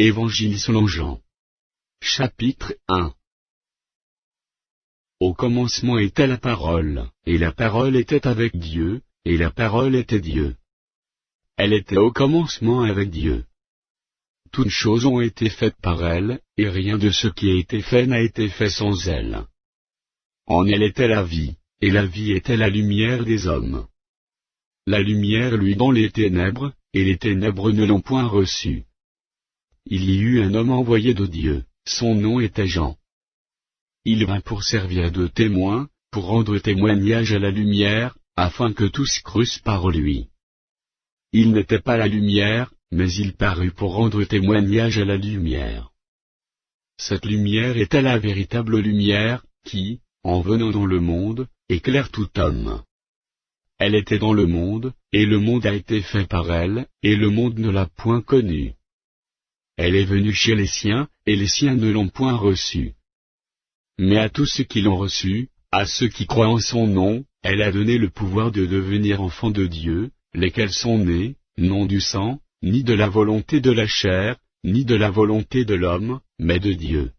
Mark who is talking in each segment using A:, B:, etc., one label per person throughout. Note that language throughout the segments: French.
A: Évangile selon Jean. Chapitre 1. Au commencement était la parole, et la parole était avec Dieu, et la parole était Dieu. Elle était au commencement avec Dieu. Toutes choses ont été faites par elle, et rien de ce qui a été fait n'a été fait sans elle. En elle était la vie, et la vie était la lumière des hommes. La lumière luit dans les ténèbres, et les ténèbres ne l'ont point reçue. Il y eut un homme envoyé de Dieu, son nom était Jean. Il vint pour servir de témoin, pour rendre témoignage à la lumière, afin que tous crussent par lui. Il n'était pas la lumière, mais il parut pour rendre témoignage à la lumière. Cette lumière était la véritable lumière, qui, en venant dans le monde, éclaire tout homme. Elle était dans le monde, et le monde a été fait par elle, et le monde ne l'a point connue. Elle est venue chez les siens, et les siens ne l'ont point reçue. Mais à tous ceux qui l'ont reçue, à ceux qui croient en son nom, elle a donné le pouvoir de devenir enfants de Dieu, lesquels sont nés, non du sang, ni de la volonté de la chair, ni de la volonté de l'homme, mais de Dieu.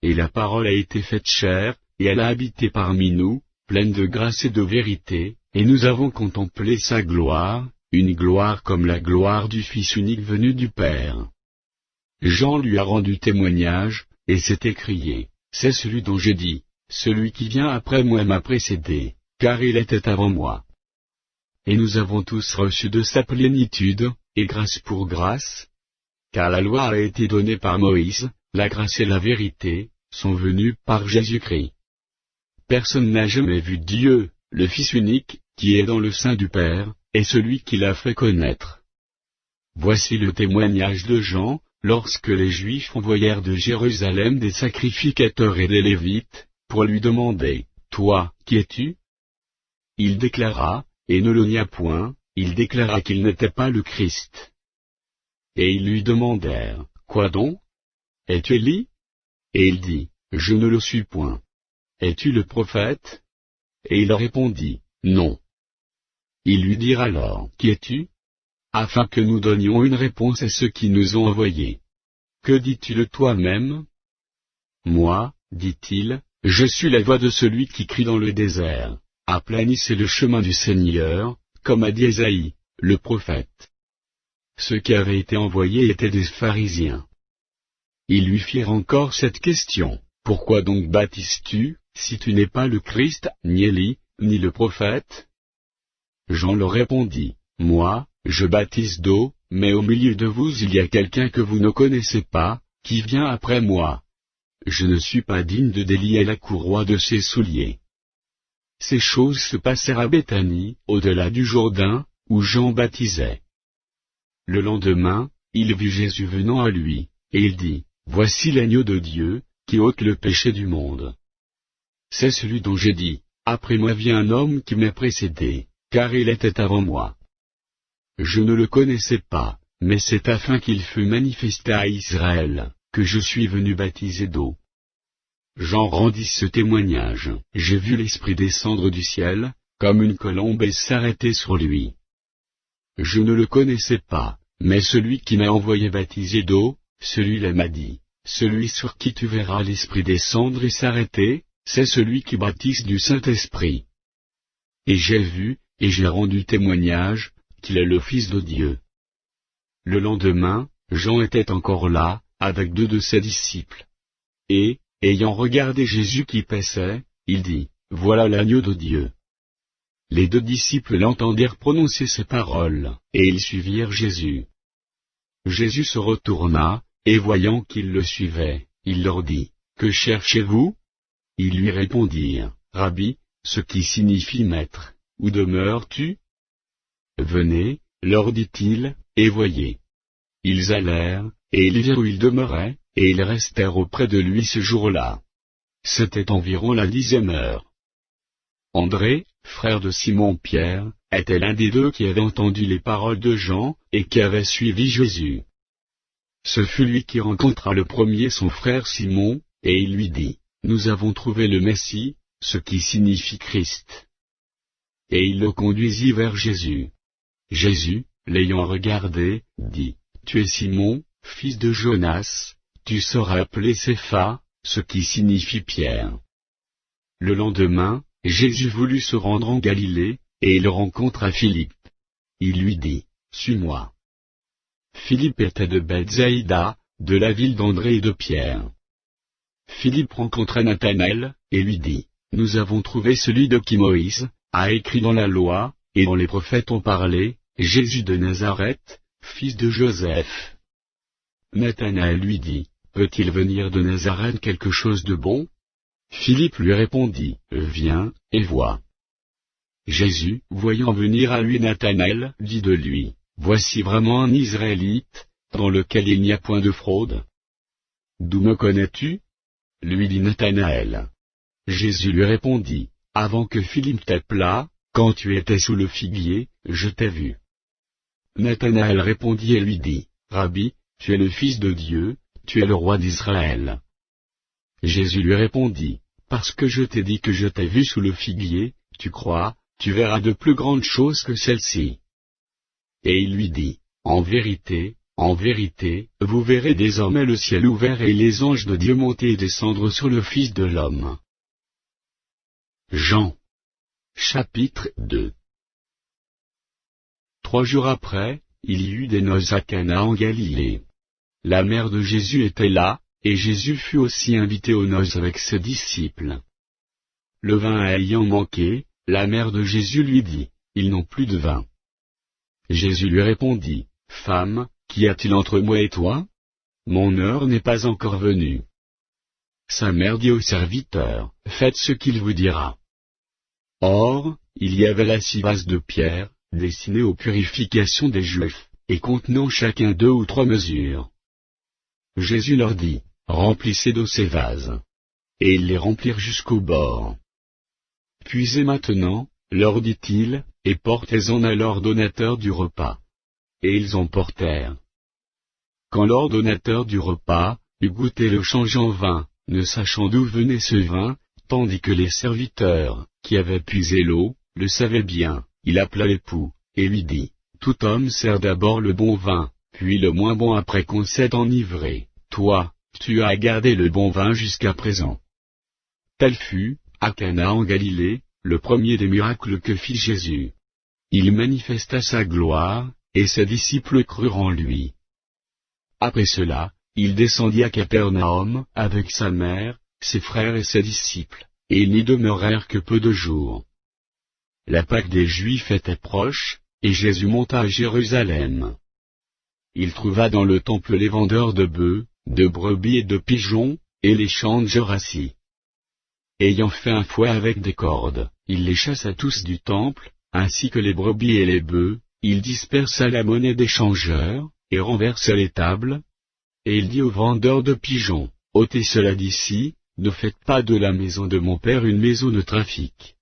A: Et la parole a été faite chair, et elle a habité parmi nous, pleine de grâce et de vérité, et nous avons contemplé sa gloire, une gloire comme la gloire du Fils unique venu du Père. Jean lui a rendu témoignage, et s'est écrié, « C'est celui dont j'ai dit, celui qui vient après moi m'a précédé, car il était avant moi. » Et nous avons tous reçu de sa plénitude, et grâce pour grâce, car la loi a été donnée par Moïse, la grâce et la vérité sont venues par Jésus-Christ. Personne n'a jamais vu Dieu, le Fils unique, qui est dans le sein du Père, et celui qui l'a fait connaître. Voici le témoignage de Jean, lorsque les Juifs envoyèrent de Jérusalem des sacrificateurs et des Lévites, pour lui demander, « Toi, qui es-tu » Il déclara, et ne le nia point, il déclara qu'il n'était pas le Christ. Et ils lui demandèrent, « Quoi donc? Es-tu Élie » Et il dit, « Je ne le suis point. » « Es-tu le prophète » Et il répondit, « Non. » Ils lui dirent alors, « Qui es-tu » afin que nous donnions une réponse à ceux qui nous ont envoyés. « Que dis-tu de toi-même » Moi, dit-il, je suis la voix de celui qui crie dans le désert, « Aplanissez le chemin du Seigneur » comme a dit Ésaïe, le prophète. Ceux qui avaient été envoyés étaient des pharisiens. Ils lui firent encore cette question, « Pourquoi donc baptises-tu, si tu n'es pas le Christ, ni Élie, ni le prophète » Jean leur répondit, « Moi, je baptise d'eau, mais au milieu de vous il y a quelqu'un que vous ne connaissez pas, qui vient après moi. Je ne suis pas digne de délier la courroie de ses souliers. » Ces choses se passèrent à Béthanie, au-delà du Jourdain, où Jean baptisait. Le lendemain, il vit Jésus venant à lui, et il dit, « Voici l'agneau de Dieu, qui ôte le péché du monde. C'est celui dont j'ai dit, après moi vient un homme qui m'a précédé, car il était avant moi. Je ne le connaissais pas, mais c'est afin qu'il fût manifesté à Israël, que je suis venu baptiser d'eau. » Jean rendit ce témoignage, « J'ai vu l'Esprit descendre du ciel, comme une colombe et s'arrêter sur lui. Je ne le connaissais pas, mais celui qui m'a envoyé baptiser d'eau, celui-là m'a dit, « Celui sur qui tu verras l'Esprit descendre et s'arrêter, c'est celui qui baptise du Saint-Esprit. » Et j'ai vu, et j'ai rendu témoignage, qu'il est le Fils de Dieu. Le lendemain, Jean était encore là, avec 2 de ses disciples. Et, ayant regardé Jésus qui paissait, il dit, « Voilà l'agneau de Dieu. » Les 2 disciples l'entendirent prononcer ces paroles, et ils suivirent Jésus. Jésus se retourna, et voyant qu'ils le suivaient, il leur dit, « Que cherchez-vous » Ils lui répondirent, « Rabbi, ce qui signifie maître, où demeures-tu » Venez, leur dit-il, et voyez. Ils allèrent, et ils virent où il demeurait, et ils restèrent auprès de lui ce jour-là. C'était environ la 10e heure. André, frère de Simon-Pierre, était l'un des 2 qui avait entendu les paroles de Jean, et qui avait suivi Jésus. Ce fut lui qui rencontra le premier son frère Simon, et il lui dit, « Nous avons trouvé le Messie, ce qui signifie Christ. » Et il le conduisit vers Jésus. Jésus, l'ayant regardé, dit, « Tu es Simon, fils de Jonas, tu seras appelé Cépha, ce qui signifie Pierre. Le lendemain, Jésus voulut se rendre en Galilée, et il rencontra Philippe. Il lui dit, suis-moi. Philippe était de Bethsaïda, de la ville d'André et de Pierre. Philippe rencontra Nathanaël, et lui dit, nous avons trouvé celui de qui Moïse a écrit dans la loi, et dont les prophètes ont parlé, Jésus de Nazareth, fils de Joseph. Nathanaël lui dit, peut-il venir de Nazareth quelque chose de bon? Philippe lui répondit, viens, et vois. Jésus, voyant venir à lui Nathanaël, dit de lui, voici vraiment un Israélite, dans lequel il n'y a point de fraude. D'où me connais-tu? Lui dit Nathanaël. Jésus lui répondit, avant que Philippe t'appelât, quand tu étais sous le figuier, je t'ai vu. Nathanaël répondit et lui dit, Rabbi, tu es le Fils de Dieu, tu es le roi d'Israël. Jésus lui répondit, parce que je t'ai dit que je t'ai vu sous le figuier, tu crois, tu verras de plus grandes choses que celles-ci. Et il lui dit, en vérité, vous verrez désormais le ciel ouvert et les anges de Dieu monter et descendre sur le Fils de l'homme. Jean. Chapitre 2. 3 jours après, il y eut des noces à Cana en Galilée. La mère de Jésus était là, et Jésus fut aussi invité aux noces avec ses disciples. Le vin ayant manqué, la mère de Jésus lui dit, ils n'ont plus de vin. Jésus lui répondit, Femme, qu'y a-t-il entre moi et toi? Mon heure n'est pas encore venue. Sa mère dit au serviteur, faites ce qu'il vous dira. Or, il y avait là 6 vases de pierre, destinés aux purifications des Juifs, et contenant chacun 2 ou 3 mesures. Jésus leur dit, remplissez d'eau ces vases. Et ils les remplirent jusqu'au bord. Puisez maintenant, leur dit-il, et portez-en à l'ordonnateur du repas. Et ils en portèrent. Quand l'ordonnateur du repas eut goûté le change en vin, ne sachant d'où venait ce vin, tandis que les serviteurs, qui avaient puisé l'eau, le savaient bien, il appela l'époux, et lui dit, tout homme sert d'abord le bon vin, puis le moins bon après qu'on s'est enivré. Toi, tu as gardé le bon vin jusqu'à présent. Tel fut, à Cana en Galilée, le premier des miracles que fit Jésus. Il manifesta sa gloire, et ses disciples crurent en lui. Après cela, il descendit à Capernaum, avec sa mère, ses frères et ses disciples, et ils n'y demeurèrent que peu de jours. La Pâque des Juifs était proche, et Jésus monta à Jérusalem. Il trouva dans le temple les vendeurs de bœufs, de brebis et de pigeons, et les changeurs assis. Ayant fait un fouet avec des cordes, il les chassa tous du temple, ainsi que les brebis et les bœufs, il dispersa la monnaie des changeurs, et renversa les tables. Et il dit aux vendeurs de pigeons, ôtez cela d'ici, ne faites pas de la maison de mon Père une maison de trafic.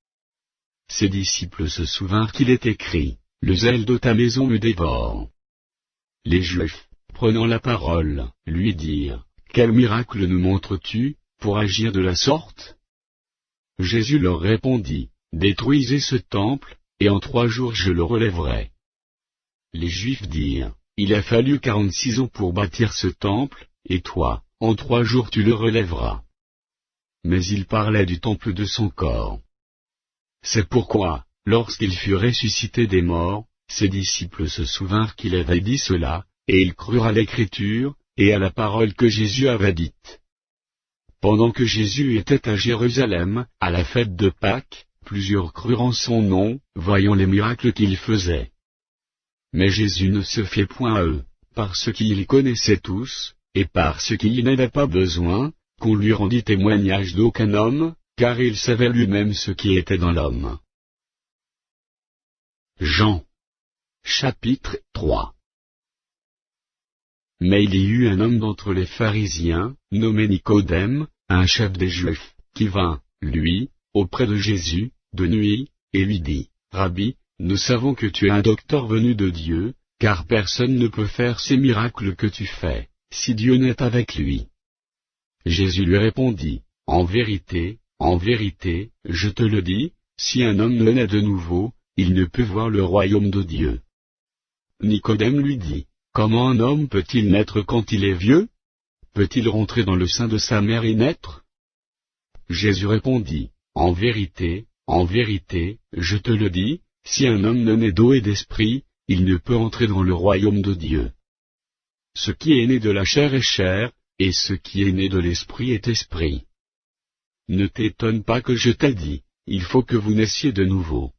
A: Ses disciples se souvinrent qu'il est écrit, le zèle de ta maison me dévore. Les Juifs, prenant la parole, lui dirent, quel miracle nous montres-tu, pour agir de la sorte? Jésus leur répondit, détruisez ce temple, et en 3 jours je le relèverai. Les Juifs dirent, il a fallu 46 ans pour bâtir ce temple, et toi, en 3 jours tu le relèveras. Mais il parlait du temple de son corps. C'est pourquoi, lorsqu'il fut ressuscité des morts, ses disciples se souvinrent qu'il avait dit cela, et ils crurent à l'Écriture, et à la parole que Jésus avait dite. Pendant que Jésus était à Jérusalem, à la fête de Pâques, plusieurs crurent en son nom, voyant les miracles qu'il faisait. Mais Jésus ne se fiait point à eux, parce qu'il les connaissait tous, et parce qu'il n'avait pas besoin qu'on lui rendît témoignage d'aucun homme, car il savait lui-même ce qui était dans l'homme. Jean. Chapitre 3. Mais il y eut un homme d'entre les pharisiens, nommé Nicodème, un chef des Juifs, qui vint, lui, auprès de Jésus, de nuit, et lui dit, Rabbi, nous savons que tu es un docteur venu de Dieu, car personne ne peut faire ces miracles que tu fais, si Dieu n'est avec lui. Jésus lui répondit, en vérité, je te le dis, si un homme ne naît de nouveau, il ne peut voir le royaume de Dieu. Nicodème lui dit, Comment un homme peut-il naître quand il est vieux? Peut-il rentrer dans le sein de sa mère et naître? Jésus répondit, en vérité, je te le dis, si un homme ne naît d'eau et d'esprit, il ne peut entrer dans le royaume de Dieu. Ce qui est né de la chair est chair, et ce qui est né de l'esprit est esprit. Ne t'étonne pas que je t'ai dit, il faut que vous naissiez de nouveau.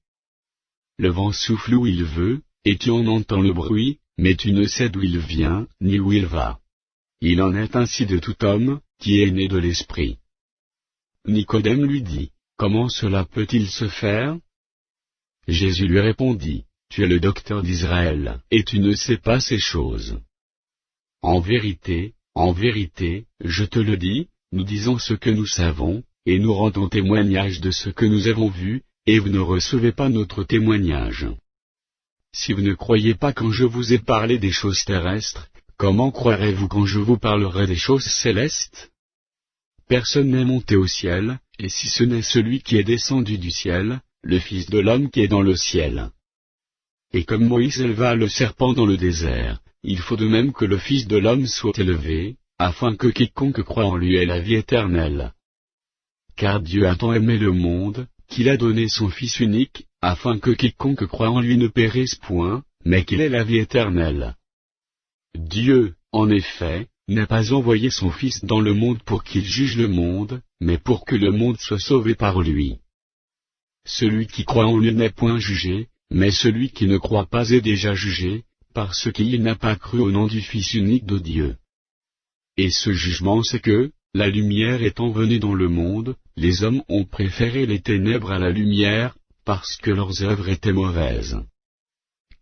A: Le vent souffle où il veut, et tu en entends le bruit, mais tu ne sais d'où il vient, ni où il va. Il en est ainsi de tout homme, qui est né de l'esprit. Nicodème lui dit, comment cela peut-il se faire? Jésus lui répondit, tu es le docteur d'Israël, et tu ne sais pas ces choses. En vérité, je te le dis, nous disons ce que nous savons, et nous rendons témoignage de ce que nous avons vu, et vous ne recevez pas notre témoignage. Si vous ne croyez pas quand je vous ai parlé des choses terrestres, comment croirez-vous quand je vous parlerai des choses célestes? Personne n'est monté au ciel, et si ce n'est celui qui est descendu du ciel, le Fils de l'homme qui est dans le ciel. Et comme Moïse éleva le serpent dans le désert, il faut de même que le Fils de l'homme soit élevé, afin que quiconque croit en lui ait la vie éternelle. Car Dieu a tant aimé le monde, qu'il a donné son Fils unique, afin que quiconque croit en lui ne périsse point, mais qu'il ait la vie éternelle. Dieu, en effet, n'a pas envoyé son Fils dans le monde pour qu'il juge le monde, mais pour que le monde soit sauvé par lui. Celui qui croit en lui n'est point jugé, mais celui qui ne croit pas est déjà jugé, parce qu'il n'a pas cru au nom du Fils unique de Dieu. Et ce jugement c'est que, la lumière étant venue dans le monde, les hommes ont préféré les ténèbres à la lumière, parce que leurs œuvres étaient mauvaises.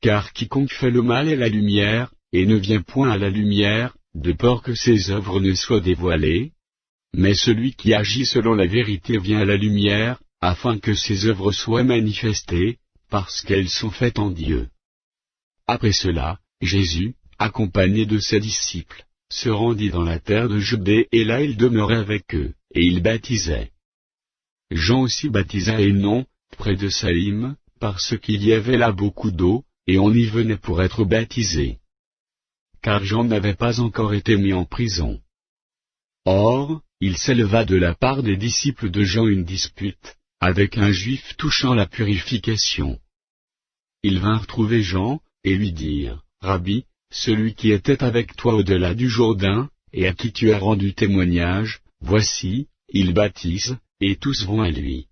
A: Car quiconque fait le mal est la lumière, et ne vient point à la lumière, de peur que ses œuvres ne soient dévoilées. Mais celui qui agit selon la vérité vient à la lumière, afin que ses œuvres soient manifestées, parce qu'elles sont faites en Dieu. Après cela, Jésus, accompagné de ses disciples, se rendit dans la terre de Judée et là il demeurait avec eux, et il baptisait. Jean aussi baptisa à Énon, près de Salim, parce qu'il y avait là beaucoup d'eau, et on y venait pour être baptisé. Car Jean n'avait pas encore été mis en prison. Or, il s'éleva de la part des disciples de Jean une dispute, avec un juif touchant la purification. Ils vinrent trouver Jean, et lui dirent, Rabbi, celui qui était avec toi au-delà du Jourdain, et à qui tu as rendu témoignage, voici, il baptise, et tous vont à lui.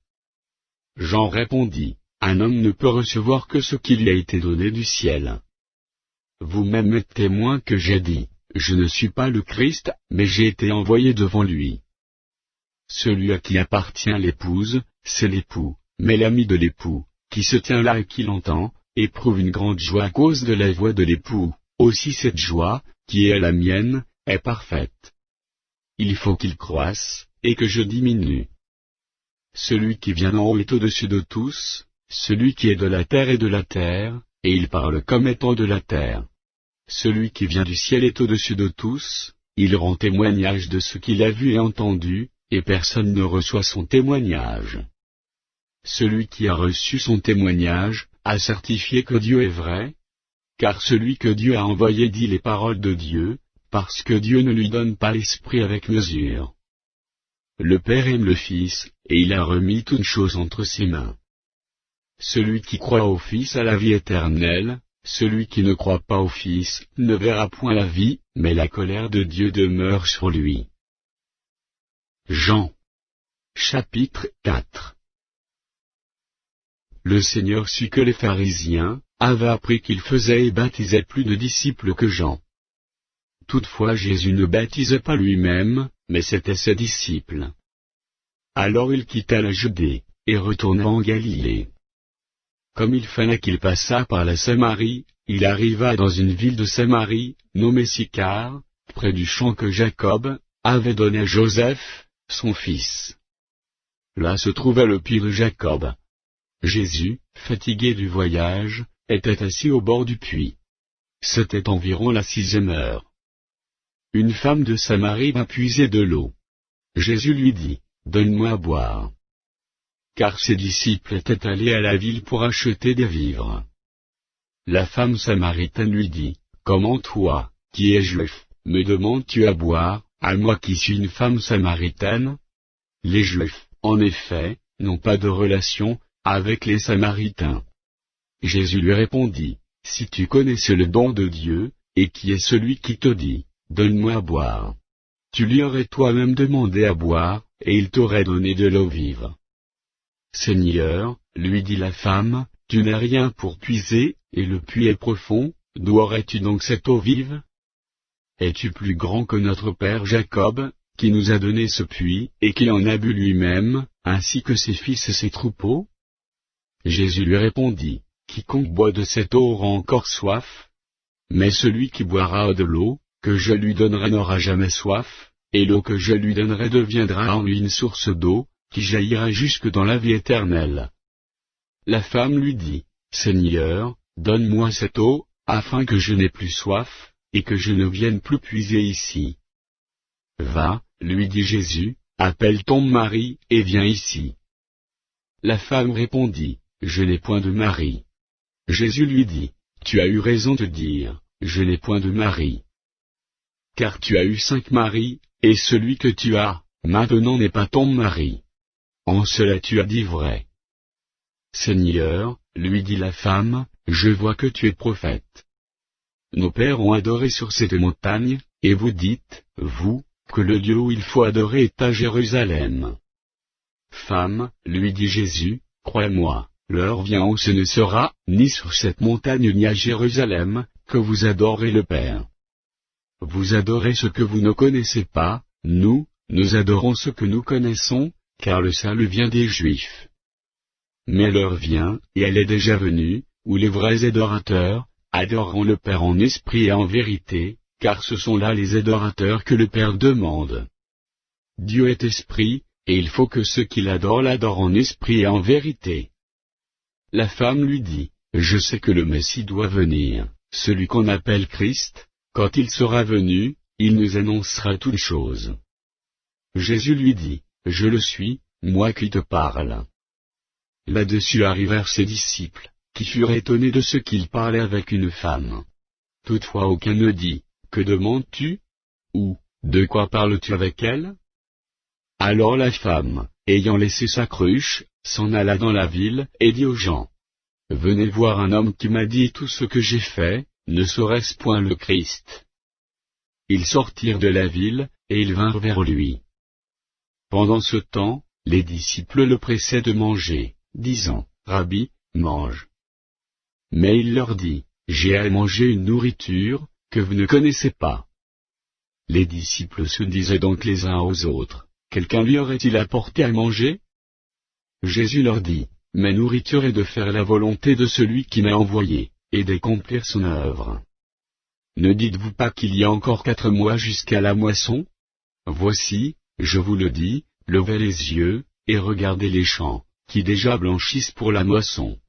A: Jean répondit, un homme ne peut recevoir que ce qui lui a été donné du ciel. Vous-même êtes témoins que j'ai dit, je ne suis pas le Christ, mais j'ai été envoyé devant lui. Celui à qui appartient l'épouse, c'est l'époux, mais l'ami de l'époux, qui se tient là et qui l'entend, éprouve une grande joie à cause de la voix de l'époux. Aussi cette joie, qui est la mienne, est parfaite. Il faut qu'il croisse, et que je diminue. Celui qui vient d'en haut est au-dessus de tous, celui qui est de la terre est de la terre, et il parle comme étant de la terre. Celui qui vient du ciel est au-dessus de tous, il rend témoignage de ce qu'il a vu et entendu, et personne ne reçoit son témoignage. Celui qui a reçu son témoignage, a certifié que Dieu est vrai, car celui que Dieu a envoyé dit les paroles de Dieu, parce que Dieu ne lui donne pas l'esprit avec mesure. Le Père aime le Fils, et il a remis toutes choses entre ses mains. Celui qui croit au Fils a la vie éternelle, celui qui ne croit pas au Fils ne verra point la vie, mais la colère de Dieu demeure sur lui. Jean. Chapitre 4. Le Seigneur sut que les pharisiens avaient appris qu'il faisait et baptisait plus de disciples que Jean. Toutefois Jésus ne baptisait pas lui-même, mais c'étaient ses disciples. Alors il quitta la Judée, et retourna en Galilée. Comme il fallait qu'il passât par la Samarie, il arriva dans une ville de Samarie, nommée Sychar, près du champ que Jacob avait donné à Joseph, son fils. Là se trouvait le puits de Jacob. Jésus, fatigué du voyage, était assis au bord du puits. C'était environ la 6e heure. Une femme de Samarie vint puiser de l'eau. Jésus lui dit, « Donne-moi à boire. » Car ses disciples étaient allés à la ville pour acheter des vivres. La femme samaritaine lui dit, « comment toi, qui es juif, me demandes-tu à boire, à moi qui suis une femme samaritaine? Les Juifs, en effet, n'ont pas de relation avec les Samaritains. Jésus lui répondit, si tu connaissais le don de Dieu, et qui est celui qui te dit, donne-moi à boire. Tu lui aurais toi-même demandé à boire, et il t'aurait donné de l'eau vive. Seigneur, lui dit la femme, tu n'as rien pour puiser, et le puits est profond, d'où aurais-tu donc cette eau vive? Es-tu plus grand que notre père Jacob, qui nous a donné ce puits, et qui en a bu lui-même, ainsi que ses fils et ses troupeaux? Jésus lui répondit, quiconque boit de cette eau aura encore soif. Mais celui qui boira de l'eau, que je lui donnerai n'aura jamais soif, et l'eau que je lui donnerai deviendra en lui une source d'eau, qui jaillira jusque dans la vie éternelle. La femme lui dit, Seigneur, donne-moi cette eau, afin que je n'ai plus soif, et que je ne vienne plus puiser ici. Va, lui dit Jésus, appelle ton mari, et viens ici. La femme répondit, je n'ai point de mari. Jésus lui dit, tu as eu raison de dire, je n'ai point de mari. Car tu as eu 5 maris, et celui que tu as, maintenant n'est pas ton mari. En cela tu as dit vrai. Seigneur, lui dit la femme, je vois que tu es prophète. Nos pères ont adoré sur cette montagne, et vous dites, vous, que le lieu où il faut adorer est à Jérusalem. Femme, lui dit Jésus, crois-moi, l'heure vient où ce ne sera, ni sur cette montagne ni à Jérusalem, que vous adorez le Père. Vous adorez ce que vous ne connaissez pas, nous adorons ce que nous connaissons, car le salut vient des Juifs. Mais l'heure vient, et elle est déjà venue, où les vrais adorateurs adoreront le Père en esprit et en vérité, car ce sont là les adorateurs que le Père demande. Dieu est esprit, et il faut que ceux qui l'adorent en esprit et en vérité. La femme lui dit, je sais que le Messie doit venir, celui qu'on appelle Christ, quand il sera venu, il nous annoncera toutes choses. Jésus lui dit, je le suis, moi qui te parle. Là-dessus arrivèrent ses disciples, qui furent étonnés de ce qu'il parlait avec une femme. Toutefois aucun ne dit, que demandes-tu? Ou, de quoi parles-tu avec elle? Alors la femme, ayant laissé sa cruche, s'en alla dans la ville, et dit aux gens, venez voir un homme qui m'a dit tout ce que j'ai fait, ne serait-ce point le Christ? Ils sortirent de la ville, et ils vinrent vers lui. Pendant ce temps, les disciples le pressaient de manger, disant, Rabbi, mange. Mais il leur dit, j'ai à manger une nourriture, que vous ne connaissez pas. Les disciples se disaient donc les uns aux autres, quelqu'un lui aurait-il apporté à manger? Jésus leur dit, ma nourriture est de faire la volonté de celui qui m'a envoyé, et d'accomplir son œuvre. Ne dites-vous pas qu'il y a encore 4 mois jusqu'à la moisson? Voici, je vous le dis, levez les yeux, et regardez les champs, qui déjà blanchissent pour la moisson.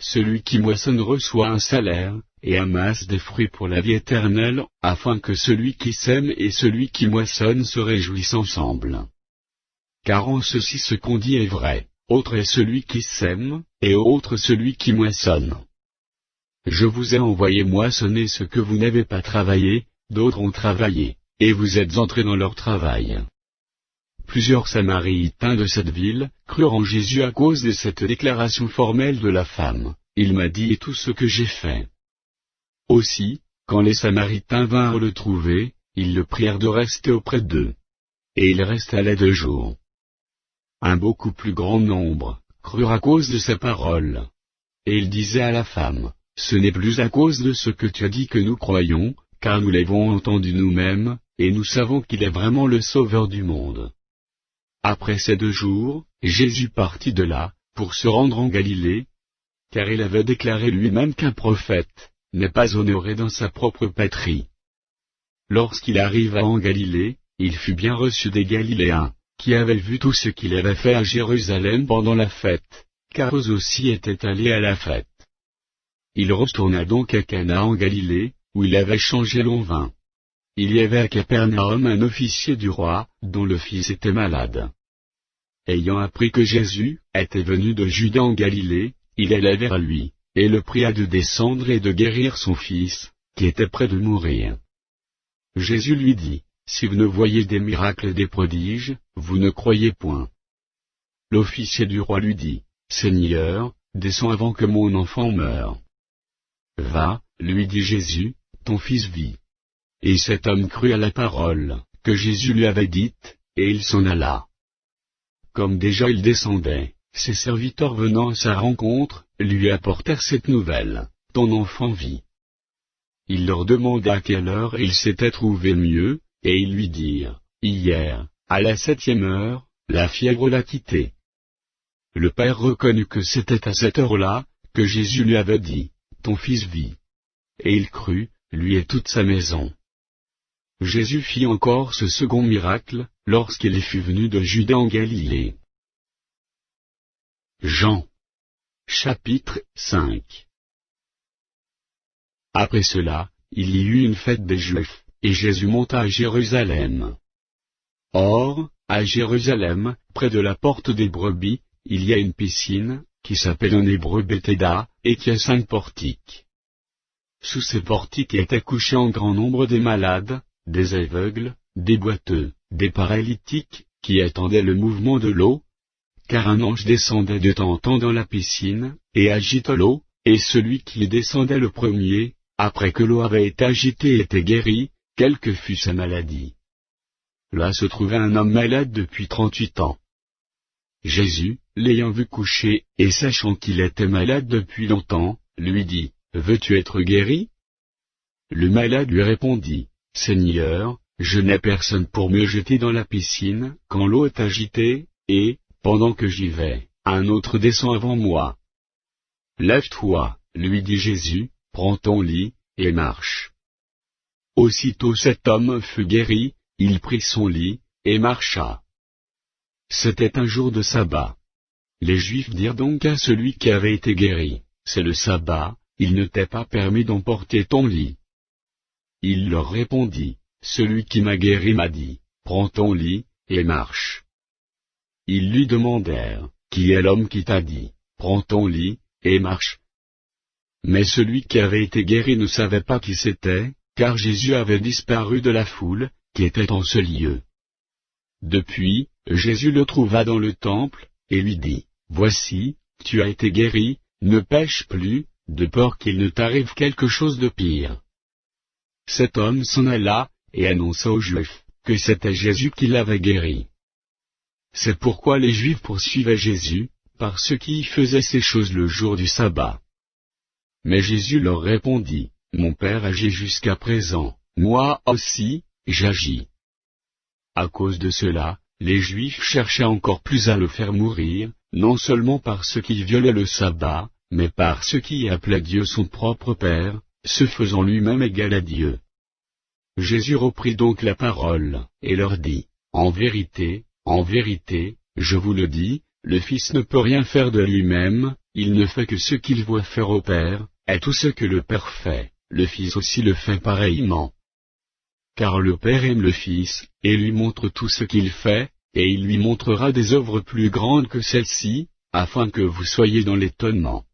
A: Celui qui moissonne reçoit un salaire, et amasse des fruits pour la vie éternelle, afin que celui qui sème et celui qui moissonne se réjouissent ensemble. Car en ceci ce qu'on dit est vrai, autre est celui qui sème, et autre celui qui moissonne. Je vous ai envoyé moissonner ce que vous n'avez pas travaillé, d'autres ont travaillé, et vous êtes entrés dans leur travail. Plusieurs Samaritains de cette ville crurent en Jésus à cause de cette déclaration formelle de la femme, il m'a dit tout ce que j'ai fait. Aussi, quand les Samaritains vinrent le trouver, ils le prièrent de rester auprès d'eux. Et il resta là 2 jours. Un beaucoup plus grand nombre crurent à cause de sa parole. Et il disait à la femme, ce n'est plus à cause de ce que tu as dit que nous croyons, car nous l'avons entendu nous-mêmes, et nous savons qu'il est vraiment le Sauveur du monde. Après ces 2 jours, Jésus partit de là, pour se rendre en Galilée, car il avait déclaré lui-même qu'un prophète n'est pas honoré dans sa propre patrie. Lorsqu'il arriva en Galilée, il fut bien reçu des Galiléens, qui avaient vu tout ce qu'il avait fait à Jérusalem pendant la fête, car eux aussi étaient allés à la fête. Il retourna donc à Cana en Galilée, où il avait changé l'eau en vin. Il y avait à Capernaum un officier du roi, dont le fils était malade. Ayant appris que Jésus était venu de Judée en Galilée, il alla vers lui, et le pria de descendre et de guérir son fils, qui était près de mourir. Jésus lui dit, si vous ne voyez des miracles et des prodiges, vous ne croyez point. L'officier du roi lui dit, Seigneur, descends avant que mon enfant meure. Va, lui dit Jésus, ton fils vit. Et cet homme crut à la parole que Jésus lui avait dite, et il s'en alla. Comme déjà il descendait, ses serviteurs venant à sa rencontre, lui apportèrent cette nouvelle, ton enfant vit. Il leur demanda à quelle heure il s'était trouvé mieux, et ils lui dirent, hier, à la 7e heure, la fièvre l'a quitté. Le père reconnut que c'était à cette heure-là, que Jésus lui avait dit, ton fils vit. Et il crut, lui et toute sa maison. Jésus fit encore ce second miracle, lorsqu'il fut venu de Judée en Galilée. Jean. Chapitre 5. Après cela, il y eut une fête des Juifs, et Jésus monta à Jérusalem. Or, à Jérusalem, près de la porte des brebis, il y a une piscine, qui s'appelle en hébreu Béthéda, et qui a 5 portiques. Sous ces portiques étaient couchés en grand nombre des malades, des aveugles, des boiteux, des paralytiques, qui attendaient le mouvement de l'eau, car un ange descendait de temps en temps dans la piscine, et agite l'eau, et celui qui y descendait le premier, après que l'eau avait été agitée était guéri, quelle que fût sa maladie. Là se trouvait un homme malade depuis 38 ans. Jésus, l'ayant vu coucher, et sachant qu'il était malade depuis longtemps, lui dit, veux-tu être guéri? Le malade lui répondit, Seigneur, je n'ai personne pour me jeter dans la piscine, quand l'eau est agitée, et, pendant que j'y vais, un autre descend avant moi. Lève-toi, lui dit Jésus, prends ton lit, et marche. Aussitôt cet homme fut guéri, il prit son lit, et marcha. C'était un jour de sabbat. Les Juifs dirent donc à celui qui avait été guéri, c'est le sabbat, il ne t'est pas permis d'emporter ton lit. Il leur répondit, celui qui m'a guéri m'a dit, prends ton lit, et marche. Ils lui demandèrent, qui est l'homme qui t'a dit, prends ton lit, et marche? Mais celui qui avait été guéri ne savait pas qui c'était, car Jésus avait disparu de la foule, qui était en ce lieu. Depuis, Jésus le trouva dans le temple, et lui dit, voici, tu as été guéri, ne pêche plus, de peur qu'il ne t'arrive quelque chose de pire. Cet homme s'en alla, et annonça aux Juifs, que c'était Jésus qui l'avait guéri. C'est pourquoi les Juifs poursuivaient Jésus, par ceux qui faisaient ces choses le jour du sabbat. Mais Jésus leur répondit, mon Père agit jusqu'à présent, moi aussi, j'agis. À cause de cela, les Juifs cherchaient encore plus à le faire mourir, non seulement par ceux qui violaient le sabbat, mais par ceux qui appelaient Dieu son propre Père, se faisant lui-même égal à Dieu. Jésus reprit donc la parole, et leur dit, en vérité, je vous le dis, le Fils ne peut rien faire de lui-même, il ne fait que ce qu'il voit faire au Père, et tout ce que le Père fait, le Fils aussi le fait pareillement. Car le Père aime le Fils, et lui montre tout ce qu'il fait, et il lui montrera des œuvres plus grandes que celles-ci, afin que vous soyez dans l'étonnement.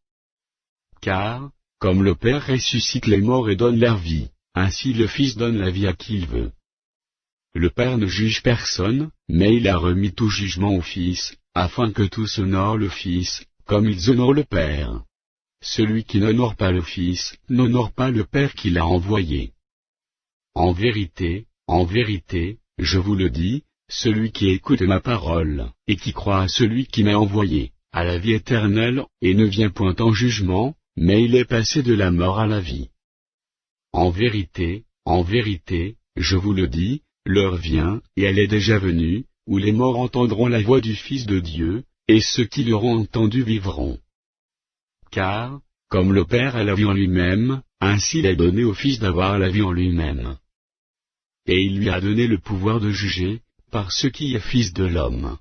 A: Car, comme le Père ressuscite les morts et donne leur vie, ainsi le Fils donne la vie à qui il veut. Le Père ne juge personne, mais il a remis tout jugement au Fils, afin que tous honorent le Fils, comme ils honorent le Père. Celui qui n'honore pas le Fils, n'honore pas le Père qui l'a envoyé. En vérité, je vous le dis, celui qui écoute ma parole, et qui croit à celui qui m'a envoyé, a la vie éternelle, et ne vient point en jugement, mais il est passé de la mort à la vie. En vérité, je vous le dis, l'heure vient, et elle est déjà venue, où les morts entendront la voix du Fils de Dieu, et ceux qui l'auront entendu vivront. Car, comme le Père a la vie en lui-même, ainsi il a donné au Fils d'avoir la vie en lui-même. Et il lui a donné le pouvoir de juger, par ce qui est Fils de l'homme.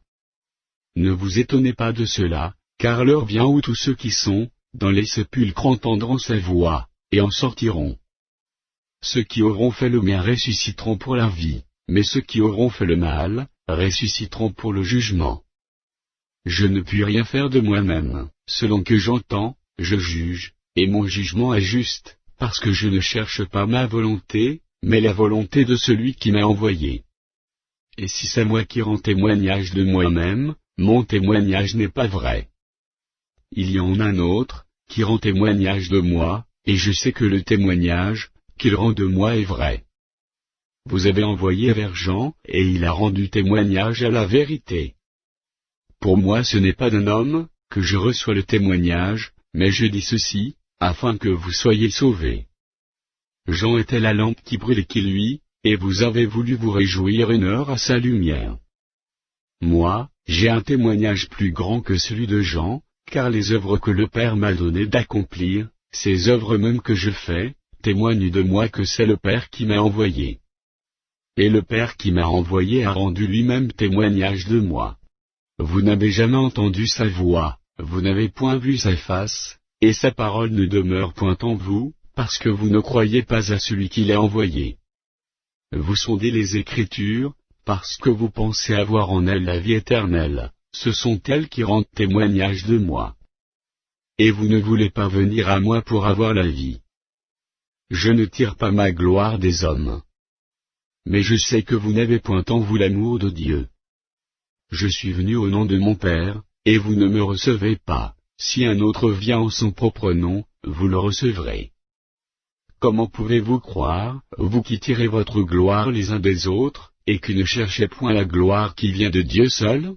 A: Ne vous étonnez pas de cela, car l'heure vient où tous ceux qui sont, dans les sépulcres entendront sa voix, et en sortiront. Ceux qui auront fait le bien ressusciteront pour la vie, mais ceux qui auront fait le mal, ressusciteront pour le jugement. Je ne puis rien faire de moi-même, selon que j'entends, je juge, et mon jugement est juste, parce que je ne cherche pas ma volonté, mais la volonté de celui qui m'a envoyé. Et si c'est moi qui rends témoignage de moi-même, mon témoignage n'est pas vrai. Il y en a un autre, qui rend témoignage de moi, et je sais que le témoignage qu'il rend de moi est vrai. Vous avez envoyé vers Jean, et il a rendu témoignage à la vérité. Pour moi ce n'est pas d'un homme, que je reçois le témoignage, mais je dis ceci, afin que vous soyez sauvés. Jean était la lampe qui brûlait qui lui, et vous avez voulu vous réjouir une heure à sa lumière. Moi, j'ai un témoignage plus grand que celui de Jean, car les œuvres que le Père m'a donné d'accomplir, ces œuvres mêmes que je fais, témoignent de moi que c'est le Père qui m'a envoyé. Et le Père qui m'a envoyé a rendu lui-même témoignage de moi. Vous n'avez jamais entendu sa voix, vous n'avez point vu sa face, et sa parole ne demeure point en vous, parce que vous ne croyez pas à celui qui l'a envoyé. Vous sondez les Écritures, parce que vous pensez avoir en elles la vie éternelle, ce sont elles qui rendent témoignage de moi. Et vous ne voulez pas venir à moi pour avoir la vie. Je ne tire pas ma gloire des hommes. Mais je sais que vous n'avez point en vous l'amour de Dieu. Je suis venu au nom de mon Père, et vous ne me recevez pas, si un autre vient en son propre nom, vous le recevrez. Comment pouvez-vous croire, vous qui tirez votre gloire les uns des autres, et qui ne cherchez point la gloire qui vient de Dieu seul?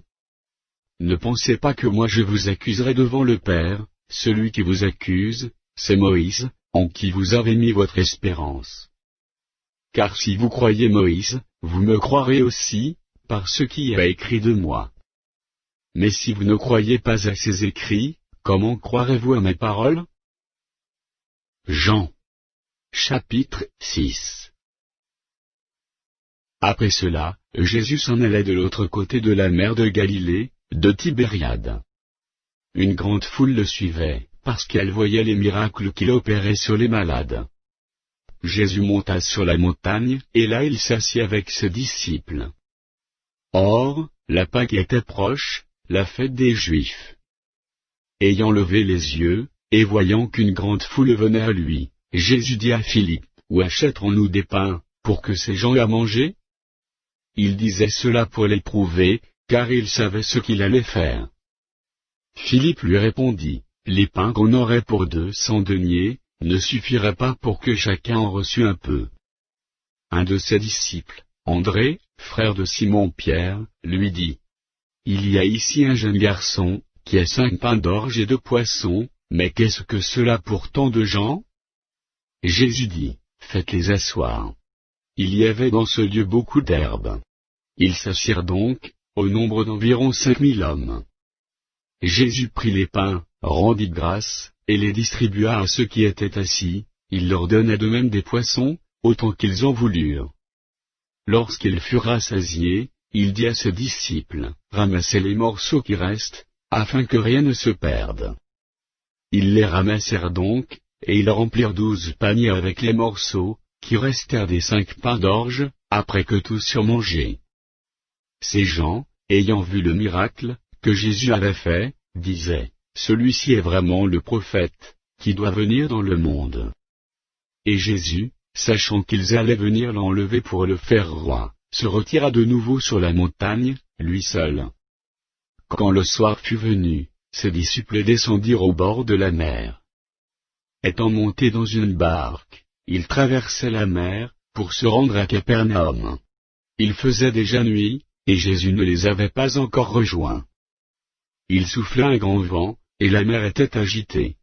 A: Ne pensez pas que moi je vous accuserai devant le Père, celui qui vous accuse, c'est Moïse, en qui vous avez mis votre espérance. Car si vous croyez Moïse, vous me croirez aussi, par ce qui a écrit de moi. Mais si vous ne croyez pas à ces écrits, comment croirez-vous à mes paroles? Jean. Chapitre 6. Après cela, Jésus s'en allait de l'autre côté de la mer de Galilée, de Tibériade. Une grande foule le suivait, parce qu'elle voyait les miracles qu'il opérait sur les malades. Jésus monta sur la montagne, et là il s'assit avec ses disciples. Or, la Pâque était proche, la fête des Juifs. Ayant levé les yeux, et voyant qu'une grande foule venait à lui, Jésus dit à Philippe, où achèterons-nous des pains, pour que ces gens aient à manger? Il disait cela pour l'éprouver, car il savait ce qu'il allait faire. Philippe lui répondit, les pains qu'on aurait pour 200 deniers, ne suffiraient pas pour que chacun en reçût un peu. Un de ses disciples, André, frère de Simon-Pierre, lui dit, il y a ici un jeune garçon, qui a 5 pains d'orge et 2 poissons, mais qu'est-ce que cela pour tant de gens? Jésus dit, faites-les asseoir. Il y avait dans ce lieu beaucoup d'herbes. Ils s'assirent donc, au nombre d'environ 5000 hommes. Jésus prit les pains, rendit grâce, et les distribua à ceux qui étaient assis, il leur donna de même des poissons, autant qu'ils en voulurent. Lorsqu'ils furent rassasiés, il dit à ses disciples, ramassez les morceaux qui restent, afin que rien ne se perde. Ils les ramassèrent donc, et ils remplirent 12 paniers avec les morceaux, qui restèrent des 5 pains d'orge, après que tous eurent mangé. Ces gens, ayant vu le miracle, que Jésus avait fait, disaient, celui-ci est vraiment le prophète, qui doit venir dans le monde. Et Jésus, sachant qu'ils allaient venir l'enlever pour le faire roi, se retira de nouveau sur la montagne, lui seul. Quand le soir fut venu, ses disciples descendirent au bord de la mer. Étant montés dans une barque, ils traversaient la mer, pour se rendre à Capernaum. Il faisait déjà nuit, et Jésus ne les avait pas encore rejoints. Il souffla un grand vent, et la mer était agitée.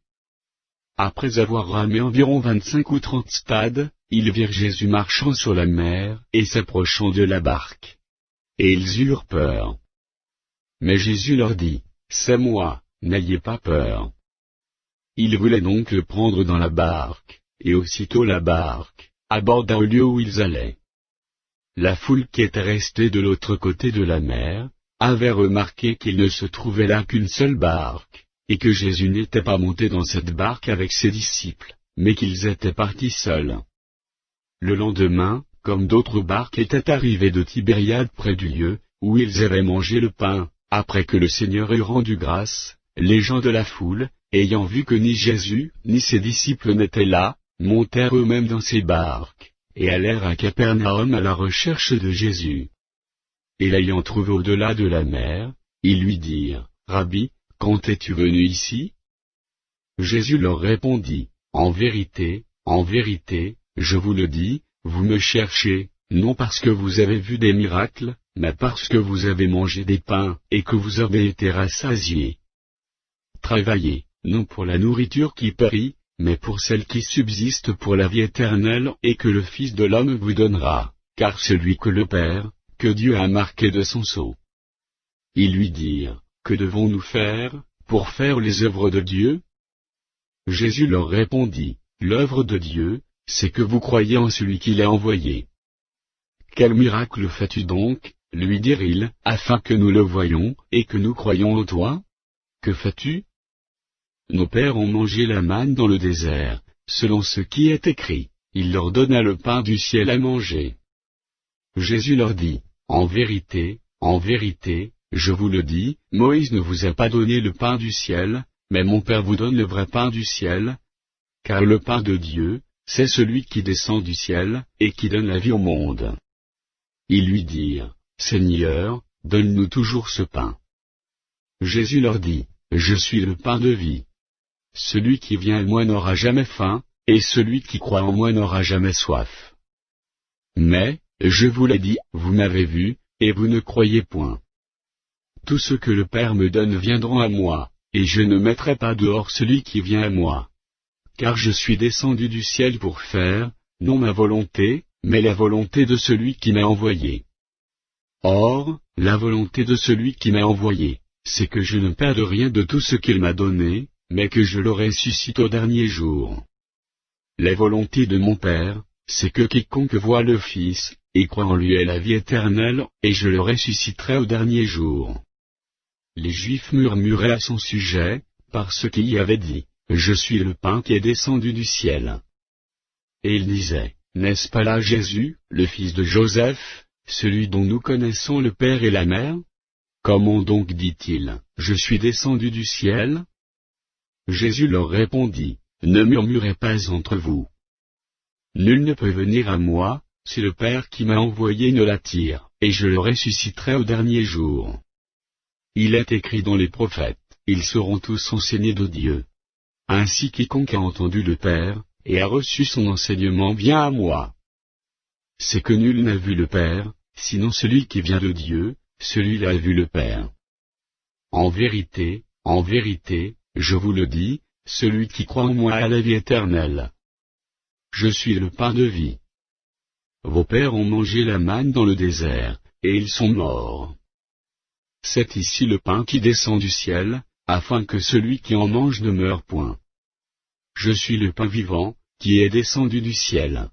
A: Après avoir ramé environ 25 ou 30 stades, ils virent Jésus marchant sur la mer, et s'approchant de la barque. Et ils eurent peur. Mais Jésus leur dit, c'est moi, n'ayez pas peur. Ils voulaient donc le prendre dans la barque, et aussitôt la barque aborda au lieu où ils allaient. La foule qui était restée de l'autre côté de la mer, avait remarqué qu'il ne se trouvait là qu'une seule barque, et que Jésus n'était pas monté dans cette barque avec ses disciples, mais qu'ils étaient partis seuls. Le lendemain, comme d'autres barques étaient arrivées de Tibériade près du lieu, où ils avaient mangé le pain, après que le Seigneur eut rendu grâce, les gens de la foule, ayant vu que ni Jésus, ni ses disciples n'étaient là, montèrent eux-mêmes dans ces barques, et allèrent à Capernaum à la recherche de Jésus. Et l'ayant trouvé au-delà de la mer, ils lui dirent, « Rabbi, quand es-tu venu ici ?» Jésus leur répondit, « En vérité, je vous le dis, vous me cherchez, non parce que vous avez vu des miracles, mais parce que vous avez mangé des pains, et que vous avez été rassasiés. Travaillez, non pour la nourriture qui périt, mais pour celle qui subsiste pour la vie éternelle et que le Fils de l'homme vous donnera, car celui que le Père, que Dieu a marqué de son sceau. » Ils lui dirent, « Que devons-nous faire, pour faire les œuvres de Dieu ?» Jésus leur répondit, « L'œuvre de Dieu, c'est que vous croyez en celui qui l'a envoyé. » « Quel miracle fais-tu donc, lui dirent-ils, afin que nous le voyions, et que nous croyions en toi? Que fais-tu? Nos pères ont mangé la manne dans le désert, selon ce qui est écrit, il leur donna le pain du ciel à manger. Jésus leur dit, en vérité, je vous le dis, Moïse ne vous a pas donné le pain du ciel, mais mon Père vous donne le vrai pain du ciel, car le pain de Dieu, c'est celui qui descend du ciel, et qui donne la vie au monde. Ils lui dirent, Seigneur, donne-nous toujours ce pain. Jésus leur dit, Je suis le pain de vie. Celui qui vient à moi n'aura jamais faim, et celui qui croit en moi n'aura jamais soif. Mais, je vous l'ai dit, vous m'avez vu, et vous ne croyez point. Tous ceux que le Père me donne viendront à moi, et je ne mettrai pas dehors celui qui vient à moi. Car je suis descendu du ciel pour faire, non ma volonté, mais la volonté de celui qui m'a envoyé. Or, la volonté de celui qui m'a envoyé, c'est que je ne perde rien de tout ce qu'il m'a donné, mais que je le ressuscite au dernier jour. La volonté de mon Père, c'est que quiconque voit le Fils, et croit en lui ait la vie éternelle, et je le ressusciterai au dernier jour. Les Juifs murmuraient à son sujet, parce qu'il y avait dit, Je suis le pain qui est descendu du ciel. Et ils disaient, N'est-ce pas là Jésus, le fils de Joseph, celui dont nous connaissons le Père et la Mère? Comment donc dit-il, Je suis descendu du ciel? Jésus leur répondit, Ne murmurez pas entre vous. Nul ne peut venir à moi, si le Père qui m'a envoyé ne l'attire, et je le ressusciterai au dernier jour. Il est écrit dans les prophètes, ils seront tous enseignés de Dieu. Ainsi quiconque a entendu le Père, et a reçu son enseignement vient à moi. C'est que nul n'a vu le Père, sinon celui qui vient de Dieu, celui-là a vu le Père. En vérité, je vous le dis, celui qui croit en moi a la vie éternelle. Je suis le pain de vie. Vos pères ont mangé la manne dans le désert, et ils sont morts. C'est ici le pain qui descend du ciel, afin que celui qui en mange ne meure point. Je suis le pain vivant, qui est descendu du ciel.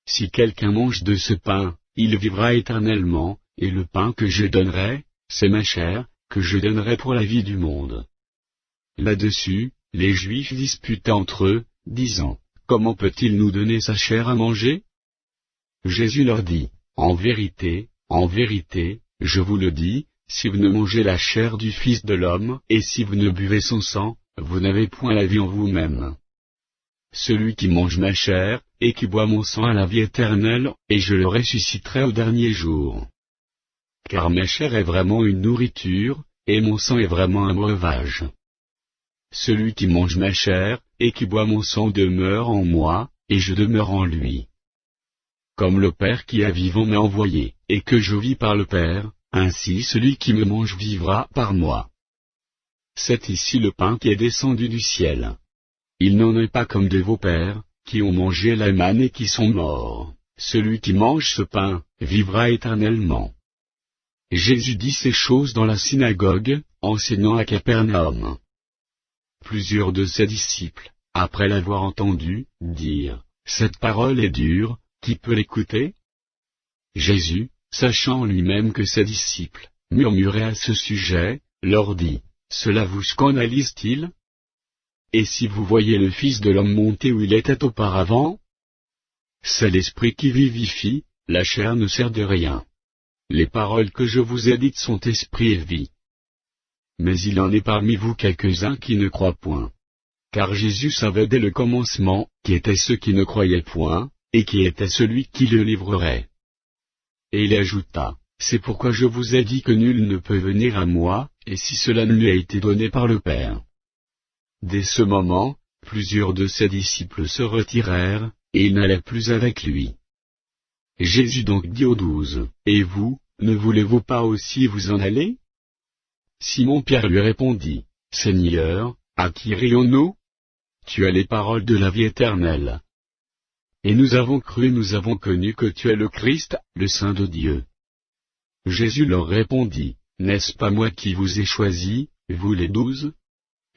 A: Si quelqu'un mange de ce pain, il vivra éternellement, et le pain que je donnerai, c'est ma chair, que je donnerai pour la vie du monde. Là-dessus, les Juifs disputaient entre eux, disant, Comment peut-il nous donner sa chair à manger? Jésus leur dit, En vérité, je vous le dis, si vous ne mangez la chair du Fils de l'homme, et si vous ne buvez son sang, vous n'avez point la vie en vous-même. Celui qui mange ma chair, et qui boit mon sang a la vie éternelle, et je le ressusciterai au dernier jour. Car ma chair est vraiment une nourriture, et mon sang est vraiment un breuvage. Celui qui mange ma chair, et qui boit mon sang demeure en moi, et je demeure en lui. Comme le Père qui est vivant m'a envoyé, et que je vis par le Père, ainsi celui qui me mange vivra par moi. C'est ici le pain qui est descendu du ciel. Il n'en est pas comme de vos pères, qui ont mangé la manne et qui sont morts. Celui qui mange ce pain, vivra éternellement. Jésus dit ces choses dans la synagogue, enseignant à Capernaum. Plusieurs de ses disciples, après l'avoir entendu, dirent, Cette parole est dure, qui peut l'écouter? Jésus, sachant lui-même que ses disciples murmuraient à ce sujet, leur dit, Cela vous scandalise-t-il? Et si vous voyez le Fils de l'homme monter où il était auparavant? C'est l'Esprit qui vivifie, la chair ne sert de rien. Les paroles que je vous ai dites sont esprit et vie. Mais il en est parmi vous quelques-uns qui ne croient point. car Jésus savait dès le commencement qui étaient ceux qui ne croyaient point, et qui était celui qui le livrerait. Et il ajouta, c'est pourquoi je vous ai dit que nul ne peut venir à moi, et si cela ne lui a été donné par le Père. Dès ce moment, plusieurs de ses disciples se retirèrent, et ils n'allaient plus avec lui. Jésus donc dit aux 12, et vous, ne voulez-vous pas aussi vous en aller? Simon-Pierre lui répondit, Seigneur, à qui irions-nous? Tu as les paroles de la vie éternelle. Et nous avons cru et nous avons connu que tu es le Christ, le Saint de Dieu. Jésus leur répondit, n'est-ce pas moi qui vous ai choisis, vous les 12?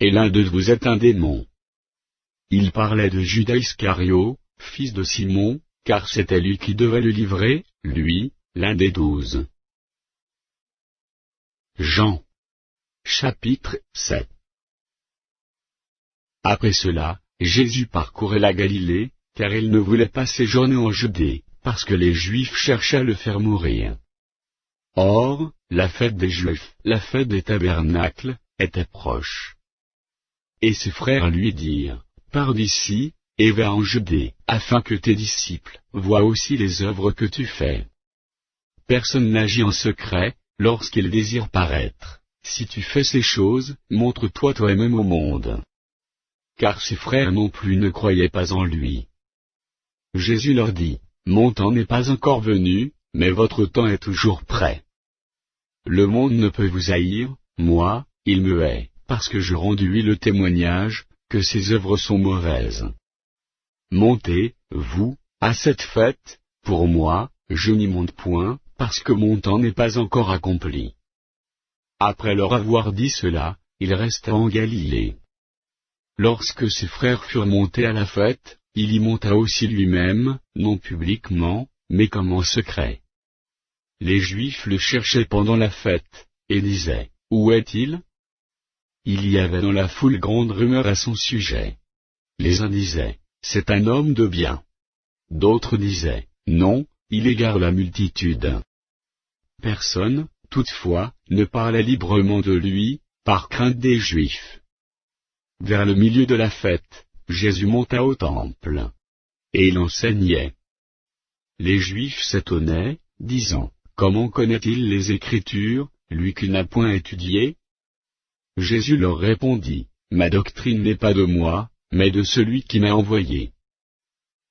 A: Et l'un d'eux vous est un démon. Il parlait de Judas Iscario, fils de Simon, car c'était lui qui devait le livrer, lui, l'un des 12. Jean. Chapitre 7. Après cela, Jésus parcourait la Galilée, car il ne voulait pas séjourner en Judée, parce que les Juifs cherchaient à le faire mourir. Or, la fête des Juifs, la fête des tabernacles, était proche. Et ses frères lui dirent, pars d'ici, et va en Judée, afin que tes disciples voient aussi les œuvres que tu fais. Personne n'agit en secret, lorsqu'il désire paraître. Si tu fais ces choses, montre-toi toi-même au monde. Car ses frères non plus ne croyaient pas en lui. Jésus leur dit, mon temps n'est pas encore venu, mais votre temps est toujours prêt. Le monde ne peut vous haïr, moi, il me hait, parce que je rends de lui le témoignage, que ses œuvres sont mauvaises. Montez, vous, à cette fête, pour moi, je n'y monte point, parce que mon temps n'est pas encore accompli. Après leur avoir dit cela, il resta en Galilée. Lorsque ses frères furent montés à la fête, il y monta aussi lui-même, non publiquement, mais comme en secret. Les Juifs le cherchaient pendant la fête, et disaient, où est-il? Il y avait dans la foule grande rumeur à son sujet. Les uns disaient, c'est un homme de bien. D'autres disaient, non, il égare la multitude. Personne, toutefois, ne parlait librement de lui, par crainte des Juifs. Vers le milieu de la fête, Jésus monta au temple. Et il enseignait. Les Juifs s'étonnaient, disant, comment connaît-il les Écritures, lui qui n'a point étudié? Jésus leur répondit, ma doctrine n'est pas de moi, mais de celui qui m'a envoyé.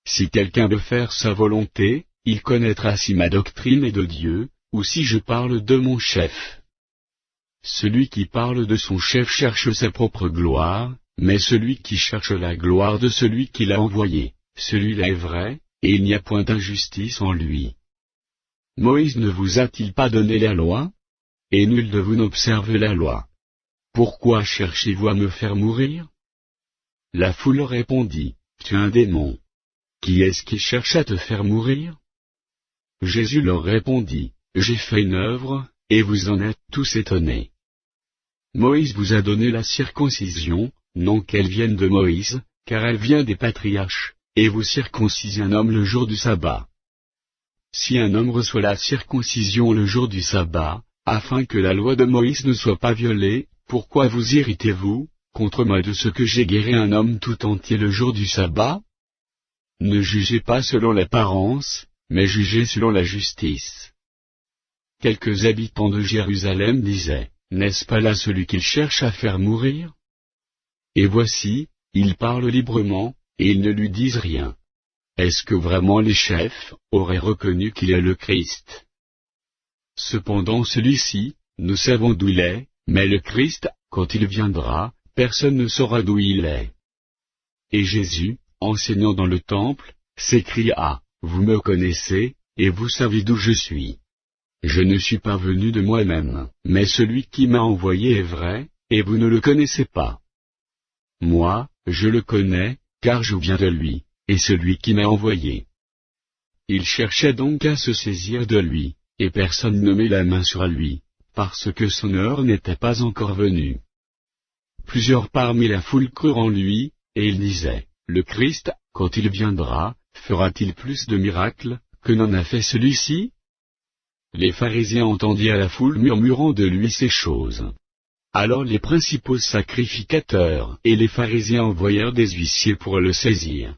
A: Si quelqu'un veut faire sa volonté, il connaîtra si ma doctrine est de Dieu, ou si je parle de mon chef. Celui qui parle de son chef cherche sa propre gloire, mais celui qui cherche la gloire de celui qui l'a envoyé, celui-là est vrai, et il n'y a point d'injustice en lui. Moïse ne vous a-t-il pas donné la loi? Et nul de vous n'observe la loi. Pourquoi cherchez-vous à me faire mourir? La foule répondit, tu es un démon. Qui est-ce qui cherche à te faire mourir? Jésus leur répondit, j'ai fait une œuvre, et vous en êtes tous étonnés. Moïse vous a donné la circoncision, non qu'elle vienne de Moïse, car elle vient des patriarches, et vous circoncisez un homme le jour du sabbat. Si un homme reçoit la circoncision le jour du sabbat, afin que la loi de Moïse ne soit pas violée, pourquoi vous irritez-vous, contre moi de ce que j'ai guéri un homme tout entier le jour du sabbat? Ne jugez pas selon l'apparence, mais jugez selon la justice. Quelques habitants de Jérusalem disaient, n'est-ce pas là celui qu'il cherche à faire mourir? Et voici, il parle librement, et ils ne lui disent rien. Est-ce que vraiment les chefs auraient reconnu qu'il est le Christ? Cependant celui-ci, nous savons d'où il est, mais le Christ, quand il viendra, personne ne saura d'où il est. Et Jésus, enseignant dans le temple, s'écria, vous me connaissez, et vous savez d'où je suis. Je ne suis pas venu de moi-même, mais celui qui m'a envoyé est vrai, et vous ne le connaissez pas. Moi, je le connais, car je viens de lui, et celui qui m'a envoyé. Il cherchait donc à se saisir de lui, et personne ne met la main sur lui, parce que son heure n'était pas encore venue. Plusieurs parmi la foule crurent en lui, et ils disaient, le Christ, quand il viendra, fera-t-il plus de miracles, que n'en a fait celui-ci? Les pharisiens entendirent la foule murmurant de lui ces choses. Alors les principaux sacrificateurs et les pharisiens envoyèrent des huissiers pour le saisir.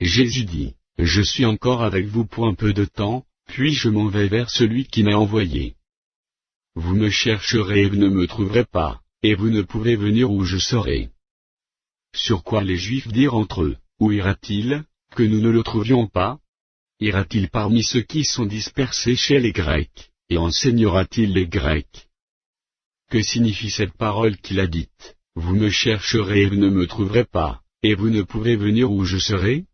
A: Jésus dit, « Je suis encore avec vous pour un peu de temps, puis je m'en vais vers celui qui m'a envoyé. Vous me chercherez et vous ne me trouverez pas, et vous ne pouvez venir où je serai. » Sur quoi les Juifs dirent entre eux, « Où ira-t-il, que nous ne le trouvions pas? Ira-t-il parmi ceux qui sont dispersés chez les Grecs, et enseignera-t-il les Grecs? Que signifie cette parole qu'il a dite, « Vous me chercherez et vous ne me trouverez pas, et vous ne pouvez venir où je serai ?»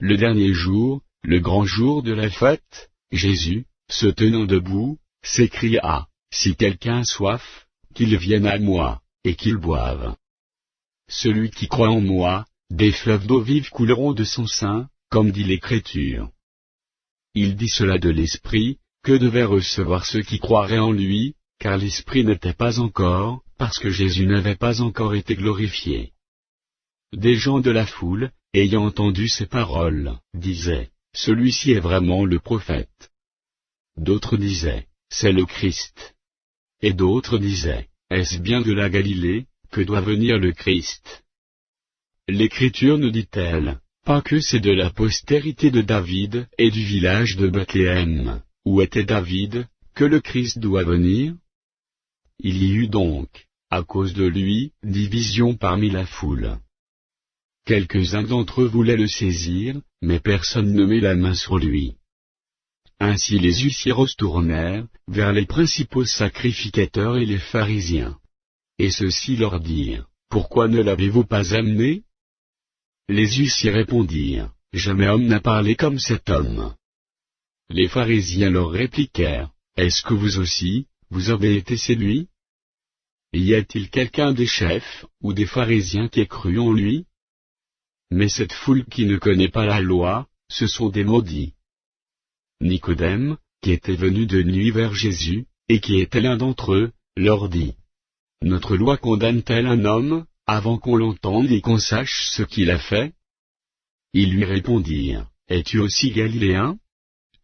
A: Le dernier jour, le grand jour de la fête, Jésus, se tenant debout, s'écria, « Si quelqu'un a soif, qu'il vienne à moi, et qu'il boive. Celui qui croit en moi, des fleuves d'eau vive couleront de son sein, comme dit l'Écriture. » Il dit cela de l'Esprit, que devaient recevoir ceux qui croiraient en lui, car l'Esprit n'était pas encore, parce que Jésus n'avait pas encore été glorifié. Des gens de la foule, ayant entendu ces paroles, disaient, « Celui-ci est vraiment le prophète. » D'autres disaient, « C'est le Christ. » Et d'autres disaient, « Est-ce bien de la Galilée, que doit venir le Christ? » L'Écriture nous dit-elle, pas que c'est de la postérité de David et du village de Bethléem, où était David, que le Christ doit venir? Il y eut donc, à cause de lui, division parmi la foule. Quelques-uns d'entre eux voulaient le saisir, mais personne ne mit la main sur lui. Ainsi les huissiers retournèrent vers les principaux sacrificateurs et les pharisiens. Et ceux-ci leur dirent, « Pourquoi ne l'avez-vous pas amené ?» Les huissiers répondirent, « Jamais homme n'a parlé comme cet homme. » Les pharisiens leur répliquèrent, « Est-ce que vous aussi, vous avez été séduits? Y a-t-il quelqu'un des chefs, ou des pharisiens qui ait cru en lui? Mais cette foule qui ne connaît pas la loi, ce sont des maudits. » Nicodème, qui était venu de nuit vers Jésus, et qui était l'un d'entre eux, leur dit, « Notre loi condamne-t-elle un homme, avant qu'on l'entende et qu'on sache ce qu'il a fait? » Ils lui répondirent, « Es-tu aussi galiléen?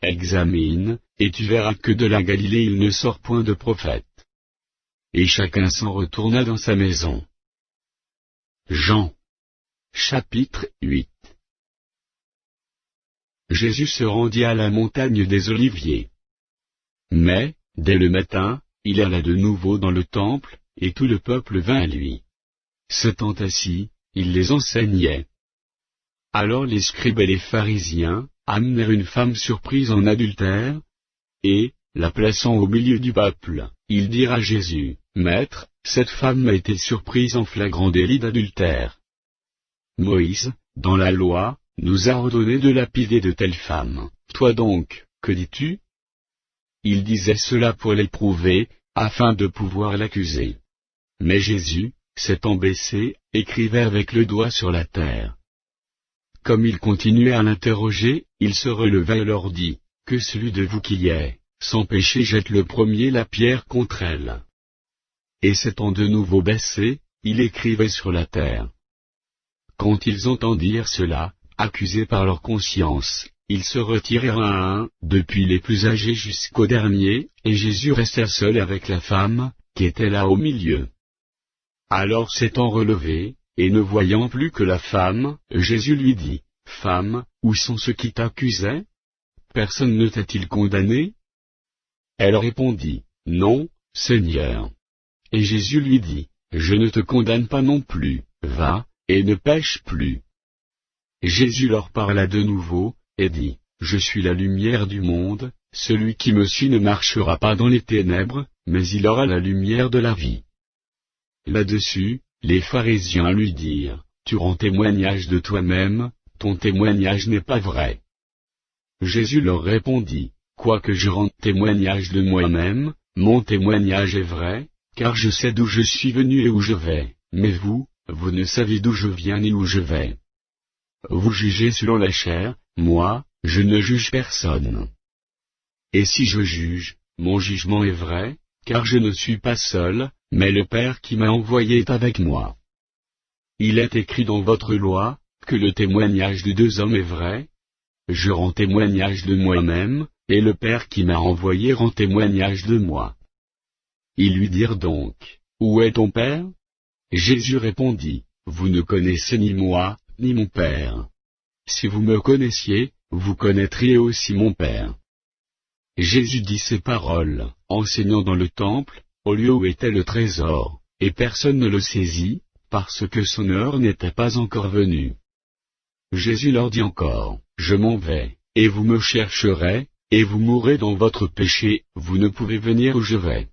A: Examine, et tu verras que de la Galilée il ne sort point de prophète. » Et chacun s'en retourna dans sa maison. Jean. Chapitre 8. Jésus se rendit à la montagne des Oliviers. Mais, dès le matin, il alla de nouveau dans le temple, et tout le peuple vint à lui. S'étant assis, il les enseignait. Alors les scribes et les pharisiens amenèrent une femme surprise en adultère, et, la plaçant au milieu du peuple, ils dirent à Jésus, « Maître, cette femme a été surprise en flagrant délit d'adultère. Moïse, dans la loi, nous a ordonné de lapider de telles femmes. Toi donc, que dis-tu » Il disait cela pour l'éprouver, afin de pouvoir l'accuser. Mais Jésus, s'étant baissé, écrivait avec le doigt sur la terre. Comme il continuait à l'interroger, il se releva et leur dit, « Que celui de vous qui est, sans péché jette le premier la pierre contre elle. » Et s'étant de nouveau baissé, il écrivait sur la terre. Quand ils entendirent cela, accusés par leur conscience, ils se retirèrent un à un, depuis les plus âgés jusqu'au dernier, et Jésus resta seul avec la femme, qui était là au milieu. Alors s'étant relevé, et ne voyant plus que la femme, Jésus lui dit, « Femme, où sont ceux qui t'accusaient? Personne ne t'a-t-il condamné ?» Elle répondit, « Non, Seigneur. » Et Jésus lui dit, « Je ne te condamne pas non plus, va, et ne pêche plus. » Jésus leur parla de nouveau, et dit, « Je suis la lumière du monde, celui qui me suit ne marchera pas dans les ténèbres, mais il aura la lumière de la vie. » Là-dessus, les pharisiens lui dirent, « Tu rends témoignage de toi-même, ton témoignage n'est pas vrai. » Jésus leur répondit, « Quoique je rende témoignage de moi-même, mon témoignage est vrai, car je sais d'où je suis venu et où je vais, mais vous, vous ne savez d'où je viens ni où je vais. Vous jugez selon la chair, moi, je ne juge personne. Et si je juge, mon jugement est vrai, car je ne suis pas seul, mais le Père qui m'a envoyé est avec moi. Il est écrit dans votre loi, que le témoignage de deux hommes est vrai. Je rends témoignage de moi-même, et le Père qui m'a envoyé rend témoignage de moi. Ils lui dirent donc, où est ton Père? Jésus répondit, vous ne connaissez ni moi, ni mon Père. Si vous me connaissiez, vous connaîtriez aussi mon Père. Jésus dit ces paroles, enseignant dans le temple, au lieu où était le trésor, et personne ne le saisit, parce que son heure n'était pas encore venue. Jésus leur dit encore, je m'en vais, et vous me chercherez, et vous mourrez dans votre péché, vous ne pouvez venir où je vais.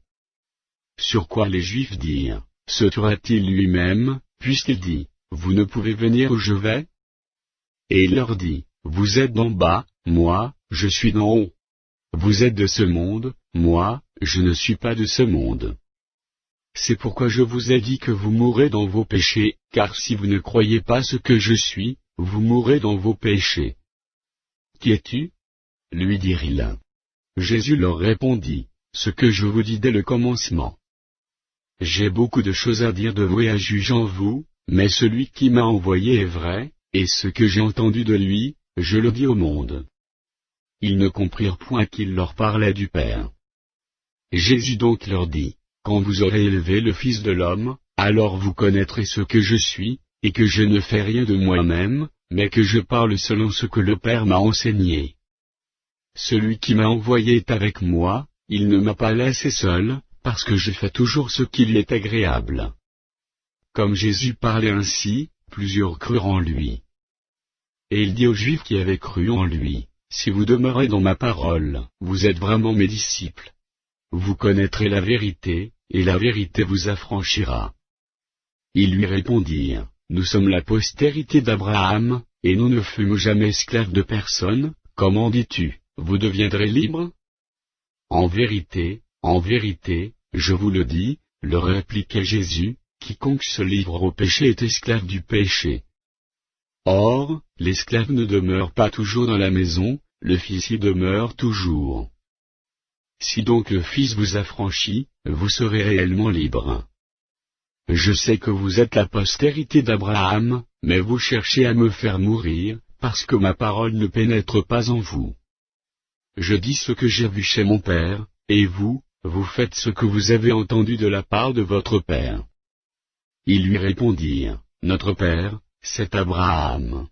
A: Sur quoi les Juifs dirent, se tuera-t-il lui-même, puisqu'il dit, vous ne pouvez venir où je vais? Et il leur dit, vous êtes d'en bas, moi, je suis d'en haut. Vous êtes de ce monde, moi, je ne suis pas de ce monde. C'est pourquoi je vous ai dit que vous mourrez dans vos péchés, car si vous ne croyez pas ce que je suis, vous mourrez dans vos péchés. Qui es-tu? Lui dirent-ils. Jésus leur répondit, ce que je vous dis dès le commencement. J'ai beaucoup de choses à dire de vous et à juger en vous, mais celui qui m'a envoyé est vrai, et ce que j'ai entendu de lui, je le dis au monde. Ils ne comprirent point qu'il leur parlait du Père. Jésus donc leur dit, quand vous aurez élevé le Fils de l'homme, alors vous connaîtrez ce que je suis, et que je ne fais rien de moi-même, mais que je parle selon ce que le Père m'a enseigné. Celui qui m'a envoyé est avec moi, il ne m'a pas laissé seul, parce que je fais toujours ce qui lui est agréable. Comme Jésus parlait ainsi, plusieurs crurent en lui. Et il dit aux Juifs qui avaient cru en lui, si vous demeurez dans ma parole, vous êtes vraiment mes disciples. Vous connaîtrez la vérité, et la vérité vous affranchira. Ils lui répondirent, nous sommes la postérité d'Abraham, et nous ne fûmes jamais esclaves de personne, comment dis-tu, vous deviendrez libres? En vérité, je vous le dis, leur répliquait Jésus, quiconque se livre au péché est esclave du péché. Or, l'esclave ne demeure pas toujours dans la maison, le Fils y demeure toujours. Si donc le Fils vous affranchit, vous serez réellement libres. Je sais que vous êtes la postérité d'Abraham, mais vous cherchez à me faire mourir, parce que ma parole ne pénètre pas en vous. Je dis ce que j'ai vu chez mon Père, et vous, vous faites ce que vous avez entendu de la part de votre Père. Ils lui répondirent, notre Père, c'est Abraham.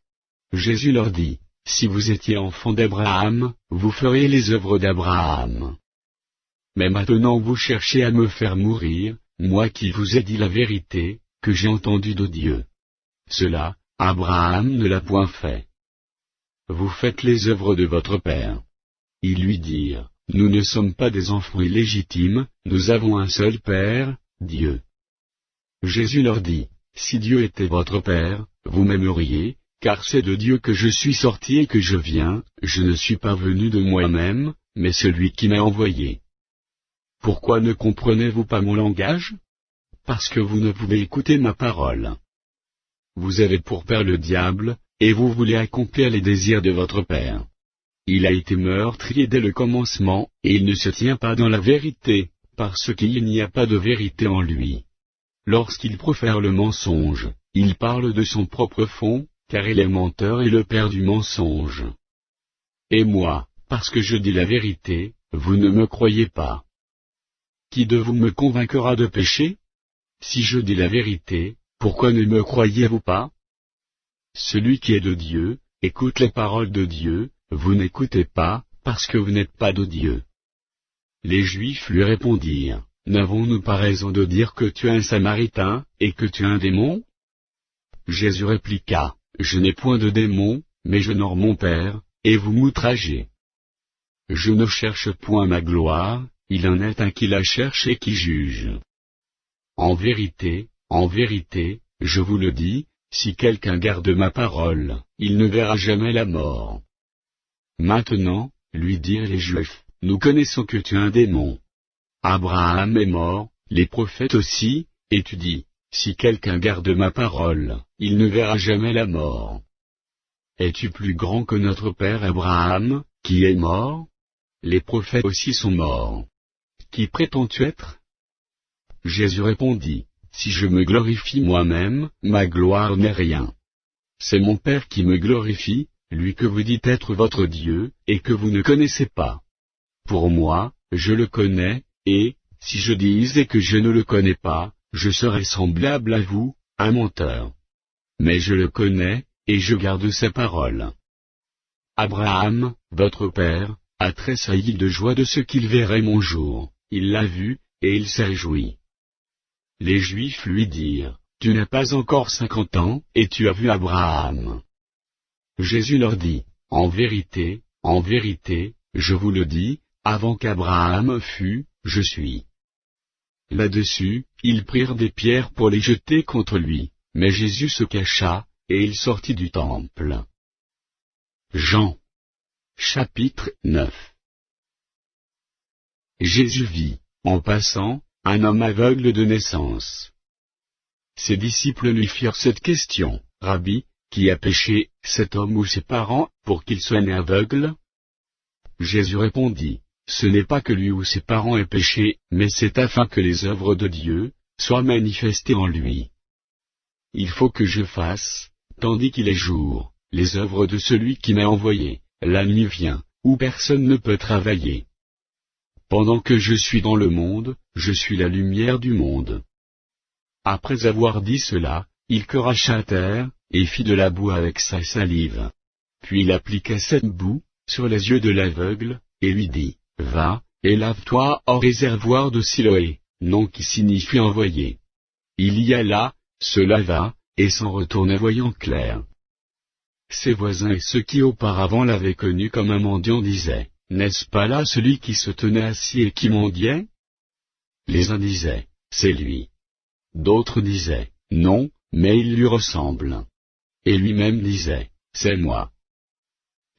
A: Jésus leur dit, si vous étiez enfants d'Abraham, vous feriez les œuvres d'Abraham. Mais maintenant vous cherchez à me faire mourir, moi qui vous ai dit la vérité, que j'ai entendue de Dieu. Cela, Abraham ne l'a point fait. Vous faites les œuvres de votre Père. Ils lui dirent, nous ne sommes pas des enfants illégitimes, nous avons un seul Père, Dieu. Jésus leur dit, si Dieu était votre Père, vous m'aimeriez, car c'est de Dieu que je suis sorti et que je viens, je ne suis pas venu de moi-même, mais celui qui m'a envoyé. Pourquoi ne comprenez-vous pas mon langage? Parce que vous ne pouvez écouter ma parole. Vous avez pour père le diable, et vous voulez accomplir les désirs de votre père. Il a été meurtrier dès le commencement, et il ne se tient pas dans la vérité, parce qu'il n'y a pas de vérité en lui. Lorsqu'il profère le mensonge, il parle de son propre fond, car il est menteur et le père du mensonge. Et moi, parce que je dis la vérité, vous ne me croyez pas. Qui de vous me convaincra de péché? Si je dis la vérité, pourquoi ne me croyez-vous pas? Celui qui est de Dieu, écoute les paroles de Dieu, vous n'écoutez pas, parce que vous n'êtes pas de Dieu. Les Juifs lui répondirent, n'avons-nous pas raison de dire que tu es un Samaritain, et que tu es un démon? Jésus répliqua, je n'ai point de démon, mais j'honore mon Père, et vous m'outragez. Je ne cherche point ma gloire, il en est un qui la cherche et qui juge. En vérité, je vous le dis, si quelqu'un garde ma parole, il ne verra jamais la mort. Maintenant, lui dirent les Juifs, nous connaissons que tu es un démon. Abraham est mort, les prophètes aussi, et tu dis, si quelqu'un garde ma parole, il ne verra jamais la mort. Es-tu plus grand que notre père Abraham, qui est mort? Les prophètes aussi sont morts. Qui prétends-tu être? Jésus répondit, si je me glorifie moi-même, ma gloire n'est rien. C'est mon Père qui me glorifie, lui que vous dites être votre Dieu, et que vous ne connaissez pas. Pour moi, je le connais, et, si je disais que je ne le connais pas, je serais semblable à vous, un menteur. Mais je le connais, et je garde ses paroles. Abraham, votre père, a tressailli de joie de ce qu'il verrait mon jour, il l'a vu, et il s'est réjoui. Les Juifs lui dirent, tu n'as pas encore 50 ans, et tu as vu Abraham. Jésus leur dit, en vérité, je vous le dis, avant qu'Abraham fût, je suis. Là-dessus, ils prirent des pierres pour les jeter contre lui, mais Jésus se cacha, et il sortit du temple. Jean. Chapitre 9. Jésus vit, en passant, un homme aveugle de naissance. Ses disciples lui firent cette question, Rabbi, qui a péché, cet homme ou ses parents, pour qu'il soit né aveugle? Jésus répondit, ce n'est pas que lui ou ses parents aient péché, mais c'est afin que les œuvres de Dieu soient manifestées en lui. Il faut que je fasse, tandis qu'il est jour, les œuvres de celui qui m'a envoyé. La nuit vient, où personne ne peut travailler. Pendant que je suis dans le monde, je suis la lumière du monde. Après avoir dit cela, il cracha à terre, et fit de la boue avec sa salive. Puis il appliqua cette boue sur les yeux de l'aveugle, et lui dit, va, et lave-toi au réservoir de Siloé, nom qui signifie envoyé. Il y alla, se lava, et s'en retourna voyant clair. Ses voisins et ceux qui auparavant l'avaient connu comme un mendiant disaient, n'est-ce pas là celui qui se tenait assis et qui mendiait? Les uns disaient, c'est lui. D'autres disaient, non, mais il lui ressemble. Et lui-même disait, c'est moi.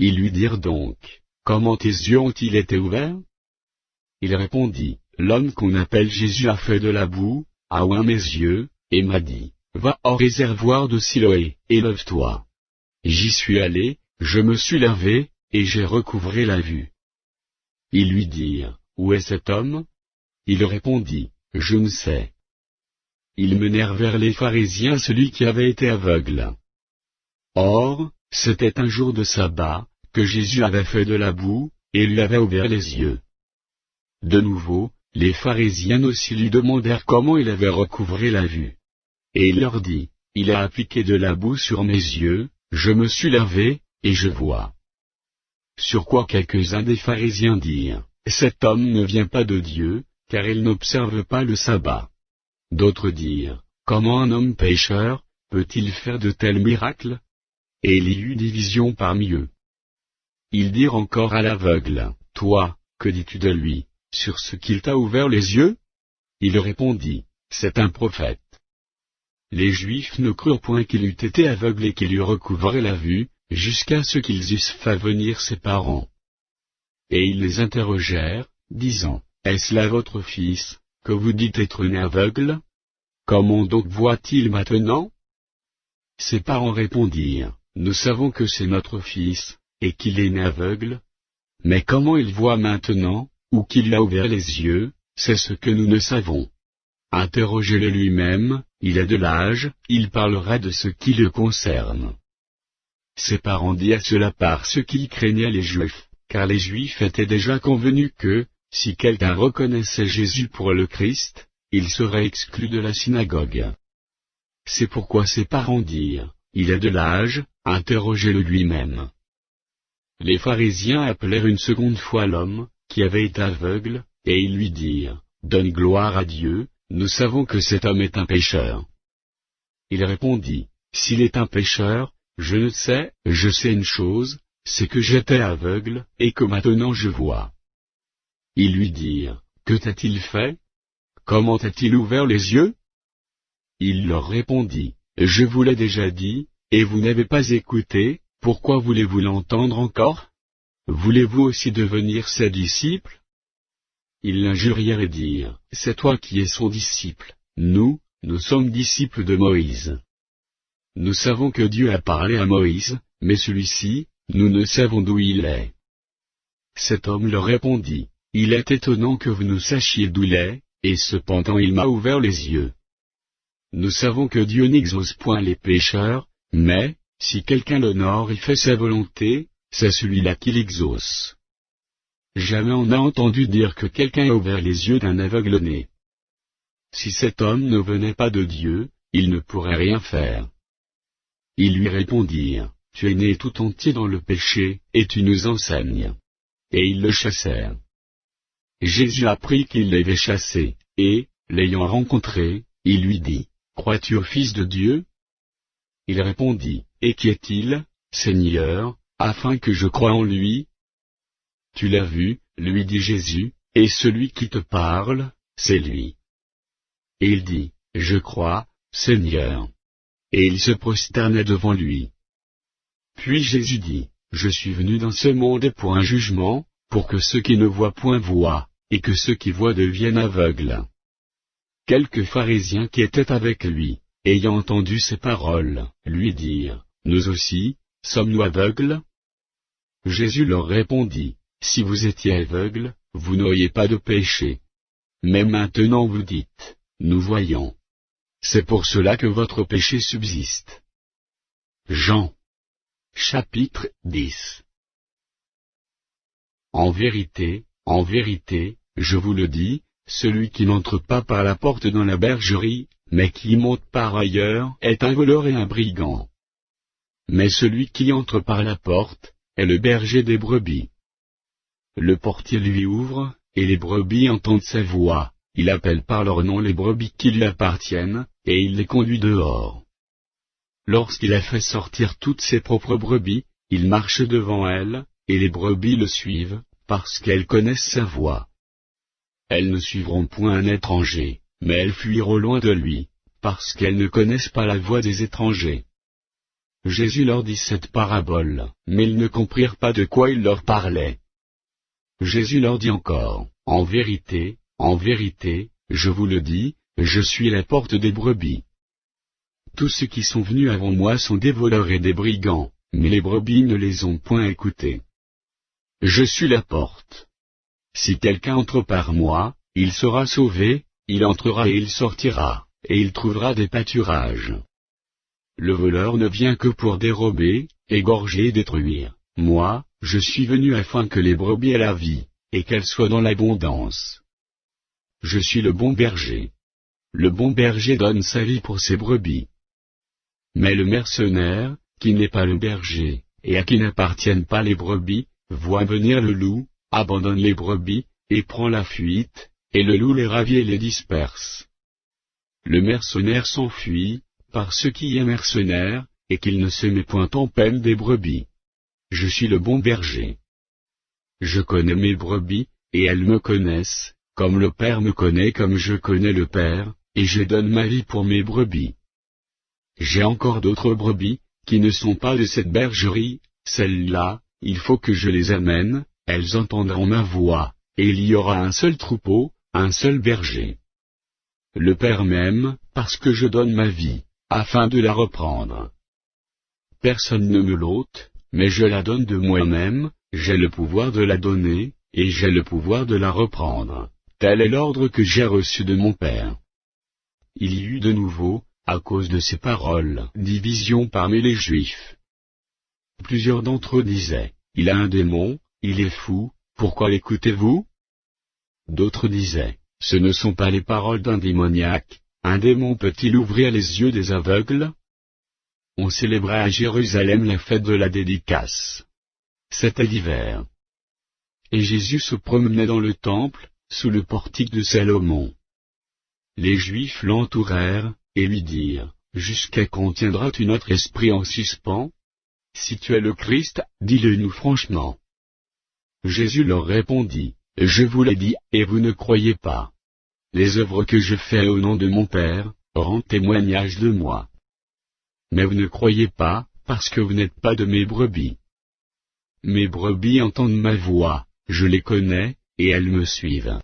A: Ils lui dirent donc, comment tes yeux ont-ils été ouverts? Il répondit, l'homme qu'on appelle Jésus a fait de la boue, a oint mes yeux, et m'a dit, va au réservoir de Siloé, et lève-toi. J'y suis allé, je me suis lavé, et j'ai recouvré la vue. Ils lui dirent, où est cet homme? Il répondit, je ne sais. Ils menèrent vers les pharisiens celui qui avait été aveugle. Or, c'était un jour de sabbat, que Jésus avait fait de la boue, et lui avait ouvert les yeux. De nouveau, les pharisiens aussi lui demandèrent comment il avait recouvré la vue. Et il leur dit, il a appliqué de la boue sur mes yeux, je me suis lavé, et je vois. Sur quoi quelques-uns des pharisiens dirent, cet homme ne vient pas de Dieu, car il n'observe pas le sabbat. D'autres dirent, comment un homme pécheur peut-il faire de tels miracles? Et il y eut division parmi eux. Ils dirent encore à l'aveugle, toi, que dis-tu de lui, sur ce qu'il t'a ouvert les yeux? Il répondit, c'est un prophète. Les Juifs ne crurent point qu'il eût été aveugle et qu'il eût recouvré la vue, jusqu'à ce qu'ils eussent fait venir ses parents. Et ils les interrogèrent, disant, est-ce là votre fils, que vous dites être né aveugle? Comment donc voit-il maintenant? Ses parents répondirent, nous savons que c'est notre fils, et qu'il est né aveugle. Mais comment il voit maintenant, ou qu'il lui a ouvert les yeux, c'est ce que nous ne savons. Interrogez-le lui-même, il a de l'âge, il parlera de ce qui le concerne. Ses parents dirent cela parce qu'ils craignaient les Juifs, car les Juifs étaient déjà convenus que, si quelqu'un reconnaissait Jésus pour le Christ, il serait exclu de la synagogue. C'est pourquoi ses parents dirent, il a de l'âge, interrogez-le lui-même. Les pharisiens appelèrent une seconde fois l'homme, qui avait été aveugle, et ils lui dirent, donne gloire à Dieu, nous savons que cet homme est un pécheur. Il répondit, s'il est un pécheur, je ne sais, je sais une chose, c'est que j'étais aveugle, et que maintenant je vois. Ils lui dirent, que t'a-t-il fait? Comment t'a-t-il ouvert les yeux? Il leur répondit, je vous l'ai déjà dit, et vous n'avez pas écouté, pourquoi voulez-vous l'entendre encore? Voulez-vous aussi devenir ses disciples? Ils l'injurièrent et dirent, c'est toi qui es son disciple, nous sommes disciples de Moïse. Nous savons que Dieu a parlé à Moïse, mais celui-ci, nous ne savons d'où il est. Cet homme leur répondit, il est étonnant que vous ne sachiez d'où il est, et cependant il m'a ouvert les yeux. Nous savons que Dieu n'exauce point les pécheurs, mais, si quelqu'un l'honore et fait sa volonté, c'est celui-là qui l'exauce. jamais on n'a entendu dire que quelqu'un a ouvert les yeux d'un aveugle-né. Si cet homme ne venait pas de Dieu, il ne pourrait rien faire. Ils lui répondirent, tu es né tout entier dans le péché, et tu nous enseignes. Et ils le chassèrent. Jésus apprit qu'ils l'avaient chassé, et, l'ayant rencontré, il lui dit, crois-tu au Fils de Dieu? Il répondit, et qui est-il, Seigneur, afin que je croie en lui? Tu l'as vu, lui dit Jésus, et celui qui te parle, c'est lui. Et il dit, je crois, Seigneur. Et il se prosterna devant lui. Puis Jésus dit, je suis venu dans ce monde pour un jugement, pour que ceux qui ne voient point voient, et que ceux qui voient deviennent aveugles. Quelques pharisiens qui étaient avec lui, ayant entendu ces paroles, lui dirent, nous aussi, sommes-nous aveugles? Jésus leur répondit, si vous étiez aveugles, vous n'auriez pas de péché. Mais maintenant vous dites, nous voyons. C'est pour cela que votre péché subsiste. Jean. Chapitre 10. En vérité, je vous le dis, celui qui n'entre pas par la porte dans la bergerie, mais qui y monte par ailleurs, est un voleur et un brigand. Mais celui qui entre par la porte, est le berger des brebis. Le portier lui ouvre, et les brebis entendent sa voix, il appelle par leur nom les brebis qui lui appartiennent, et il les conduit dehors. Lorsqu'il a fait sortir toutes ses propres brebis, il marche devant elles, et les brebis le suivent, parce qu'elles connaissent sa voix. Elles ne suivront point un étranger, mais elles fuiront loin de lui, parce qu'elles ne connaissent pas la voix des étrangers. Jésus leur dit cette parabole, mais ils ne comprirent pas de quoi il leur parlait. Jésus leur dit encore, en vérité, je vous le dis, je suis la porte des brebis. Tous ceux qui sont venus avant moi sont des voleurs et des brigands, mais les brebis ne les ont point écoutés. Je suis la porte. Si quelqu'un entre par moi, il sera sauvé, il entrera et il sortira, et il trouvera des pâturages. Le voleur ne vient que pour dérober, égorger et détruire. Moi, je suis venu afin que les brebis aient la vie, et qu'elles soient dans l'abondance. Je suis le bon berger. Le bon berger donne sa vie pour ses brebis. Mais le mercenaire, qui n'est pas le berger, et à qui n'appartiennent pas les brebis, voit venir le loup, abandonne les brebis, et prend la fuite, et le loup les ravit et les disperse. Le mercenaire s'enfuit, parce qu'il est mercenaire, et qu'il ne se met point en peine des brebis. Je suis le bon berger. Je connais mes brebis, et elles me connaissent, comme le Père me connaît comme je connais le Père, et je donne ma vie pour mes brebis. J'ai encore d'autres brebis, qui ne sont pas de cette bergerie, celles-là, il faut que je les amène, elles entendront ma voix, et il y aura un seul troupeau, un seul berger. Le Père m'aime, parce que je donne ma vie, afin de la reprendre. Personne ne me l'ôte, mais je la donne de moi-même, j'ai le pouvoir de la donner, et j'ai le pouvoir de la reprendre. Tel est l'ordre que j'ai reçu de mon Père. Il y eut de nouveau, à cause de ces paroles, division parmi les Juifs. Plusieurs d'entre eux disaient, il a un démon, il est fou, pourquoi l'écoutez-vous? D'autres disaient, ce ne sont pas les paroles d'un démoniaque, un démon peut-il ouvrir les yeux des aveugles? On célébrait à Jérusalem la fête de la dédicace. C'était l'hiver. Et Jésus se promenait dans le temple, sous le portique de Salomon. Les Juifs l'entourèrent, et lui dirent, jusqu'à quand tiendras-tu notre esprit en suspens? Si tu es le Christ, dis-le-nous franchement. Jésus leur répondit, je vous l'ai dit, et vous ne croyez pas. Les œuvres que je fais au nom de mon Père, rendent témoignage de moi. Mais vous ne croyez pas, parce que vous n'êtes pas de mes brebis. Mes brebis entendent ma voix, je les connais, et elles me suivent.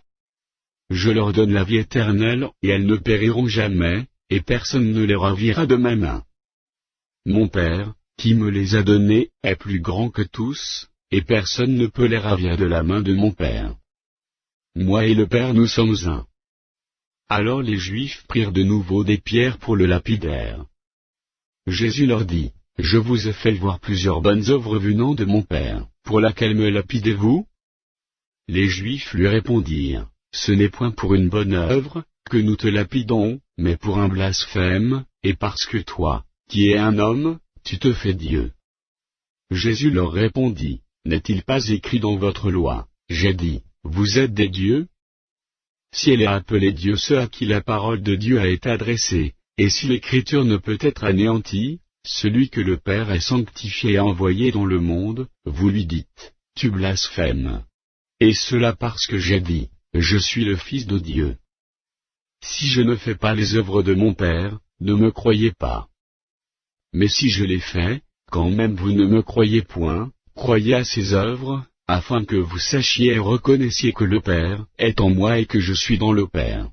A: Je leur donne la vie éternelle, et elles ne périront jamais, et personne ne les ravira de ma main. Mon Père, qui me les a donnés, est plus grand que tous, et personne ne peut les ravir de la main de mon Père. Moi et le Père nous sommes un. Alors les Juifs prirent de nouveau des pierres pour le lapidèrent. Jésus leur dit, je vous ai fait voir plusieurs bonnes œuvres venant de mon Père, pour laquelle me lapidez-vous? Les Juifs lui répondirent, ce n'est point pour une bonne œuvre, que nous te lapidons, mais pour un blasphème, et parce que toi, qui es un homme, tu te fais Dieu. Jésus leur répondit, n'est-il pas écrit dans votre loi, j'ai dit, vous êtes des dieux? Si elle est appelée Dieu ceux à qui la parole de Dieu a été adressée, et si l'écriture ne peut être anéantie, celui que le Père ait sanctifié et envoyé dans le monde, vous lui dites, tu blasphèmes. Et cela parce que j'ai dit, je suis le Fils de Dieu. Si je ne fais pas les œuvres de mon Père, ne me croyez pas. Mais si je les fais, quand même vous ne me croyez point, croyez à ces œuvres, afin que vous sachiez et reconnaissiez que le Père est en moi et que je suis dans le Père.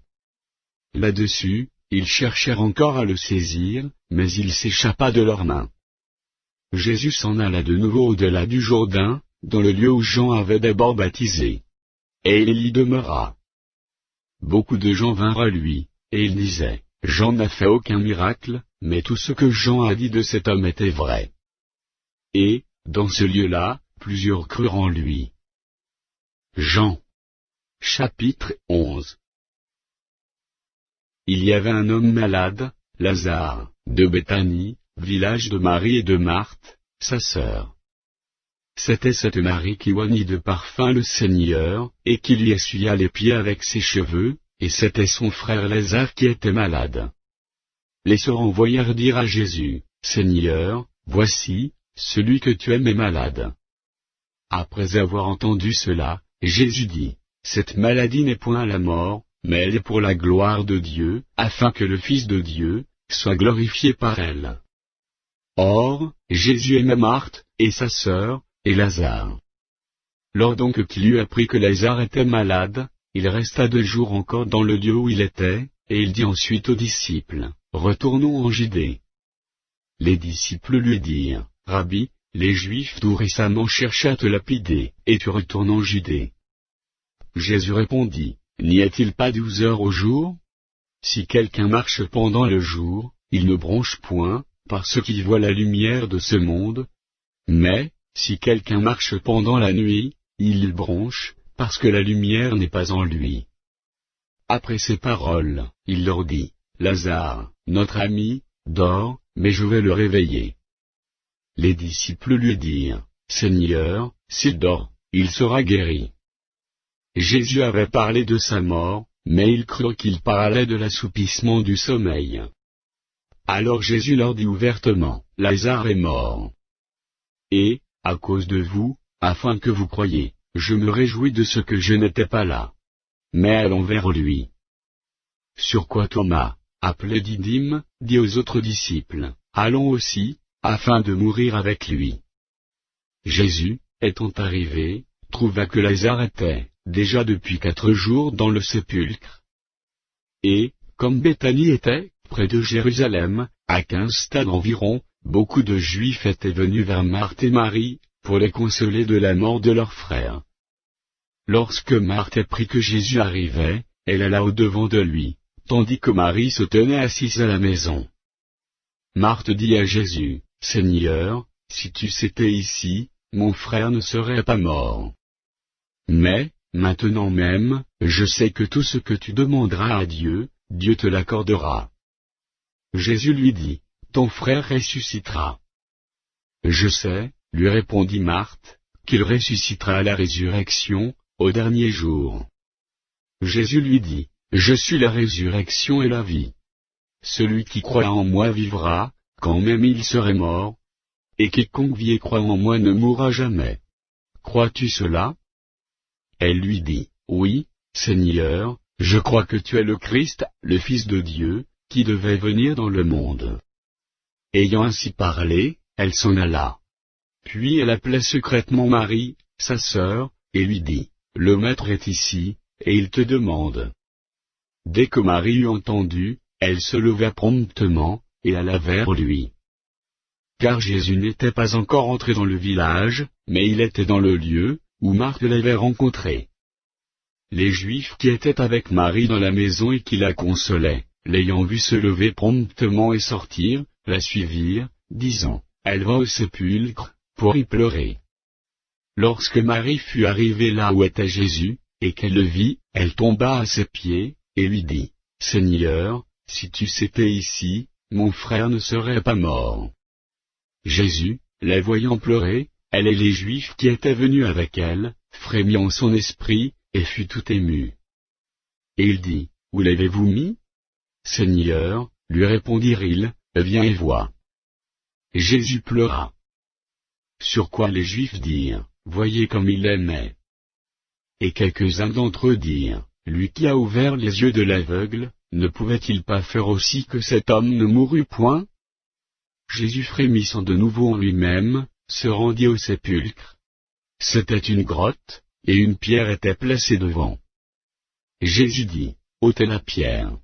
A: Là-dessus, ils cherchèrent encore à le saisir, mais il s'échappa de leurs mains. Jésus s'en alla de nouveau au-delà du Jourdain, dans le lieu où Jean avait d'abord baptisé. Et il y demeura. Beaucoup de gens vinrent à lui, et ils disaient, Jean n'a fait aucun miracle, mais tout ce que Jean a dit de cet homme était vrai. Et, dans ce lieu-là, plusieurs crurent en lui. Jean. Chapitre 11. Il y avait un homme malade, Lazare, de Béthanie, village de Marie et de Marthe, sa sœur. C'était cette Marie qui oignit de parfum le Seigneur, et qui lui essuya les pieds avec ses cheveux, et c'était son frère Lazare qui était malade. Les sœurs envoyèrent dire à Jésus, Seigneur, voici, celui que tu aimes est malade. Après avoir entendu cela, Jésus dit, cette maladie n'est point à la mort, mais elle est pour la gloire de Dieu, afin que le Fils de Dieu soit glorifié par elle. Or, Jésus aimait Marthe, et sa sœur, et Lazare. Lors donc qu'il eut appris que Lazare était malade, il resta 2 jours encore dans le lieu où il était, et il dit ensuite aux disciples, retournons en Judée. Les disciples lui dirent, Rabbi, les Juifs tout récemment cherchaient à te lapider, et tu retournes en Judée. Jésus répondit, n'y a-t-il pas 12 heures au jour? Si quelqu'un marche pendant le jour, il ne bronche point, parce qu'il voit la lumière de ce monde. Mais, si quelqu'un marche pendant la nuit, il bronche, parce que la lumière n'est pas en lui. Après ces paroles, il leur dit, Lazare, notre ami, dort, mais je vais le réveiller. Les disciples lui dirent, Seigneur, s'il dort, il sera guéri. Jésus avait parlé de sa mort, mais ils crurent qu'il parlait de l'assoupissement du sommeil. Alors Jésus leur dit ouvertement, Lazare est mort. Et, à cause de vous, afin que vous croyiez, je me réjouis de ce que je n'étais pas là. Mais allons vers lui. Sur quoi Thomas, appelé Didyme, dit aux autres disciples, allons aussi, afin de mourir avec lui. Jésus, étant arrivé, trouva que Lazare était, déjà depuis 4 jours dans le sépulcre. Et, comme Béthanie était, près de Jérusalem, à 15 stades environ, beaucoup de Juifs étaient venus vers Marthe et Marie, pour les consoler de la mort de leur frère. Lorsque Marthe apprit que Jésus arrivait, elle alla au-devant de lui, tandis que Marie se tenait assise à la maison. Marthe dit à Jésus, Seigneur, si tu étais ici, mon frère ne serait pas mort. Mais, maintenant même, je sais que tout ce que tu demanderas à Dieu, Dieu te l'accordera. Jésus lui dit, ton frère ressuscitera. Je sais, lui répondit Marthe, qu'il ressuscitera à la résurrection, au dernier jour. Jésus lui dit, je suis la résurrection et la vie. Celui qui croit en moi vivra, quand même il serait mort. Et quiconque vit et croit en moi ne mourra jamais. Crois-tu cela? Elle lui dit, oui, Seigneur, je crois que tu es le Christ, le Fils de Dieu, qui devait venir dans le monde. Ayant ainsi parlé, elle s'en alla. Puis elle appela secrètement Marie, sa sœur, et lui dit, le Maître est ici, et il te demande. Dès que Marie eut entendu, elle se leva promptement, et alla vers lui. Car Jésus n'était pas encore entré dans le village, mais il était dans le lieu, où Marthe l'avait rencontré. Les Juifs qui étaient avec Marie dans la maison et qui la consolaient, l'ayant vue se lever promptement et sortir, la suivirent, disant, elle va au sépulcre, pour y pleurer. Lorsque Marie fut arrivée là où était Jésus, et qu'elle le vit, elle tomba à ses pieds, et lui dit, « Seigneur, si tu étais ici, mon frère ne serait pas mort. » Jésus, la voyant pleurer, elle et les Juifs qui étaient venus avec elle, frémit en son esprit, et fut tout ému. Et il dit, « Où l'avez-vous mis ? » Seigneur, lui répondirent-ils, viens et vois. Jésus pleura. Sur quoi les Juifs dirent, voyez comme il l'aimait. Et quelques-uns d'entre eux dirent, lui qui a ouvert les yeux de l'aveugle, ne pouvait-il pas faire aussi que cet homme ne mourût point? Jésus frémissant de nouveau en lui-même, se rendit au sépulcre. C'était une grotte, et une pierre était placée devant. Jésus dit, ôtez la pierre.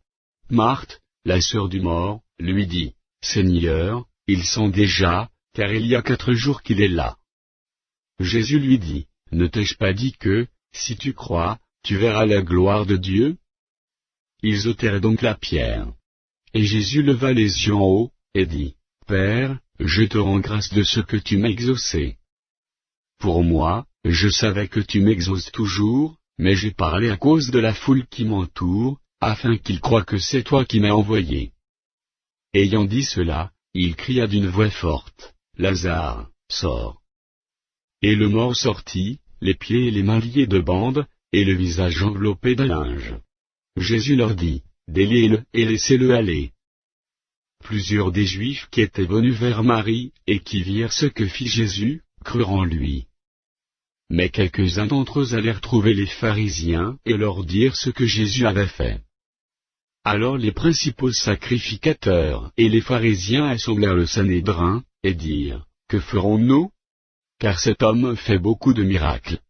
A: Marthe, la sœur du mort, lui dit, Seigneur, il sent déjà, car il y a 4 jours qu'il est là. Jésus lui dit, ne t'ai-je pas dit que, si tu crois, tu verras la gloire de Dieu? Ils ôtèrent donc la pierre. Et Jésus leva les yeux en haut, et dit, Père, je te rends grâce de ce que tu m'as exaucé. Pour moi, je savais que tu m'exauces toujours, mais j'ai parlé à cause de la foule qui m'entoure, afin qu'ils croient que c'est toi qui m'as envoyé. Ayant dit cela, il cria d'une voix forte, Lazare, sors. Et le mort sortit, les pieds et les mains liés de bandes, et le visage enveloppé d'un linge. Jésus leur dit, déliez-le et laissez-le aller. Plusieurs des Juifs qui étaient venus vers Marie, et qui virent ce que fit Jésus, crurent en lui. Mais quelques-uns d'entre eux allèrent trouver les pharisiens, et leur dirent ce que Jésus avait fait. Alors les principaux sacrificateurs et les pharisiens assemblèrent le Sanhédrin, et dirent, que ferons-nous? Car cet homme fait beaucoup de miracles.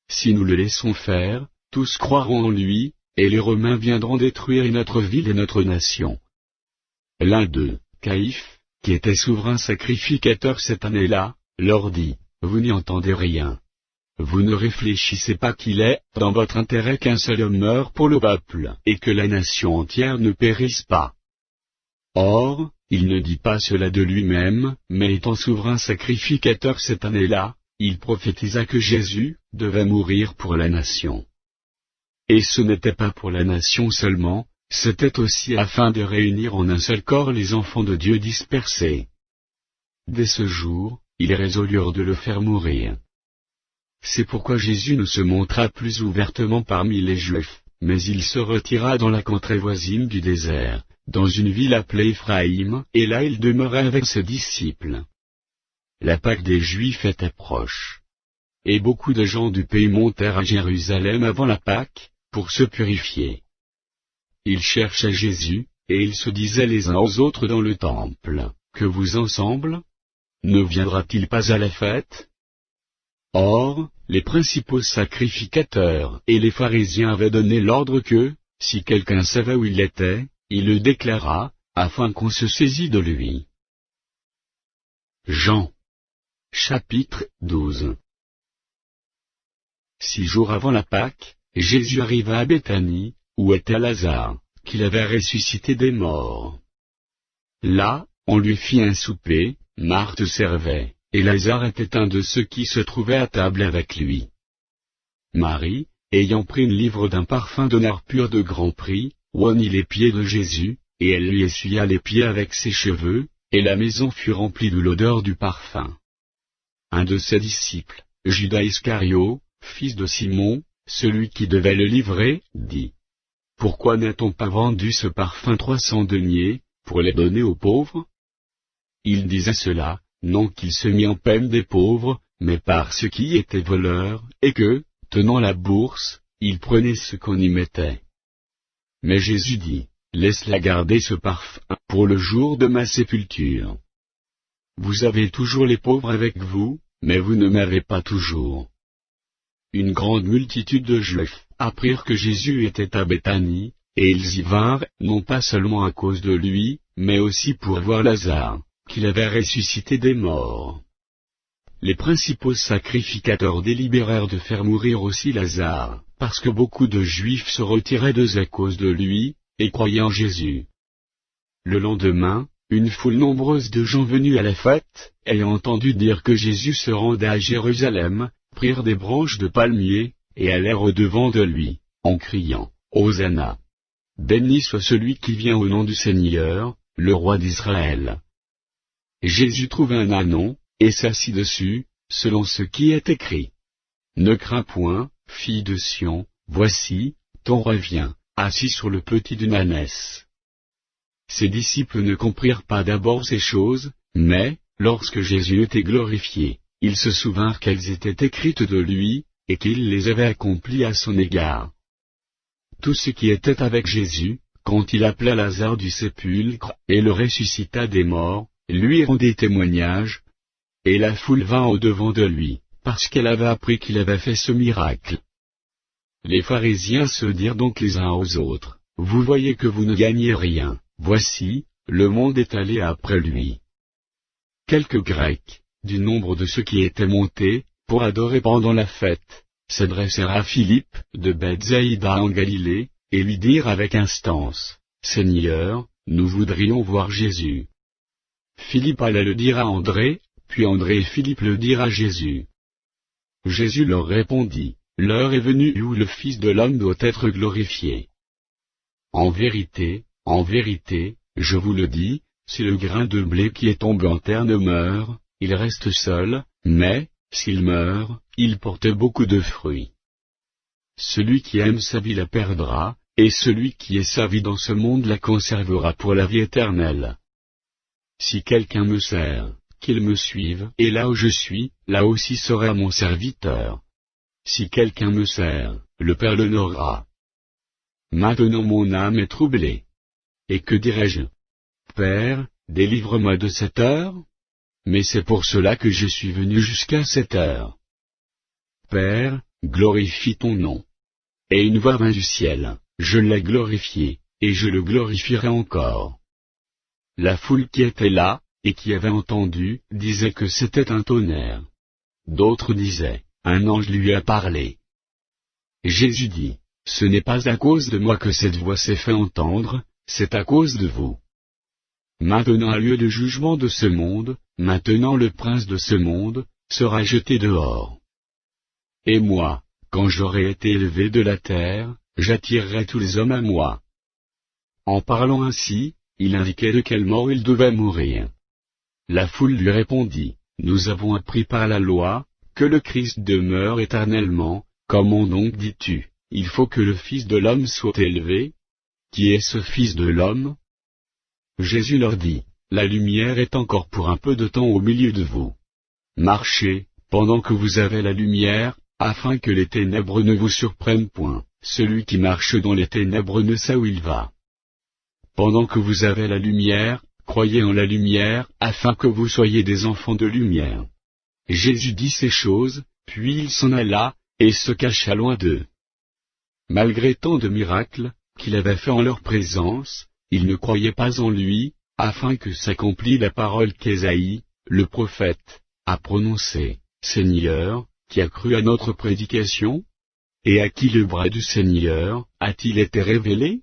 A: Si nous le laissons faire, tous croiront en lui, et les Romains viendront détruire notre ville et notre nation. L'un d'eux, Caïphe, qui était souverain sacrificateur cette année-là, leur dit, vous n'y entendez rien. Vous ne réfléchissez pas qu'il est, dans votre intérêt qu'un seul homme meure pour le peuple, et que la nation entière ne périsse pas. Or, il ne dit pas cela de lui-même, mais étant souverain sacrificateur cette année-là, il prophétisa que Jésus devait mourir pour la nation. Et ce n'était pas pour la nation seulement, c'était aussi afin de réunir en un seul corps les enfants de Dieu dispersés. Dès ce jour, ils résolurent de le faire mourir. C'est pourquoi Jésus ne se montra plus ouvertement parmi les Juifs, mais il se retira dans la contrée voisine du désert, dans une ville appelée Éphraïm, et là il demeurait avec ses disciples. La Pâque des Juifs était proche. Et beaucoup de gens du pays montèrent à Jérusalem avant la Pâque, pour se purifier. Ils cherchaient Jésus, et ils se disaient les uns aux autres dans le temple, que vous ensemble? Ne viendra-t-il pas à la fête? Or, les principaux sacrificateurs et les pharisiens avaient donné l'ordre que, si quelqu'un savait où il était, il le déclarât, afin qu'on se saisît de lui. Jean. Chapitre 12. 6 jours avant la Pâque, Jésus arriva à Béthanie, où était Lazare, qu'il avait ressuscité des morts. Là, on lui fit un souper, Marthe servait, et Lazare était un de ceux qui se trouvaient à table avec lui. Marie, ayant pris une livre d'un parfum de nard pur de grand prix, oignit les pieds de Jésus, et elle lui essuya les pieds avec ses cheveux, et la maison fut remplie de l'odeur du parfum. Un de ses disciples, Judas Iscario, fils de Simon, celui qui devait le livrer, dit, « Pourquoi n'a-t-on pas vendu ce parfum 300 deniers, pour les donner aux pauvres ?» Il disait cela, non qu'il se mit en peine des pauvres, mais par ceux qui étaient voleurs, et que, tenant la bourse, il prenait ce qu'on y mettait. Mais Jésus dit, « Laisse-la garder ce parfum pour le jour de ma sépulture. Vous avez toujours les pauvres avec vous, mais vous ne m'avez pas toujours. » Une grande multitude de Juifs apprirent que Jésus était à Béthanie, et ils y vinrent, non pas seulement à cause de lui, mais aussi pour voir Lazare, qu'il avait ressuscité des morts. Les principaux sacrificateurs délibérèrent de faire mourir aussi Lazare, parce que beaucoup de Juifs se retiraient d'eux à cause de lui, et croyaient en Jésus. Le lendemain, une foule nombreuse de gens venus à la fête, ayant entendu dire que Jésus se rendait à Jérusalem, prirent des branches de palmier, et allèrent au-devant de lui, en criant, Hosanna! Béni soit celui qui vient au nom du Seigneur, le roi d'Israël. Jésus trouva un ânon, et s'assit dessus, selon ce qui est écrit. Ne crains point, fille de Sion, voici, ton roi vient, assis sur le petit d'une ânesse. Ses disciples ne comprirent pas d'abord ces choses, mais, lorsque Jésus était glorifié, ils se souvinrent qu'elles étaient écrites de lui, et qu'il les avait accomplies à son égard. Tous ceux qui étaient avec Jésus, quand il appela Lazare du sépulcre, et le ressuscita des morts, lui rendaient témoignage, et la foule vint au-devant de lui, parce qu'elle avait appris qu'il avait fait ce miracle. Les pharisiens se dirent donc les uns aux autres, vous voyez que vous ne gagnez rien, voici, le monde est allé après lui. Quelques Grecs, du nombre de ceux qui étaient montés, pour adorer pendant la fête, s'adressèrent à Philippe, de Bethsaïda en Galilée, et lui dirent avec instance, Seigneur, nous voudrions voir Jésus. Philippe alla le dire à André, puis André et Philippe le dirent à Jésus. Jésus leur répondit, l'heure est venue où le Fils de l'homme doit être glorifié. En vérité, je vous le dis, si le grain de blé qui est tombé en terre ne meurt, il reste seul, mais, s'il meurt, il porte beaucoup de fruits. Celui qui aime sa vie la perdra, et celui qui est sa vie dans ce monde la conservera pour la vie éternelle. Si quelqu'un me sert, qu'il me suive, et là où je suis, là aussi sera mon serviteur. Si quelqu'un me sert, le Père l'honorera. Maintenant mon âme est troublée. Et que dirai-je? Père, délivre-moi de cette heure? Mais c'est pour cela que je suis venu jusqu'à cette heure. Père, glorifie ton nom. Et une voix vint du ciel, je l'ai glorifié, et je le glorifierai encore. La foule qui était là, et qui avait entendu, disait que c'était un tonnerre. D'autres disaient, un ange lui a parlé. Jésus dit, ce n'est pas à cause de moi que cette voix s'est fait entendre, c'est à cause de vous. Maintenant a lieu le jugement de ce monde, maintenant le prince de ce monde, sera jeté dehors. Et moi, quand j'aurai été élevé de la terre, j'attirerai tous les hommes à moi. En parlant ainsi, il indiquait de quelle mort il devait mourir. La foule lui répondit, nous avons appris par la loi, que le Christ demeure éternellement, comment donc dis-tu, il faut que le Fils de l'homme soit élevé? Qui est ce Fils de l'homme? Jésus leur dit, la lumière est encore pour un peu de temps au milieu de vous. Marchez, pendant que vous avez la lumière, afin que les ténèbres ne vous surprennent point, celui qui marche dans les ténèbres ne sait où il va. Pendant que vous avez la lumière, croyez en la lumière, afin que vous soyez des enfants de lumière. Jésus dit ces choses, puis il s'en alla, et se cacha loin d'eux. Malgré tant de miracles, qu'il avait fait en leur présence, ils ne croyaient pas en lui, afin que s'accomplît la parole qu'Ésaïe, le prophète, a prononcée, Seigneur, qui a cru à notre prédication? Et à qui le bras du Seigneur a-t-il été révélé?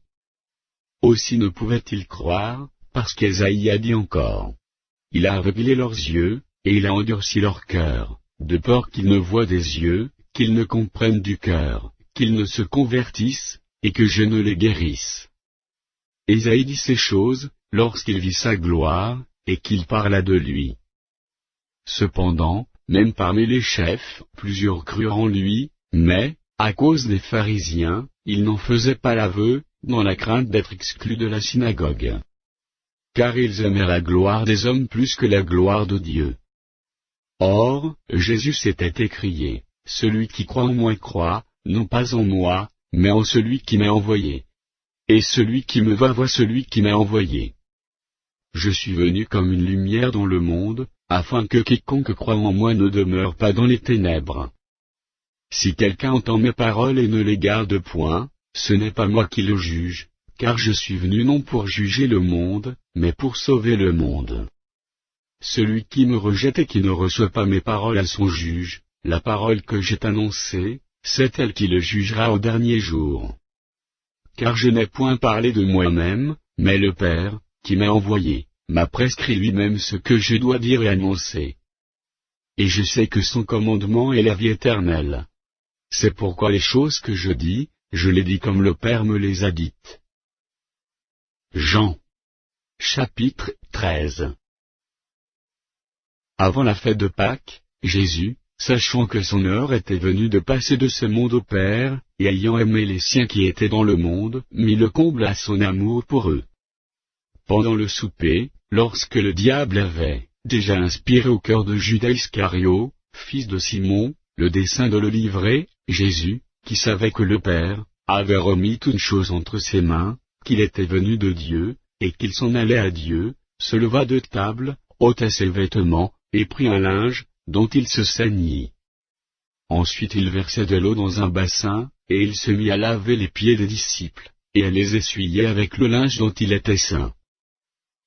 A: Aussi ne pouvaient-ils croire, parce qu'Ésaïe a dit encore. Il a aveuglé leurs yeux, et il a endurci leur cœur, de peur qu'ils ne voient des yeux, qu'ils ne comprennent du cœur, qu'ils ne se convertissent, et que je ne les guérisse. Ésaïe dit ces choses, lorsqu'il vit sa gloire, et qu'il parla de lui. Cependant, même parmi les chefs, plusieurs crurent en lui, mais, à cause des pharisiens, ils n'en faisaient pas l'aveu, dans la crainte d'être exclus de la synagogue. Car ils aimaient la gloire des hommes plus que la gloire de Dieu. Or, Jésus s'était écrié, celui qui croit en moi croit, non pas en moi, mais en celui qui m'a envoyé. Et celui qui me voit celui qui m'a envoyé. Je suis venu comme une lumière dans le monde, afin que quiconque croit en moi ne demeure pas dans les ténèbres. Si quelqu'un entend mes paroles et ne les garde point, ce n'est pas moi qui le juge, car je suis venu non pour juger le monde, mais pour sauver le monde. Celui qui me rejette et qui ne reçoit pas mes paroles à son juge, la parole que j'ai annoncée, c'est elle qui le jugera au dernier jour. Car je n'ai point parlé de moi-même, mais le Père, qui m'a envoyé, m'a prescrit lui-même ce que je dois dire et annoncer. Et je sais que son commandement est la vie éternelle. C'est pourquoi les choses que je dis, je les dis comme le Père me les a dites. Jean. Chapitre 13. Avant la fête de Pâques, Jésus, sachant que son heure était venue de passer de ce monde au Père, et ayant aimé les siens qui étaient dans le monde, mit le comble à son amour pour eux. Pendant le souper, lorsque le diable avait déjà inspiré au cœur de Judas Iscario, fils de Simon, le dessein de le livrer, Jésus, qui savait que le Père avait remis toutes choses entre ses mains, qu'il était venu de Dieu, et qu'il s'en allait à Dieu, se leva de table, ôta ses vêtements, et prit un linge, dont il se ceignit. Ensuite il versa de l'eau dans un bassin, et il se mit à laver les pieds des disciples, et à les essuyer avec le linge dont il était ceint.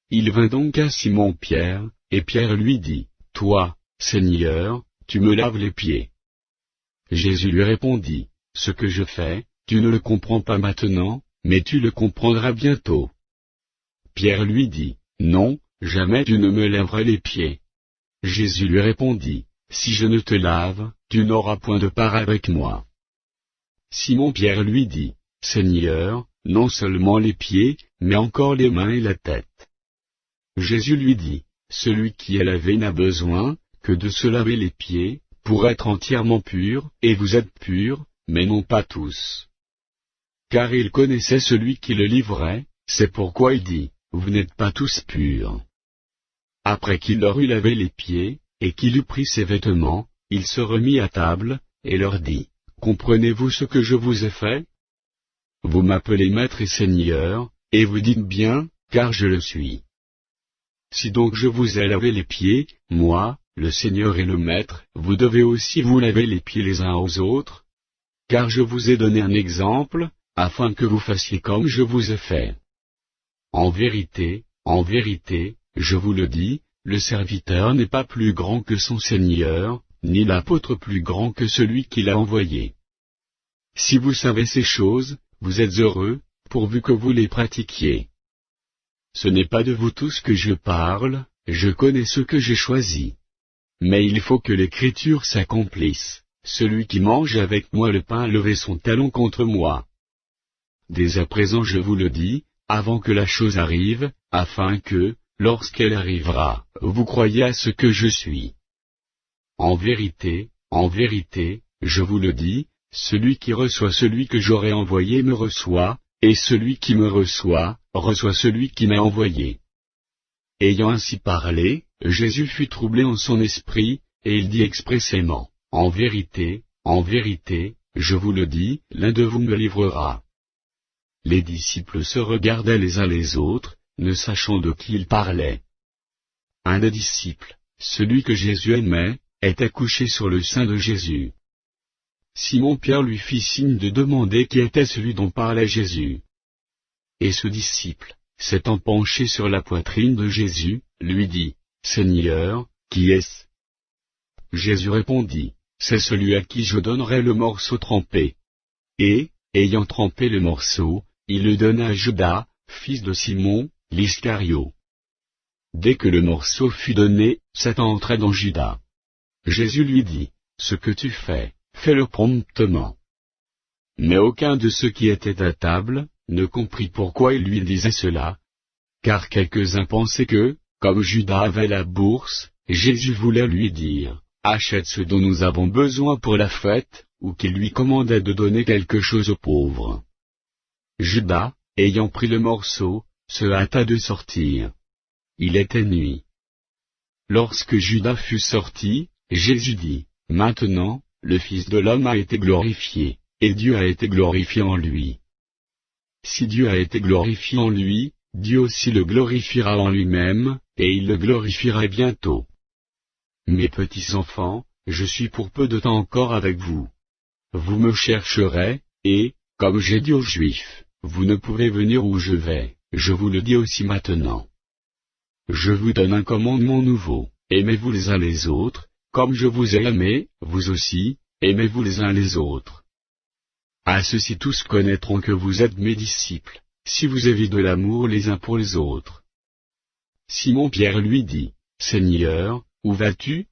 A: Il vint donc à Simon-Pierre, et Pierre lui dit, « Toi, Seigneur, tu me laves les pieds. » Jésus lui répondit, « Ce que je fais, tu ne le comprends pas maintenant, mais tu le comprendras bientôt. » Pierre lui dit, « Non, jamais tu ne me laveras les pieds. » Jésus lui répondit, « Si je ne te lave, tu n'auras point de part avec moi. » Simon-Pierre lui dit, « Seigneur, non seulement les pieds, mais encore les mains et la tête. » Jésus lui dit, « Celui qui est lavé n'a besoin que de se laver les pieds, pour être entièrement pur, et vous êtes purs, mais non pas tous. » Car il connaissait celui qui le livrait, c'est pourquoi il dit, « Vous n'êtes pas tous purs. » Après qu'il leur eut lavé les pieds, et qu'il eut pris ses vêtements, il se remit à table, et leur dit, « Comprenez-vous ce que je vous ai fait? Vous m'appelez Maître et Seigneur, et vous dites bien, car je le suis. Si donc je vous ai lavé les pieds, moi, le Seigneur et le Maître, vous devez aussi vous laver les pieds les uns aux autres, car je vous ai donné un exemple, afin que vous fassiez comme je vous ai fait. En vérité, je vous le dis, le serviteur n'est pas plus grand que son Seigneur, ni l'apôtre plus grand que celui qui l'a envoyé. Si vous savez ces choses, vous êtes heureux, pourvu que vous les pratiquiez. Ce n'est pas de vous tous que je parle, je connais ceux que j'ai choisis. Mais il faut que l'Écriture s'accomplisse, celui qui mange avec moi le pain a levé son talon contre moi. Dès à présent je vous le dis, avant que la chose arrive, afin que, lorsqu'elle arrivera, vous croyez à ce que je suis. En vérité, je vous le dis, celui qui reçoit celui que j'aurai envoyé me reçoit, et celui qui me reçoit, reçoit celui qui m'a envoyé. » Ayant ainsi parlé, Jésus fut troublé en son esprit, et il dit expressément, « En vérité, je vous le dis, l'un de vous me livrera. » Les disciples se regardaient les uns les autres, ne sachant de qui il parlait. Un des disciples, celui que Jésus aimait, était couché sur le sein de Jésus. Simon-Pierre lui fit signe de demander qui était celui dont parlait Jésus. Et ce disciple, s'étant penché sur la poitrine de Jésus, lui dit, « Seigneur, qui est-ce » Jésus répondit, « C'est celui à qui je donnerai le morceau trempé. » Et, ayant trempé le morceau, il le donna à Judas, fils de Simon, l'Iscario. Dès que le morceau fut donné, Satan entra dans Judas. Jésus lui dit, « Ce que tu fais, fais-le promptement. » Mais aucun de ceux qui étaient à table ne comprit pourquoi il lui disait cela, car quelques-uns pensaient que, comme Judas avait la bourse, Jésus voulait lui dire, « Achète ce dont nous avons besoin pour la fête », ou qu'il lui commandait de donner quelque chose aux pauvres. Judas, ayant pris le morceau, se hâta de sortir. Il était nuit. Lorsque Judas fut sorti, Jésus dit, « Maintenant, le Fils de l'homme a été glorifié, et Dieu a été glorifié en lui. Si Dieu a été glorifié en lui, Dieu aussi le glorifiera en lui-même, et il le glorifierait bientôt. Mes petits enfants, je suis pour peu de temps encore avec vous. Vous me chercherez, et, comme j'ai dit aux Juifs, vous ne pourrez venir où je vais, je vous le dis aussi maintenant. Je vous donne un commandement nouveau, aimez-vous les uns les autres, comme je vous ai aimés, vous aussi, aimez-vous les uns les autres. À ceci tous connaîtront que vous êtes mes disciples, si vous avez de l'amour les uns pour les autres. Simon-Pierre lui dit, Seigneur, où vas-tu?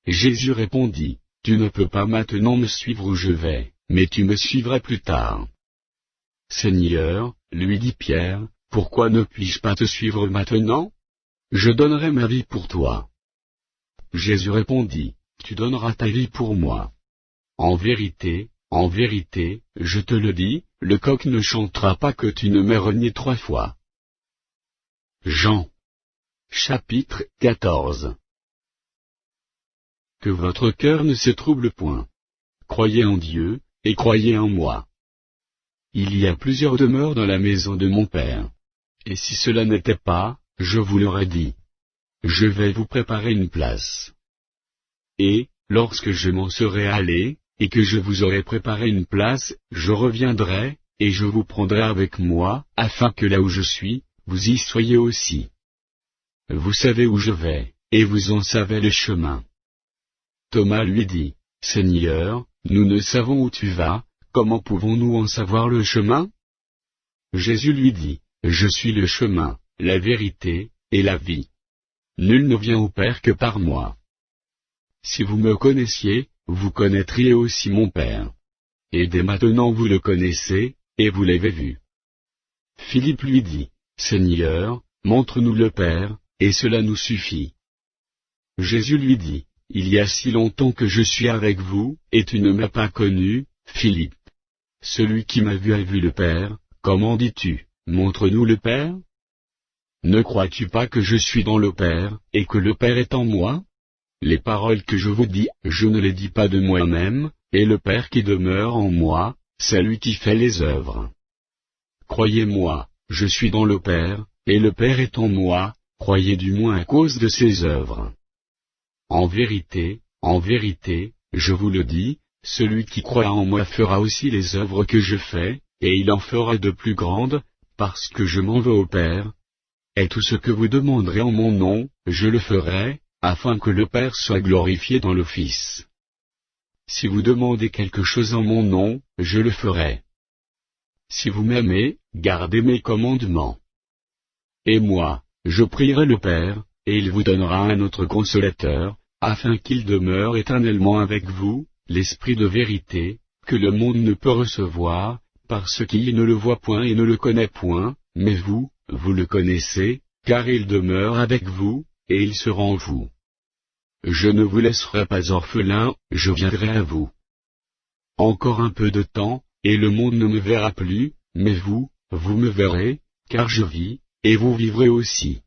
A: Jésus répondit, tu ne peux pas maintenant me suivre où je vais, mais tu me suivras plus tard. Seigneur, lui dit Pierre, pourquoi ne puis-je pas te suivre maintenant? Je donnerai ma vie pour toi. Jésus répondit, tu donneras ta vie pour moi. En vérité, je te le dis, le coq ne chantera pas que tu ne m'aies renié 3 fois. Jean. Chapitre 14. Que votre cœur ne se trouble point. Croyez en Dieu, et croyez en moi. Il y a plusieurs demeures dans la maison de mon Père. Et si cela n'était pas, je vous l'aurais dit. Je vais vous préparer une place. Et, lorsque je m'en serai allé, et que je vous aurai préparé une place, je reviendrai, et je vous prendrai avec moi, afin que là où je suis, vous y soyez aussi. Vous savez où je vais, et vous en savez le chemin. Thomas lui dit, Seigneur, nous ne savons où tu vas, comment pouvons-nous en savoir le chemin? Jésus lui dit, je suis le chemin, la vérité, et la vie. Nul ne vient au Père que par moi. Si vous me connaissiez, vous connaîtriez aussi mon Père. Et dès maintenant vous le connaissez, et vous l'avez vu. Philippe lui dit, Seigneur, montre-nous le Père, et cela nous suffit. Jésus lui dit, il y a si longtemps que je suis avec vous, et tu ne m'as pas connu, Philippe. Celui qui m'a vu a vu le Père, comment dis-tu, montre-nous le Père? Ne crois-tu pas que je suis dans le Père, et que le Père est en moi? Les paroles que je vous dis, je ne les dis pas de moi-même, et le Père qui demeure en moi, c'est lui qui fait les œuvres. Croyez-moi, je suis dans le Père, et le Père est en moi, croyez du moins à cause de ses œuvres. En vérité, je vous le dis, celui qui croit en moi fera aussi les œuvres que je fais, et il en fera de plus grandes, parce que je m'en vais au Père. Et tout ce que vous demanderez en mon nom, je le ferai, afin que le Père soit glorifié dans le Fils. Si vous demandez quelque chose en mon nom, je le ferai. Si vous m'aimez, gardez mes commandements. Et moi, je prierai le Père, et il vous donnera un autre consolateur, afin qu'il demeure éternellement avec vous, l'Esprit de vérité, que le monde ne peut recevoir, parce qu'il ne le voit point et ne le connaît point, mais vous, vous le connaissez, car il demeure avec vous, et il sera en vous. Je ne vous laisserai pas orphelin, je viendrai à vous. Encore un peu de temps, et le monde ne me verra plus, mais vous, vous me verrez, car je vis, et vous vivrez aussi.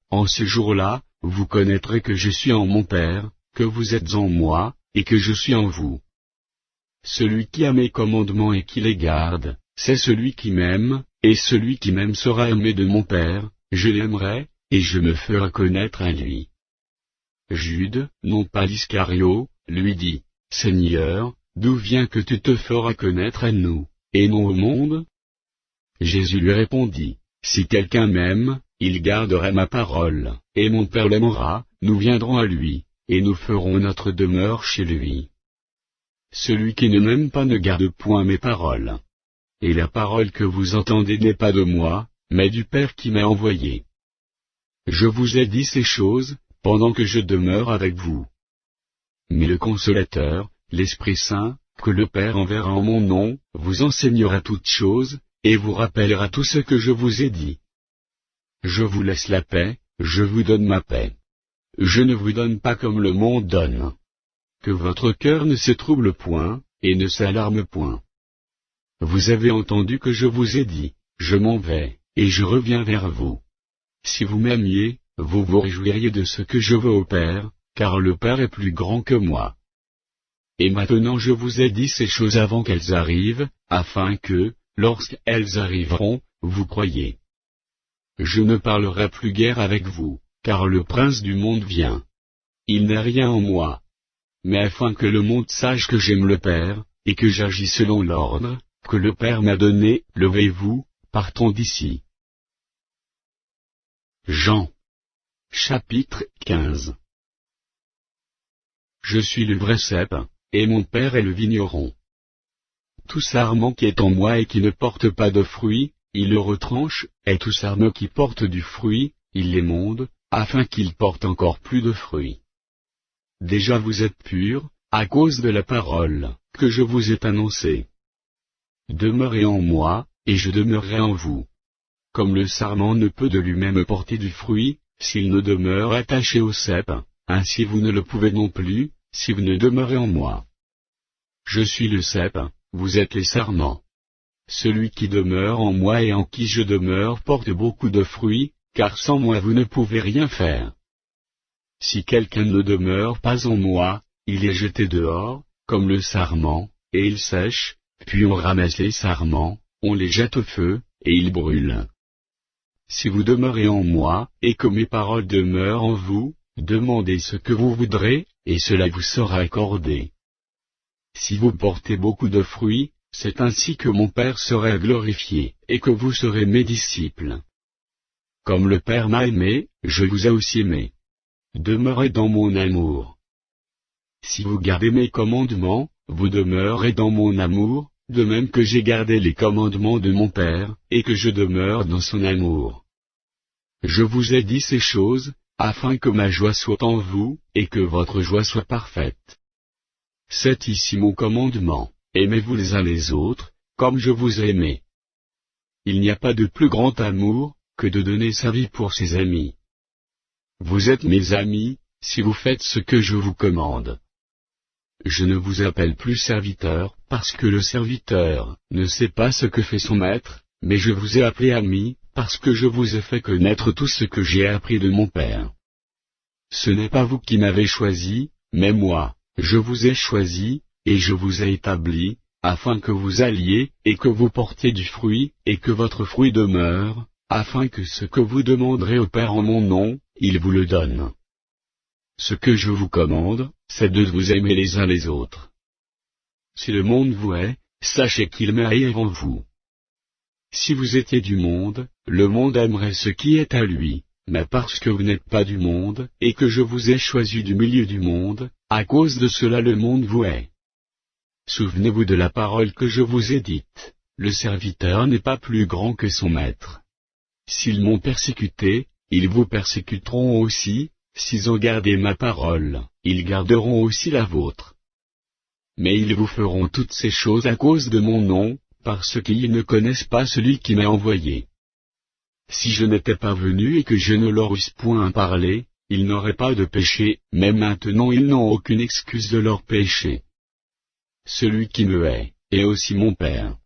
A: En ce jour-là, vous connaîtrez que je suis en mon Père, que vous êtes en moi, et que je suis en vous. Celui qui a mes commandements et qui les garde, c'est celui qui m'aime, et celui qui m'aime sera aimé de mon Père, je l'aimerai, et je me ferai connaître à lui. Jude, non pas l'Iscario, lui dit, Seigneur, d'où vient que tu te feras connaître à nous, et non au monde? Jésus lui répondit, si quelqu'un m'aime, il garderait ma parole, et mon Père l'aimera, nous viendrons à lui, et nous ferons notre demeure chez lui. Celui qui ne m'aime pas ne garde point mes paroles. Et la parole que vous entendez n'est pas de moi, mais du Père qui m'a envoyé. Je vous ai dit ces choses, pendant que je demeure avec vous. Mais le Consolateur, l'Esprit Saint, que le Père enverra en mon nom, vous enseignera toutes choses, et vous rappellera tout ce que je vous ai dit. Je vous laisse la paix, je vous donne ma paix. Je ne vous donne pas comme le monde donne. Que votre cœur ne se trouble point, et ne s'alarme point. Vous avez entendu que je vous ai dit, je m'en vais, et je reviens vers vous. Si vous m'aimiez, vous vous réjouiriez de ce que je veux au Père, car le Père est plus grand que moi. Et maintenant je vous ai dit ces choses avant qu'elles arrivent, afin que, lorsqu'elles arriveront, vous croyiez. Je ne parlerai plus guère avec vous, car le prince du monde vient. Il n'est rien en moi. Mais afin que le monde sache que j'aime le Père, et que j'agis selon l'ordre que le Père m'a donné, levez-vous, partons d'ici. Jean. Chapitre 15. Je suis le vrai cep, et mon Père est le vigneron. Tout sarment qui est en moi et qui ne porte pas de fruit, il le retranche, et tout sarment qui porte du fruit, il les monde, afin qu'ils portent encore plus de fruits. Déjà vous êtes purs, à cause de la parole que je vous ai annoncée. Demeurez en moi, et je demeurerai en vous. Comme le sarment ne peut de lui-même porter du fruit, s'il ne demeure attaché au cep, ainsi vous ne le pouvez non plus, si vous ne demeurez en moi. Je suis le cep, vous êtes les sarments. Celui qui demeure en moi et en qui je demeure porte beaucoup de fruits, car sans moi vous ne pouvez rien faire. Si quelqu'un ne demeure pas en moi, il est jeté dehors, comme le sarment, et il sèche, puis on ramasse les sarments, on les jette au feu, et ils brûlent. Si vous demeurez en moi, et que mes paroles demeurent en vous, demandez ce que vous voudrez, et cela vous sera accordé. Si vous portez beaucoup de fruits, c'est ainsi que mon Père sera glorifié, et que vous serez mes disciples. Comme le Père m'a aimé, je vous ai aussi aimé. Demeurez dans mon amour. Si vous gardez mes commandements, vous demeurez dans mon amour, de même que j'ai gardé les commandements de mon Père, et que je demeure dans son amour. Je vous ai dit ces choses, afin que ma joie soit en vous, et que votre joie soit parfaite. C'est ici mon commandement, aimez-vous les uns les autres, comme je vous ai aimé. Il n'y a pas de plus grand amour, que de donner sa vie pour ses amis. Vous êtes mes amis, si vous faites ce que je vous commande. Je ne vous appelle plus serviteur, parce que le serviteur ne sait pas ce que fait son maître, mais je vous ai appelé ami, parce que je vous ai fait connaître tout ce que j'ai appris de mon Père. Ce n'est pas vous qui m'avez choisi, mais moi, je vous ai choisi, et je vous ai établi, afin que vous alliez, et que vous portiez du fruit, et que votre fruit demeure, afin que ce que vous demanderez au Père en mon nom, il vous le donne. Ce que je vous commande, c'est de vous aimer les uns les autres. Si le monde vous hait, sachez qu'il m'a haï avant vous. Si vous étiez du monde, le monde aimerait ce qui est à lui, mais parce que vous n'êtes pas du monde, et que je vous ai choisi du milieu du monde, à cause de cela le monde vous hait. Souvenez-vous de la parole que je vous ai dite, le serviteur n'est pas plus grand que son maître. S'ils m'ont persécuté, ils vous persécuteront aussi, s'ils ont gardé ma parole, ils garderont aussi la vôtre. Mais ils vous feront toutes ces choses à cause de mon nom, parce qu'ils ne connaissent pas celui qui m'a envoyé. Si je n'étais pas venu et que je ne leur eusse point parlé, ils n'auraient pas de péché, mais maintenant ils n'ont aucune excuse de leur péché. Celui qui me hait, est aussi mon Père.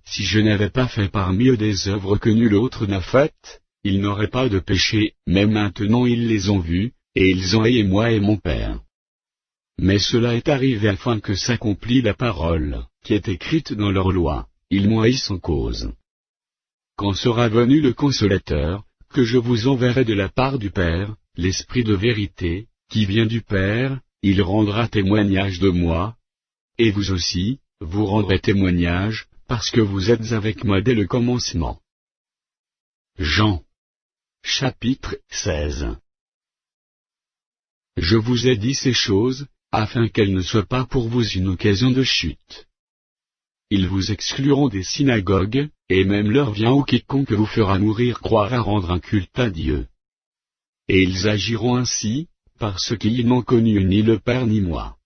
A: Si je n'avais pas fait parmi eux des œuvres que nul autre n'a faites, ils n'auraient pas de péché, mais maintenant ils les ont vues, et ils ont haï moi et mon Père. Mais cela est arrivé afin que s'accomplît la parole, qui est écrite dans leur loi, ils m'ont haï sans cause. Quand sera venu le Consolateur, que je vous enverrai de la part du Père, l'Esprit de vérité, qui vient du Père, il rendra témoignage de moi, et vous aussi, vous rendrez témoignage, parce que vous êtes avec moi dès le commencement. Jean. Chapitre 16. Je vous ai dit ces choses, afin qu'elles ne soient pas pour vous une occasion de chute. Ils vous excluront des synagogues, et même l'heure vient où quiconque vous fera mourir croira rendre un culte à Dieu. Et ils agiront ainsi, parce qu'ils n'ont connu ni le Père ni moi.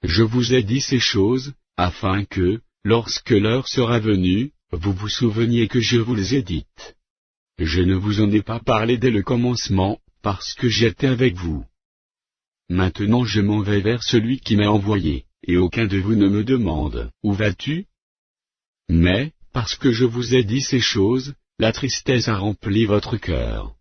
A: Je vous ai dit ces choses, afin que, lorsque l'heure sera venue, vous vous souveniez que je vous les ai dites. Je ne vous en ai pas parlé dès le commencement, parce que j'étais avec vous. Maintenant je m'en vais vers celui qui m'a envoyé, et aucun de vous ne me demande, où vas-tu? Mais, parce que je vous ai dit ces choses, la tristesse a rempli votre cœur.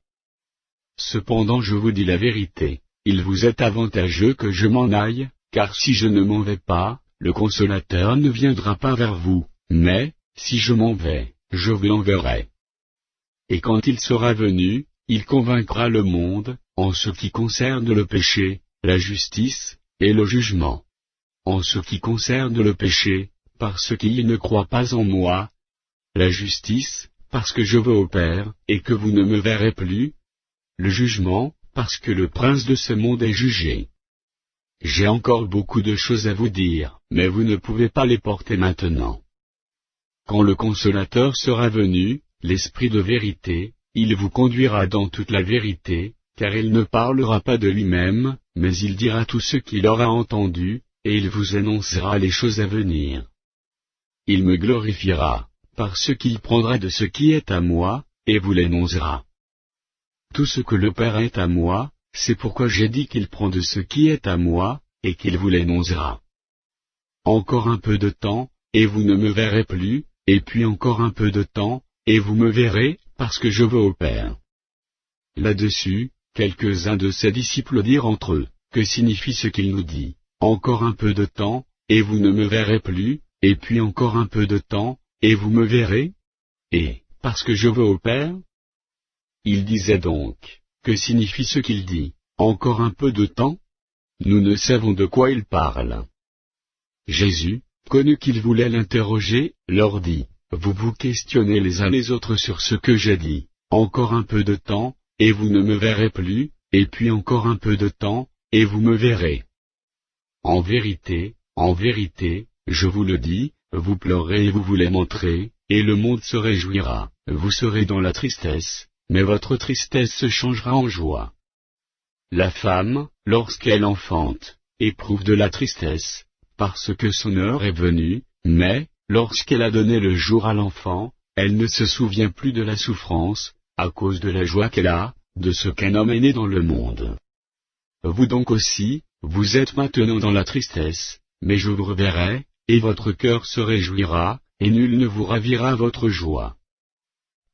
A: Cependant je vous dis la vérité, il vous est avantageux que je m'en aille, car si je ne m'en vais pas, le Consolateur ne viendra pas vers vous, mais, si je m'en vais, je vous l'enverrai. Et quand il sera venu, il convaincra le monde, en ce qui concerne le péché, la justice, et le jugement. En ce qui concerne le péché, parce qu'il ne croit pas en moi. La justice, parce que je vais au Père, et que vous ne me verrez plus. Le jugement, parce que le prince de ce monde est jugé. J'ai encore beaucoup de choses à vous dire, mais vous ne pouvez pas les porter maintenant. Quand le Consolateur sera venu, l'Esprit de vérité, il vous conduira dans toute la vérité, car il ne parlera pas de lui-même, mais il dira tout ce qu'il aura entendu, et il vous annoncera les choses à venir. Il me glorifiera, parce qu'il prendra de ce qui est à moi, et vous l'annoncera. Tout ce que le Père est à moi, c'est pourquoi j'ai dit qu'il prend de ce qui est à moi, et qu'il vous l'annoncera. Encore un peu de temps, et vous ne me verrez plus, et puis encore un peu de temps, et vous me verrez, parce que je vais au Père. Là-dessus, quelques-uns de ses disciples dirent entre eux, que signifie ce qu'il nous dit? Encore un peu de temps, et vous ne me verrez plus, et puis encore un peu de temps, et vous me verrez? Et, parce que je vais au Père? Il disait donc, que signifie ce qu'il dit? Encore un peu de temps? Nous ne savons de quoi il parle. Jésus, connu qu'il voulait l'interroger, leur dit, vous vous questionnez les uns les autres sur ce que j'ai dit, encore un peu de temps, et vous ne me verrez plus, et puis encore un peu de temps, et vous me verrez. En vérité, je vous le dis, vous pleurerez et vous vous lamenterez, et le monde se réjouira, vous serez dans la tristesse, mais votre tristesse se changera en joie. La femme, lorsqu'elle enfante, éprouve de la tristesse, parce que son heure est venue, mais, lorsqu'elle a donné le jour à l'enfant, elle ne se souvient plus de la souffrance, à cause de la joie qu'elle a, de ce qu'un homme est né dans le monde. Vous donc aussi, vous êtes maintenant dans la tristesse, mais je vous reverrai, et votre cœur se réjouira, et nul ne vous ravira votre joie.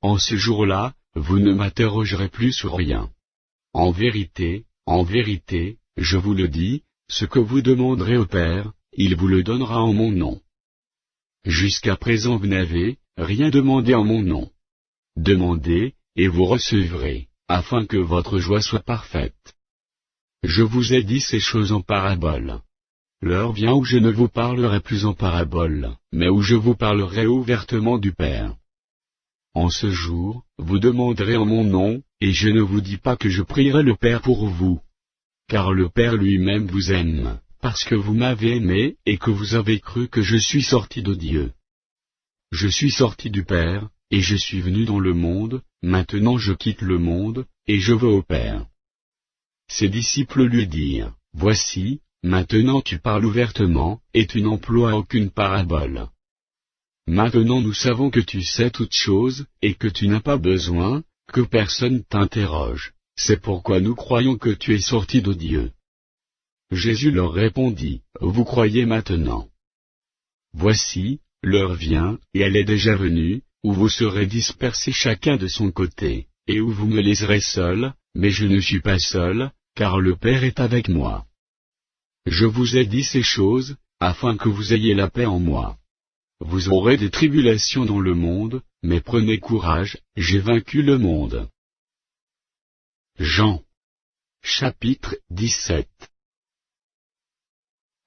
A: En ce jour-là, vous ne m'interrogerez plus sur rien. En vérité, je vous le dis, ce que vous demanderez au Père, il vous le donnera en mon nom. Jusqu'à présent vous n'avez rien demandé en mon nom. Demandez, et vous recevrez, afin que votre joie soit parfaite. Je vous ai dit ces choses en parabole. L'heure vient où je ne vous parlerai plus en parabole, mais où je vous parlerai ouvertement du Père. En ce jour, vous demanderez en mon nom, et je ne vous dis pas que je prierai le Père pour vous. Car le Père lui-même vous aime, parce que vous m'avez aimé et que vous avez cru que je suis sorti de Dieu. Je suis sorti du Père, et je suis venu dans le monde, maintenant je quitte le monde, et je vais au Père. Ses disciples lui dirent, voici, maintenant tu parles ouvertement, et tu n'emploies aucune parabole. Maintenant nous savons que tu sais toutes choses, et que tu n'as pas besoin, que personne t'interroge. C'est pourquoi nous croyons que tu es sorti de Dieu. Jésus leur répondit, vous croyez maintenant. Voici, l'heure vient, et elle est déjà venue, où vous serez dispersés chacun de son côté, et où vous me laisserez seul, mais je ne suis pas seul, car le Père est avec moi. Je vous ai dit ces choses, afin que vous ayez la paix en moi. Vous aurez des tribulations dans le monde, mais prenez courage, j'ai vaincu le monde. Jean. Chapitre 17.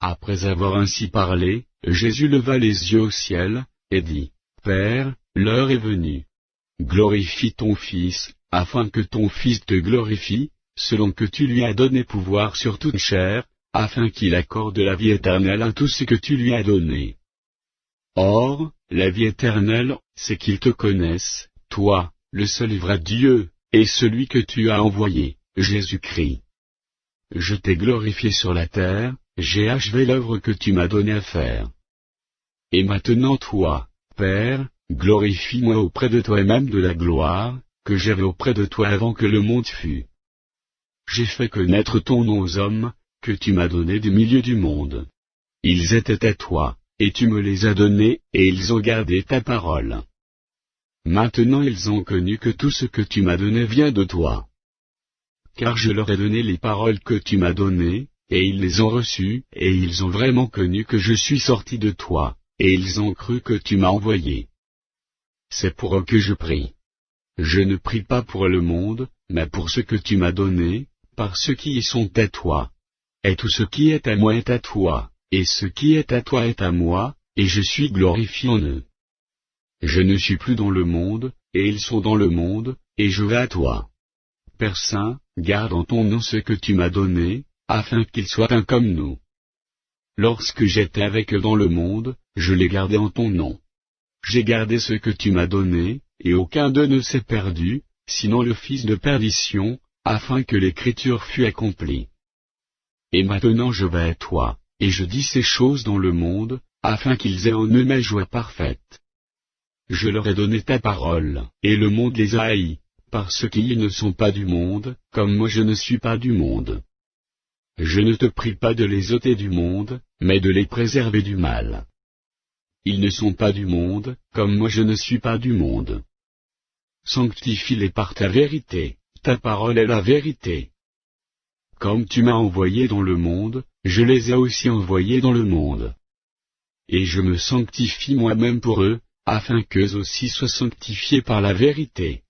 A: Après avoir ainsi parlé, Jésus leva les yeux au ciel, et dit, Père, l'heure est venue. Glorifie ton Fils, afin que ton Fils te glorifie, selon que tu lui as donné pouvoir sur toute chair, afin qu'il accorde la vie éternelle à tout ce que tu lui as donné. Or, la vie éternelle, c'est qu'ils te connaissent, toi, le seul vrai Dieu, et celui que tu as envoyé, Jésus-Christ. Je t'ai glorifié sur la terre, j'ai achevé l'œuvre que tu m'as donnée à faire. Et maintenant toi, Père, glorifie-moi auprès de toi et même de la gloire, que j'avais auprès de toi avant que le monde fût. J'ai fait connaître ton nom aux hommes, que tu m'as donnés du milieu du monde. Ils étaient à toi, et tu me les as donnés, et ils ont gardé ta parole. Maintenant ils ont connu que tout ce que tu m'as donné vient de toi. Car je leur ai donné les paroles que tu m'as données, et ils les ont reçues, et ils ont vraiment connu que je suis sorti de toi, et ils ont cru que tu m'as envoyé. C'est pour eux que je prie. Je ne prie pas pour le monde, mais pour ceux que tu m'as donnés, par ceux qui y sont à toi. Et tout ce qui est à moi est à toi, et ce qui est à toi est à moi, et je suis glorifié en eux. Je ne suis plus dans le monde, et ils sont dans le monde, et je vais à toi. Père Saint, garde en ton nom ce que tu m'as donné, afin qu'ils soient un comme nous. Lorsque j'étais avec eux dans le monde, je les gardais en ton nom. J'ai gardé ce que tu m'as donné, et aucun d'eux ne s'est perdu, sinon le fils de perdition, afin que l'écriture fût accomplie. Et maintenant je vais à toi, et je dis ces choses dans le monde, afin qu'ils aient en eux ma joie parfaite. Je leur ai donné ta parole, et le monde les a haïs, parce qu'ils ne sont pas du monde, comme moi je ne suis pas du monde. Je ne te prie pas de les ôter du monde, mais de les préserver du mal. Ils ne sont pas du monde, comme moi je ne suis pas du monde. Sanctifie-les par ta vérité, ta parole est la vérité. Comme tu m'as envoyé dans le monde, je les ai aussi envoyés dans le monde. Et je me sanctifie moi-même pour eux, afin qu'eux aussi soient sanctifiés par la vérité.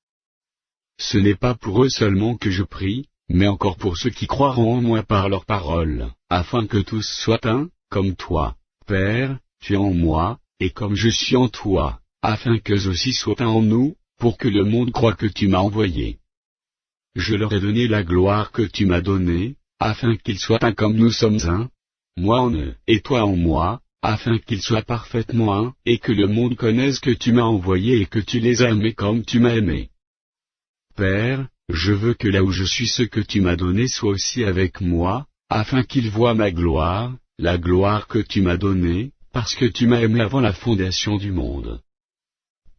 A: Ce n'est pas pour eux seulement que je prie, mais encore pour ceux qui croiront en moi par leur parole, afin que tous soient un, comme toi, Père, tu es en moi, et comme je suis en toi, afin qu'eux aussi soient un en nous, pour que le monde croie que tu m'as envoyé. Je leur ai donné la gloire que tu m'as donnée, afin qu'ils soient un comme nous sommes un, moi en eux, et toi en moi, afin qu'ils soient parfaitement un, et que le monde connaisse que tu m'as envoyé et que tu les as aimés comme tu m'as aimé. Père, je veux que là où je suis ce que tu m'as donné soit aussi avec moi, afin qu'ils voient ma gloire, la gloire que tu m'as donnée, parce que tu m'as aimé avant la fondation du monde.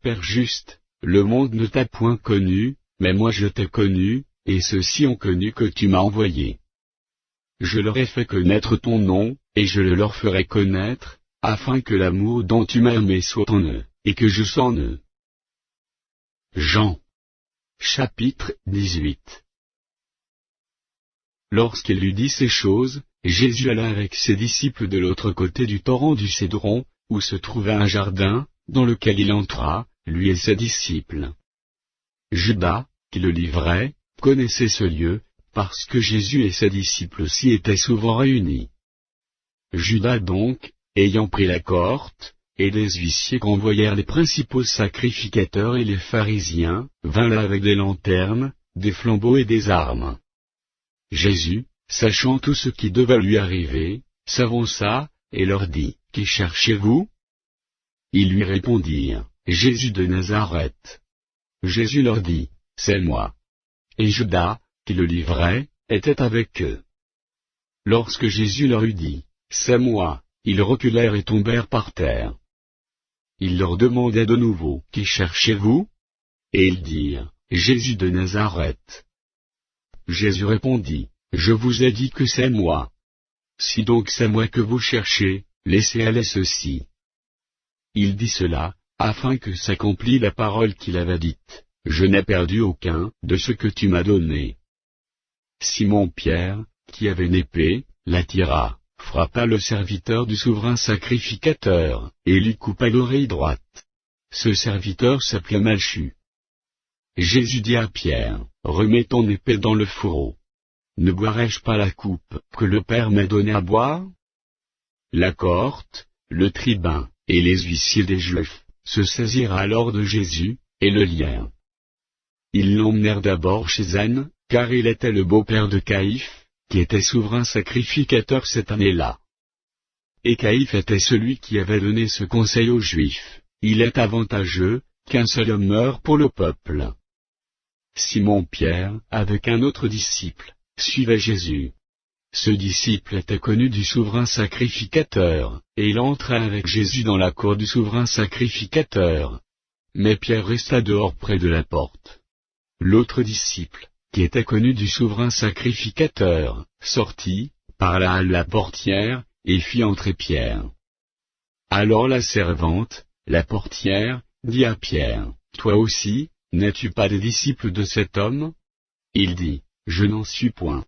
A: Père juste, le monde ne t'a point connu, mais moi je t'ai connu, et ceux-ci ont connu que tu m'as envoyé. Je leur ai fait connaître ton nom, et je le leur ferai connaître, afin que l'amour dont tu m'as aimé soit en eux, et que je sois en eux. Jean. Chapitre 18. Lorsqu'il eut dit ces choses, Jésus alla avec ses disciples de l'autre côté du torrent du Cédron, où se trouvait un jardin, dans lequel il entra, lui et ses disciples. Judas, qui le livrait, connaissait ce lieu, parce que Jésus et ses disciples s'y étaient souvent réunis. Judas donc, ayant pris la cohorte, et les huissiers qu'envoyèrent les principaux sacrificateurs et les pharisiens, vint là avec des lanternes, des flambeaux et des armes. Jésus, sachant tout ce qui devait lui arriver, s'avança, et leur dit, « Qui cherchez-vous » Ils lui répondirent, « Jésus de Nazareth. » Jésus leur dit, « C'est moi. » Et Judas, qui le livrait, était avec eux. Lorsque Jésus leur eut dit, « C'est moi », ils reculèrent et tombèrent par terre. Il leur demandait de nouveau, « Qui cherchez-vous » Et ils dirent, « Jésus de Nazareth. » Jésus répondit, « Je vous ai dit que c'est moi. Si donc c'est moi que vous cherchez, laissez aller ceci. » Il dit cela, afin que s'accomplît la parole qu'il avait dite, « Je n'ai perdu aucun de ce que tu m'as donné. » Simon-Pierre, qui avait une épée, la tira, frappa le serviteur du souverain sacrificateur, et lui coupa l'oreille droite. Ce serviteur s'appelait Malchu. Jésus dit à Pierre, « Remets ton épée dans le fourreau. Ne boirai-je pas la coupe que le Père m'a donnée à boire ?» La cohorte, le tribun, et les huissiers des Juifs, se saisirent alors de Jésus, et le lièrent. Ils l'emmenèrent d'abord chez Anne, car il était le beau-père de Caïphe, qui était souverain sacrificateur cette année-là. Et Caïphe était celui qui avait donné ce conseil aux Juifs, « Il est avantageux qu'un seul homme meure pour le peuple. » Simon-Pierre, avec un autre disciple, suivait Jésus. Ce disciple était connu du souverain sacrificateur, et il entra avec Jésus dans la cour du souverain sacrificateur. Mais Pierre resta dehors près de la porte. L'autre disciple, qui était connu du souverain sacrificateur, sortit, parla à la portière, et fit entrer Pierre. Alors la servante, la portière, dit à Pierre, « Toi aussi, n'es-tu pas des disciples de cet homme » Il dit, « Je n'en suis point. »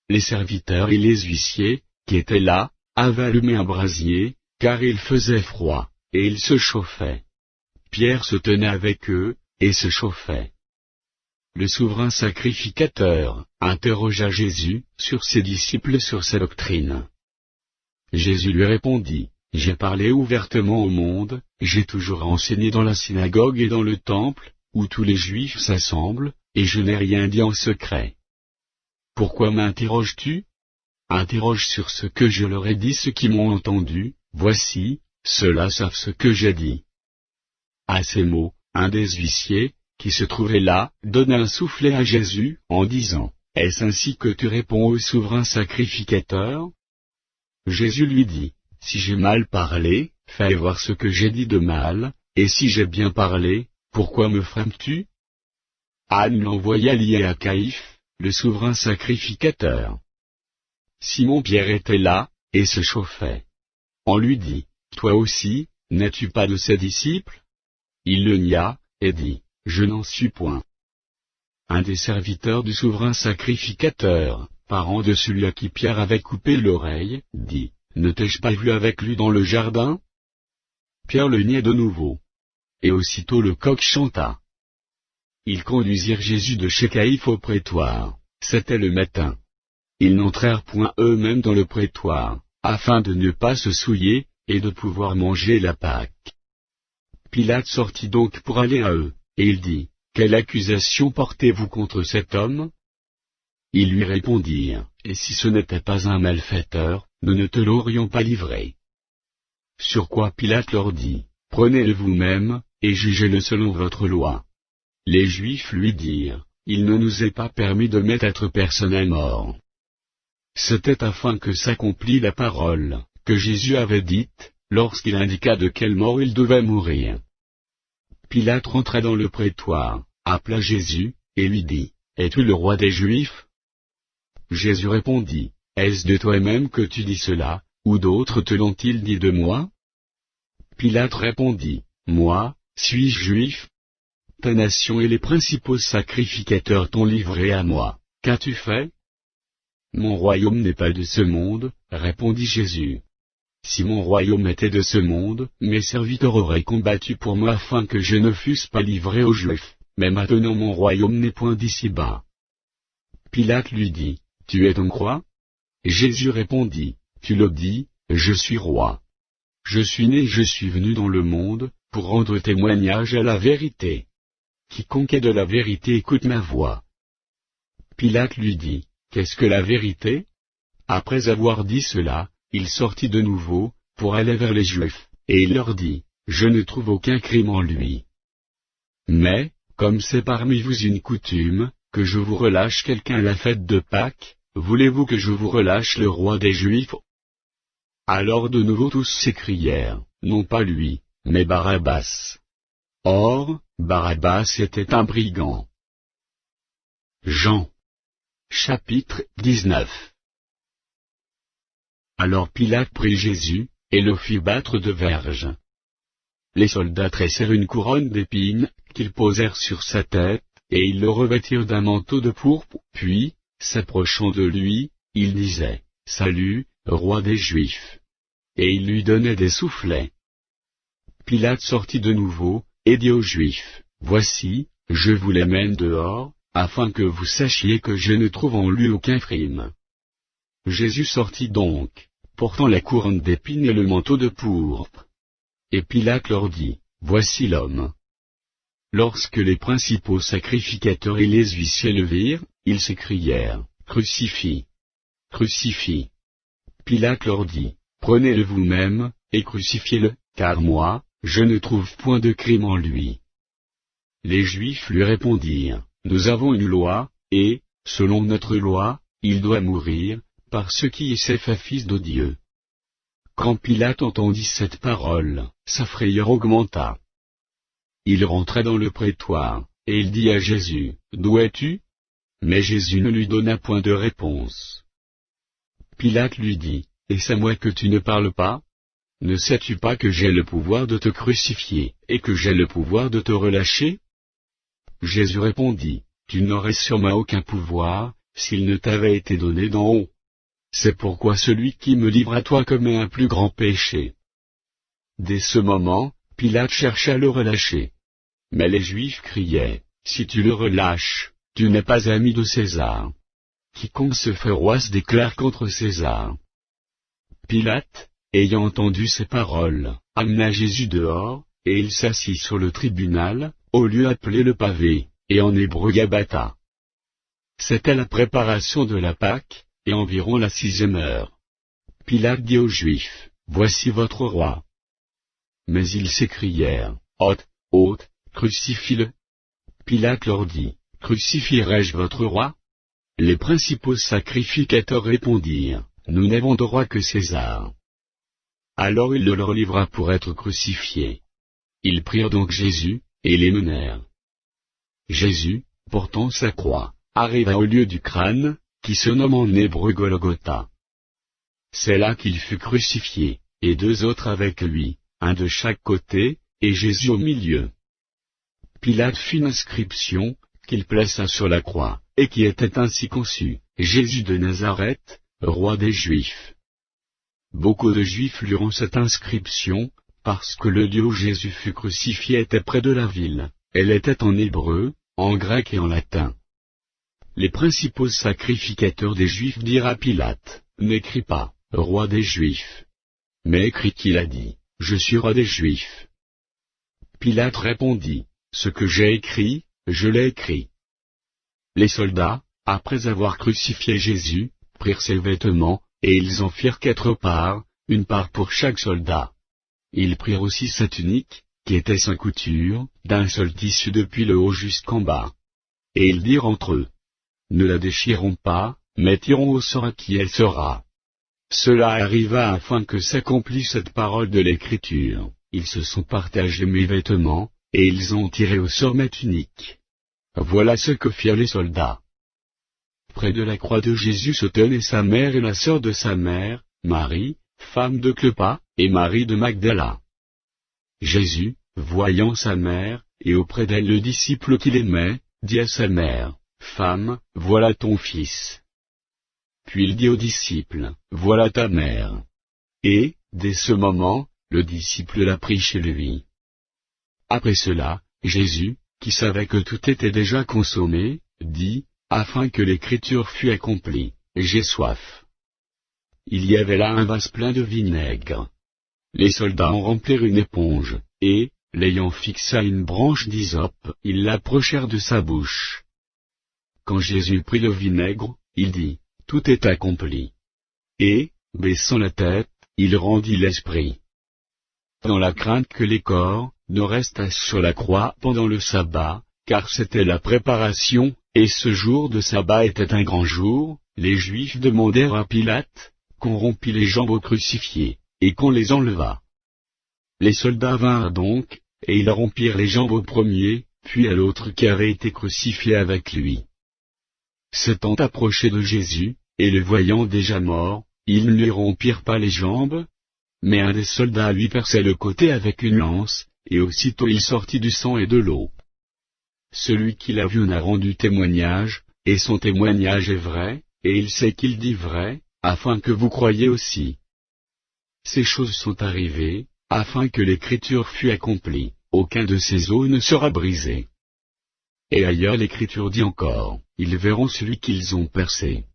A: Les serviteurs et les huissiers, qui étaient là, avaient allumé un brasier, car il faisait froid, et ils se chauffaient. Pierre se tenait avec eux, et se chauffait. Le souverain sacrificateur interrogea Jésus sur ses disciples sur sa doctrine. Jésus lui répondit, « J'ai parlé ouvertement au monde, j'ai toujours enseigné dans la synagogue et dans le temple, où tous les Juifs s'assemblent, et je n'ai rien dit en secret. Pourquoi m'interroges-tu ? Interroge sur ce que je leur ai dit ceux qui m'ont entendu, voici, ceux-là savent ce que j'ai dit. » À ces mots, un des huissiers, qui se trouvait là, donna un soufflet à Jésus, en disant, « Est-ce ainsi que tu réponds au souverain sacrificateur ?» Jésus lui dit, « Si j'ai mal parlé, fais voir ce que j'ai dit de mal, et si j'ai bien parlé, pourquoi me frapes-tu » Anne l'envoya lié à Caïphe, le souverain sacrificateur. Simon-Pierre était là, et se chauffait. On lui dit, « Toi aussi, n'es-tu pas de ses disciples ?» Il le nia, et dit, « Je n'en suis point. » Un des serviteurs du souverain sacrificateur, parent de celui à qui Pierre avait coupé l'oreille, dit, « Ne t'ai-je pas vu avec lui dans le jardin ?» Pierre le niait de nouveau. Et aussitôt le coq chanta. Ils conduisirent Jésus de chez Caïphe au prétoire. C'était le matin. Ils n'entrèrent point eux-mêmes dans le prétoire, afin de ne pas se souiller, et de pouvoir manger la Pâque. Pilate sortit donc pour aller à eux, et il dit, « Quelle accusation portez-vous contre cet homme ?» Ils lui répondirent, « Et si ce n'était pas un malfaiteur, nous ne te l'aurions pas livré. » Sur quoi Pilate leur dit, « Prenez-le vous-même, et jugez-le selon votre loi. » Les Juifs lui dirent, « Il ne nous est pas permis de mettre personne à mort. » C'était afin que s'accomplît la parole, que Jésus avait dite, lorsqu'il indiqua de quelle mort il devait mourir. Pilate rentra dans le prétoire, appela Jésus, et lui dit, « Es-tu le roi des Juifs » Jésus répondit, « Est-ce de toi-même que tu dis cela, ou d'autres te l'ont-ils dit de moi » Pilate répondit, « Moi, suis-je juif ? Ta nation et les principaux sacrificateurs t'ont livré à moi. Qu'as-tu fait » Mon royaume n'est pas de ce monde, répondit Jésus. Si mon royaume était de ce monde, mes serviteurs auraient combattu pour moi afin que je ne fusse pas livré aux Juifs, mais maintenant mon royaume n'est point d'ici-bas. Pilate lui dit, Tu es donc roi ? Jésus répondit, Tu le dis, je suis roi. Je suis né et je suis venu dans le monde, pour rendre témoignage à la vérité. Quiconque est de la vérité écoute ma voix. Pilate lui dit, Qu'est-ce que la vérité ? Après avoir dit cela, il sortit de nouveau, pour aller vers les Juifs, et il leur dit, Je ne trouve aucun crime en lui. Mais, comme c'est parmi vous une coutume, que je vous relâche quelqu'un à la fête de Pâques, voulez-vous que je vous relâche le roi des Juifs ? Alors de nouveau tous s'écrièrent, non pas lui, mais Barabbas. Or, Barabbas était un brigand. Jean. Chapitre 19. Alors Pilate prit Jésus, et le fit battre de verges. Les soldats tressèrent une couronne d'épines, qu'ils posèrent sur sa tête, et ils le revêtirent d'un manteau de pourpre, puis, s'approchant de lui, ils disaient, Salut, roi des Juifs. Et ils lui donnaient des soufflets. Pilate sortit de nouveau, et dit aux Juifs, Voici, je vous les mène dehors, afin que vous sachiez que je ne trouve en lui aucun crime. Jésus sortit donc, portant la couronne d'épines et le manteau de pourpre. Et Pilate leur dit, Voici l'homme. Lorsque les principaux sacrificateurs et les huissiers le virent, ils s'écrièrent, Crucifie! Crucifie! Pilate leur dit, Prenez-le vous-même, et crucifiez-le, car moi, je ne trouve point de crime en lui. Les Juifs lui répondirent, Nous avons une loi, et, selon notre loi, il doit mourir, par ce qui s'est fait fils de Dieu. Quand Pilate entendit cette parole, sa frayeur augmenta. Il rentra dans le prétoire, et il dit à Jésus, D'où es-tu ? Mais Jésus ne lui donna point de réponse. Pilate lui dit, Est-ce à moi que tu ne parles pas ? Ne sais-tu pas que j'ai le pouvoir de te crucifier, et que j'ai le pouvoir de te relâcher ? Jésus répondit, Tu n'aurais sur moi aucun pouvoir, s'il ne t'avait été donné d'en haut. C'est pourquoi celui qui me livre à toi commet un plus grand péché. Dès ce moment, Pilate chercha à le relâcher. Mais les Juifs criaient, Si tu le relâches, tu n'es pas ami de César. Quiconque se fait roi se déclare contre César. Pilate, ayant entendu ces paroles, amena Jésus dehors, et il s'assit sur le tribunal, au lieu appelé le pavé, et en hébreu Gabata. C'était la préparation de la Pâque, et environ la 6e heure. Pilate dit aux Juifs, Voici votre roi. Mais ils s'écrièrent, Ôte, ôte, crucifie-le. Pilate leur dit, « Crucifierai-je votre roi ?» Les principaux sacrificateurs répondirent, « Nous n'avons de roi que César. » Alors il le leur livra pour être crucifié. Ils prirent donc Jésus, et les menèrent. Jésus, portant sa croix, arriva au lieu du crâne, qui se nomme en hébreu Golgotha. C'est là qu'il fut crucifié, et deux autres avec lui, un de chaque côté, et Jésus au milieu. Pilate fit une inscription, qu'il plaça sur la croix, et qui était ainsi conçue, Jésus de Nazareth, roi des Juifs. Beaucoup de Juifs lurent cette inscription, parce que le lieu où Jésus fut crucifié était près de la ville, elle était en hébreu, en grec et en latin. Les principaux sacrificateurs des Juifs dirent à Pilate, « N'écris pas, roi des Juifs. Mais écris qu'il a dit, je suis roi des Juifs. » Pilate répondit, « Ce que j'ai écrit, je l'ai écrit. » Les soldats, après avoir crucifié Jésus, prirent ses vêtements, et ils en firent 4 parts, une part pour chaque soldat. Ils prirent aussi sa tunique, qui était sans couture, d'un seul tissu depuis le haut jusqu'en bas. Et ils dirent entre eux, « Ne la déchirons pas, mais tirons au sort à qui elle sera. » Cela arriva afin que s'accomplisse cette parole de l'Écriture. Ils se sont partagés mes vêtements, et ils ont tiré au sort ma tunique. Voilà ce que firent les soldats. Près de la croix de Jésus se tenaient sa mère et la sœur de sa mère, Marie, femme de Cléopas, et Marie de Magdala. Jésus, voyant sa mère, et auprès d'elle le disciple qu'il aimait, dit à sa mère, « Femme, voilà ton fils. » Puis il dit au disciple, « Voilà ta mère. » Et, dès ce moment, le disciple la prit chez lui. Après cela, Jésus, qui savait que tout était déjà consommé, dit, afin que l'écriture fût accomplie, « J'ai soif. » Il y avait là un vase plein de vinaigre. Les soldats en remplirent une éponge, et, l'ayant fixé à une branche d'hysope, ils l'approchèrent de sa bouche. Quand Jésus prit le vinaigre, il dit, « Tout est accompli. » Et, baissant la tête, il rendit l'esprit. Dans la crainte que les corps ne restassent sur la croix pendant le sabbat, car c'était la préparation, et ce jour de sabbat était un grand jour, les Juifs demandèrent à Pilate qu'on rompît les jambes au crucifié, et qu'on les enlevât. Les soldats vinrent donc, et ils rompirent les jambes au premier, puis à l'autre qui avait été crucifié avec lui. S'étant approchés de Jésus, et le voyant déjà mort, ils ne lui rompirent pas les jambes, mais un des soldats lui perçait le côté avec une lance, et aussitôt il sortit du sang et de l'eau. Celui qui l'a vu en a rendu témoignage, et son témoignage est vrai, et il sait qu'il dit vrai, afin que vous croyiez aussi. Ces choses sont arrivées, afin que l'écriture fût accomplie, aucun de ces os ne sera brisé. Et ailleurs l'écriture dit encore, ils verront celui qu'ils ont percé.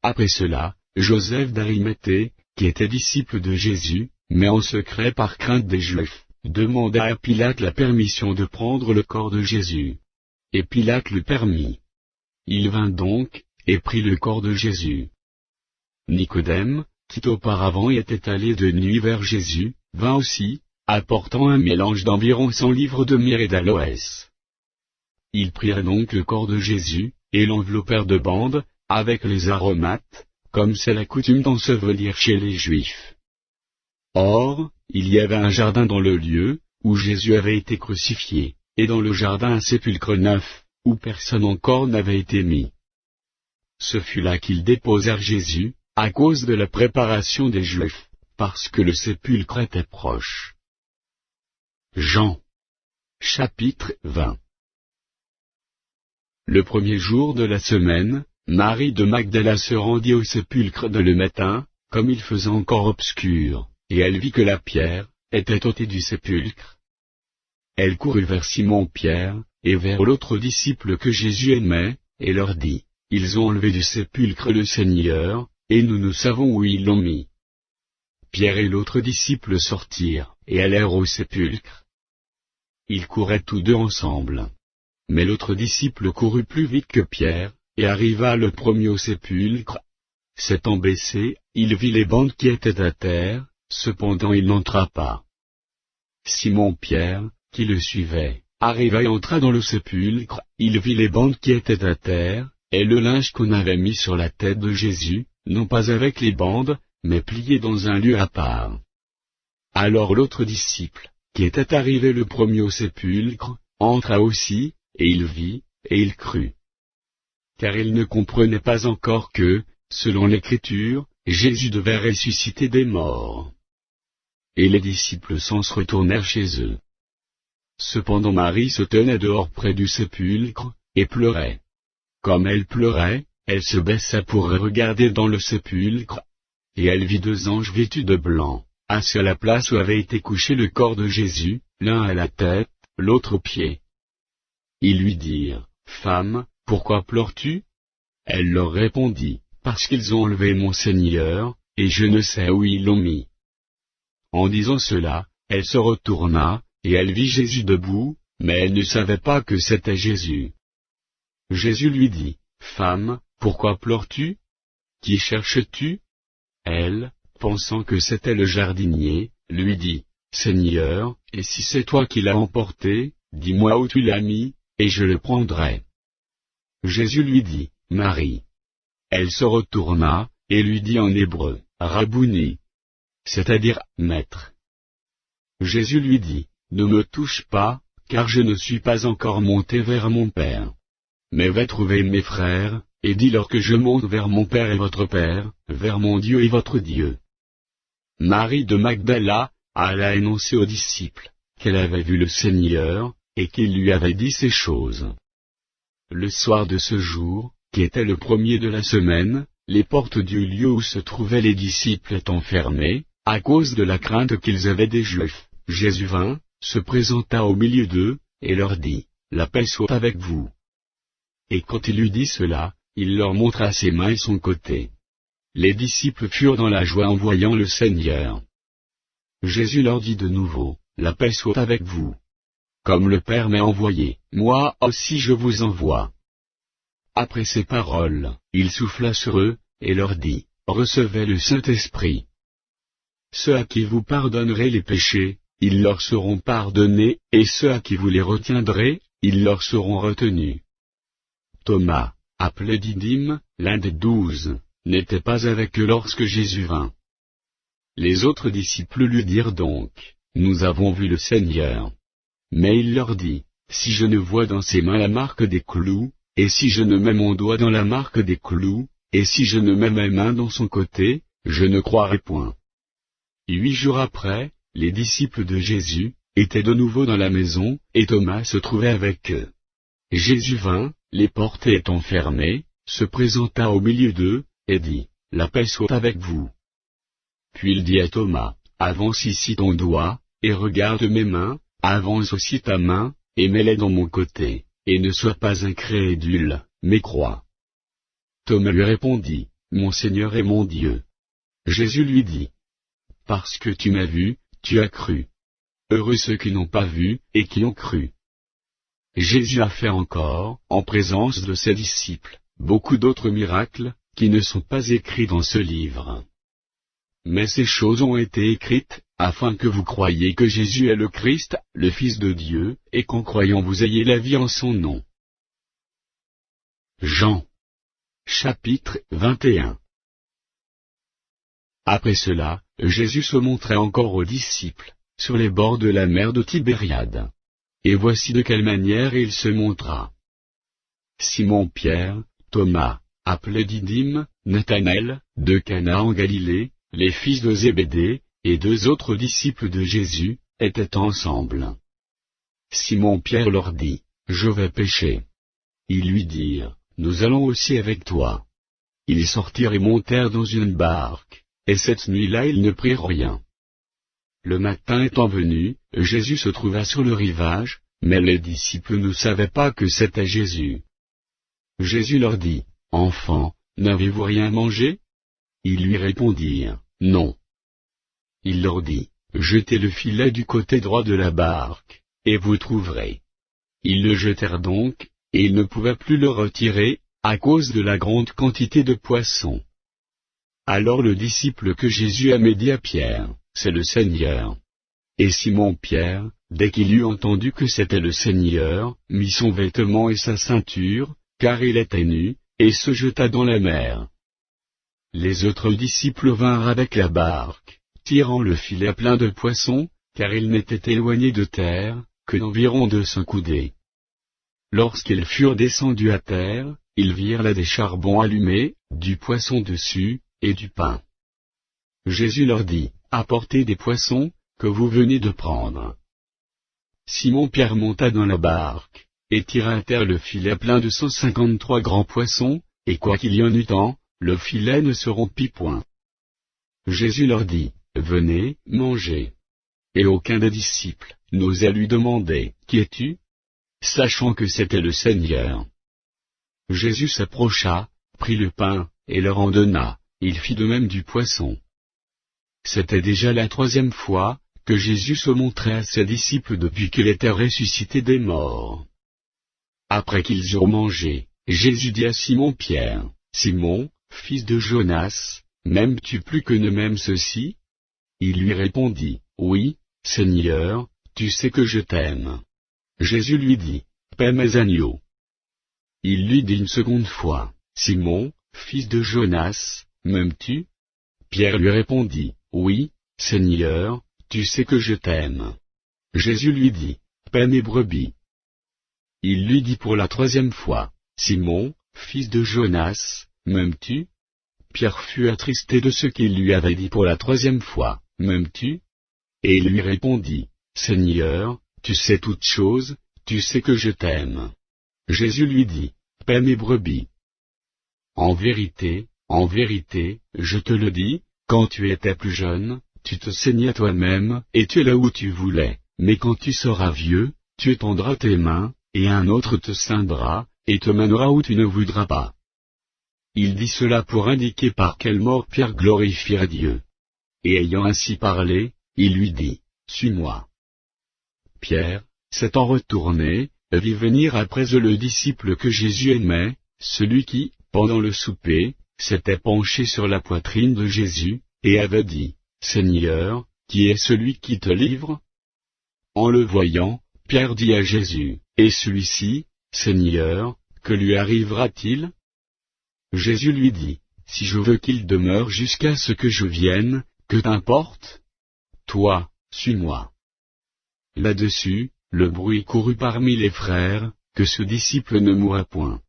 A: Après cela, Joseph d'Arimathée, qui était disciple de Jésus, mais en secret par crainte des Juifs, demanda à Pilate la permission de prendre le corps de Jésus. Et Pilate le permit. Il vint donc, et prit le corps de Jésus. Nicodème, qui auparavant était allé de nuit vers Jésus, vint aussi, apportant un mélange d'environ 100 livres de myrrhe et d'aloès. Ils prirent donc le corps de Jésus, et l'enveloppèrent de bandes, avec les aromates, comme c'est la coutume d'ensevelir chez les Juifs. Or, il y avait un jardin dans le lieu, où Jésus avait été crucifié, et dans le jardin un sépulcre neuf, où personne encore n'avait été mis. Ce fut là qu'ils déposèrent Jésus, à cause de la préparation des Juifs, parce que le sépulcre était proche. Jean. Chapitre 20. Le premier jour de la semaine, Marie de Magdala se rendit au sépulcre de le matin, comme il faisait encore obscur, et elle vit que la pierre était ôtée du sépulcre. Elle courut vers Simon-Pierre, et vers l'autre disciple que Jésus aimait, et leur dit, « Ils ont enlevé du sépulcre le Seigneur, et nous ne savons où ils l'ont mis. » Pierre et l'autre disciple sortirent, et allèrent au sépulcre. Ils couraient tous deux ensemble. Mais l'autre disciple courut plus vite que Pierre, et arriva le premier au sépulcre. S'étant baissé, il vit les bandes qui étaient à terre, cependant il n'entra pas. Simon-Pierre, qui le suivait, arriva et entra dans le sépulcre, il vit les bandes qui étaient à terre, et le linge qu'on avait mis sur la tête de Jésus, non pas avec les bandes, mais plié dans un lieu à part. Alors l'autre disciple, qui était arrivé le premier au sépulcre, entra aussi, et il vit, et il crut. Car il ne comprenait pas encore que, selon l'Écriture, Jésus devait ressusciter des morts. Et les disciples s'en retournèrent chez eux. Cependant Marie se tenait dehors près du sépulcre, et pleurait. Comme elle pleurait, elle se baissa pour regarder dans le sépulcre, et elle vit 2 anges vêtus de blanc, assis à la place où avait été couché le corps de Jésus, l'un à la tête, l'autre aux pieds. Ils lui dirent, « Femme, pourquoi pleures-tu » Elle leur répondit, « Parce qu'ils ont enlevé mon Seigneur, et je ne sais où ils l'ont mis. » En disant cela, elle se retourna, et elle vit Jésus debout, mais elle ne savait pas que c'était Jésus. Jésus lui dit, « Femme, pourquoi pleures-tu ? Qui cherches-tu » Elle, pensant que c'était le jardinier, lui dit, « Seigneur, et si c'est toi qui l'as emporté, dis-moi où tu l'as mis, et je le prendrai. » Jésus lui dit, « Marie. » Elle se retourna, et lui dit en hébreu, « Rabouni. » c'est-à-dire, « Maître. » Jésus lui dit, « Ne me touche pas, car je ne suis pas encore monté vers mon Père. Mais va trouver mes frères, et dis-leur que je monte vers mon Père et votre Père, vers mon Dieu et votre Dieu. » Marie de Magdala alla annoncer aux disciples qu'elle avait vu le Seigneur, et qu'il lui avait dit ces choses. Le soir de ce jour, qui était le premier de la semaine, les portes du lieu où se trouvaient les disciples étant fermées, à cause de la crainte qu'ils avaient des Juifs, Jésus vint, se présenta au milieu d'eux, et leur dit, « La paix soit avec vous. » Et quand il eut dit cela, il leur montra ses mains et son côté. Les disciples furent dans la joie en voyant le Seigneur. Jésus leur dit de nouveau, « La paix soit avec vous. Comme le Père m'a envoyé, moi aussi je vous envoie. » Après ces paroles, il souffla sur eux, et leur dit, « Recevez le Saint-Esprit. Ceux à qui vous pardonnerez les péchés, ils leur seront pardonnés, et ceux à qui vous les retiendrez, ils leur seront retenus. » Thomas, appelé Didyme, l'un des 12, n'était pas avec eux lorsque Jésus vint. Les autres disciples lui dirent donc, « Nous avons vu le Seigneur. » Mais il leur dit, « Si je ne vois dans ses mains la marque des clous, et si je ne mets mon doigt dans la marque des clous, et si je ne mets mes mains dans son côté, je ne croirai point. » 8 jours après, les disciples de Jésus étaient de nouveau dans la maison, et Thomas se trouvait avec eux. Jésus vint, les portes étant fermées, se présenta au milieu d'eux, et dit, « La paix soit avec vous. » Puis il dit à Thomas, « Avance ici ton doigt, et regarde mes mains, avance aussi ta main, et mets-les dans mon côté, et ne sois pas incrédule, mais crois. » Thomas lui répondit, « Mon Seigneur et mon Dieu. » Jésus lui dit, « Parce que tu m'as vu, tu as cru. Heureux ceux qui n'ont pas vu, et qui ont cru. » Jésus a fait encore, en présence de ses disciples, beaucoup d'autres miracles, qui ne sont pas écrits dans ce livre. Mais ces choses ont été écrites, afin que vous croyiez que Jésus est le Christ, le Fils de Dieu, et qu'en croyant vous ayez la vie en son nom. Jean. Chapitre 21. Après cela, Jésus se montrait encore aux disciples, sur les bords de la mer de Tibériade. Et voici de quelle manière il se montra. Simon-Pierre, Thomas, appelé Didyme, Nathanaël, de Cana en Galilée, les fils de Zébédée, et 2 autres disciples de Jésus, étaient ensemble. Simon-Pierre leur dit, « Je vais pêcher. » Ils lui dirent, « Nous allons aussi avec toi. » Ils sortirent et montèrent dans une barque, et cette nuit-là ils ne prirent rien. Le matin étant venu, Jésus se trouva sur le rivage, mais les disciples ne savaient pas que c'était Jésus. Jésus leur dit, « Enfants, n'avez-vous rien mangé ?» Ils lui répondirent, « Non. » Il leur dit, « Jetez le filet du côté droit de la barque, et vous trouverez. » Ils le jetèrent donc, et ils ne pouvaient plus le retirer, à cause de la grande quantité de poissons. Alors le disciple que Jésus aimait dit à Pierre, « C'est le Seigneur. » Et Simon-Pierre, dès qu'il eut entendu que c'était le Seigneur, mit son vêtement et sa ceinture, car il était nu, et se jeta dans la mer. Les autres disciples vinrent avec la barque, tirant le filet plein de poissons, car ils n'étaient éloignés de terre, que d'environ 200 coudées. Lorsqu'ils furent descendus à terre, ils virent là des charbons allumés, du poisson dessus, et du pain. Jésus leur dit, apportez des poissons, que vous venez de prendre. Simon-Pierre monta dans la barque, et tira à terre le filet plein de 153 grands poissons, et quoiqu'il y en eût tant, le filet ne se rompit point. Jésus leur dit, venez, mangez. Et aucun des disciples n'osa lui demander, qui es-tu? Sachant que c'était le Seigneur. Jésus s'approcha, prit le pain, et leur en donna, il fit de même du poisson. C'était déjà la 3e fois que Jésus se montrait à ses disciples depuis qu'il était ressuscité des morts. Après qu'ils eurent mangé, Jésus dit à Simon-Pierre, Simon, fils de Jonas, m'aimes-tu plus que ne m'aiment ceux-ci? Il lui répondit, oui, Seigneur, tu sais que je t'aime. Jésus lui dit, paie mes agneaux. Il lui dit une seconde fois, Simon, fils de Jonas, m'aimes-tu? Pierre lui répondit, oui, Seigneur, tu sais que je t'aime. Jésus lui dit, paie mes brebis. Il lui dit pour la 3e fois, Simon, fils de Jonas, m'aimes-tu? Pierre fut attristé de ce qu'il lui avait dit pour la 3e fois, m'aimes-tu? Et il lui répondit, Seigneur, tu sais toutes choses, tu sais que je t'aime. Jésus lui dit, paie mes brebis. En vérité, je te le dis, quand tu étais plus jeune, tu te saignais toi-même, et tu es là où tu voulais, mais quand tu seras vieux, tu étendras tes mains, et un autre te ceindra, et te mènera où tu ne voudras pas. Il dit cela pour indiquer par quelle mort Pierre glorifierait Dieu. Et ayant ainsi parlé, il lui dit, suis-moi. Pierre, s'étant retourné, vit venir après eux le disciple que Jésus aimait, celui qui, pendant le souper, s'était penché sur la poitrine de Jésus, et avait dit, Seigneur, qui est celui qui te livre? En le voyant, Pierre dit à Jésus, et celui-ci, Seigneur, que lui arrivera-t-il? Jésus lui dit, si je veux qu'il demeure jusqu'à ce que je vienne, que t'importe? Toi, suis-moi. Là-dessus, le bruit courut parmi les frères, que ce disciple ne mourra point.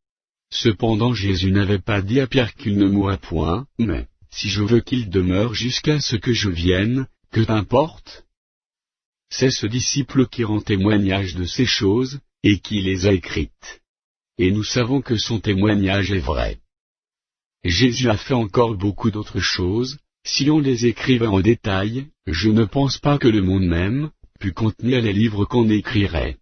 A: Cependant Jésus n'avait pas dit à Pierre qu'il ne mourra point, mais, si je veux qu'il demeure jusqu'à ce que je vienne, que t'importe? C'est ce disciple qui rend témoignage de ces choses, et qui les a écrites. Et nous savons que son témoignage est vrai. Jésus a fait encore beaucoup d'autres choses, si on les écrivait en détail, je ne pense pas que le monde même pût contenir les livres qu'on écrirait.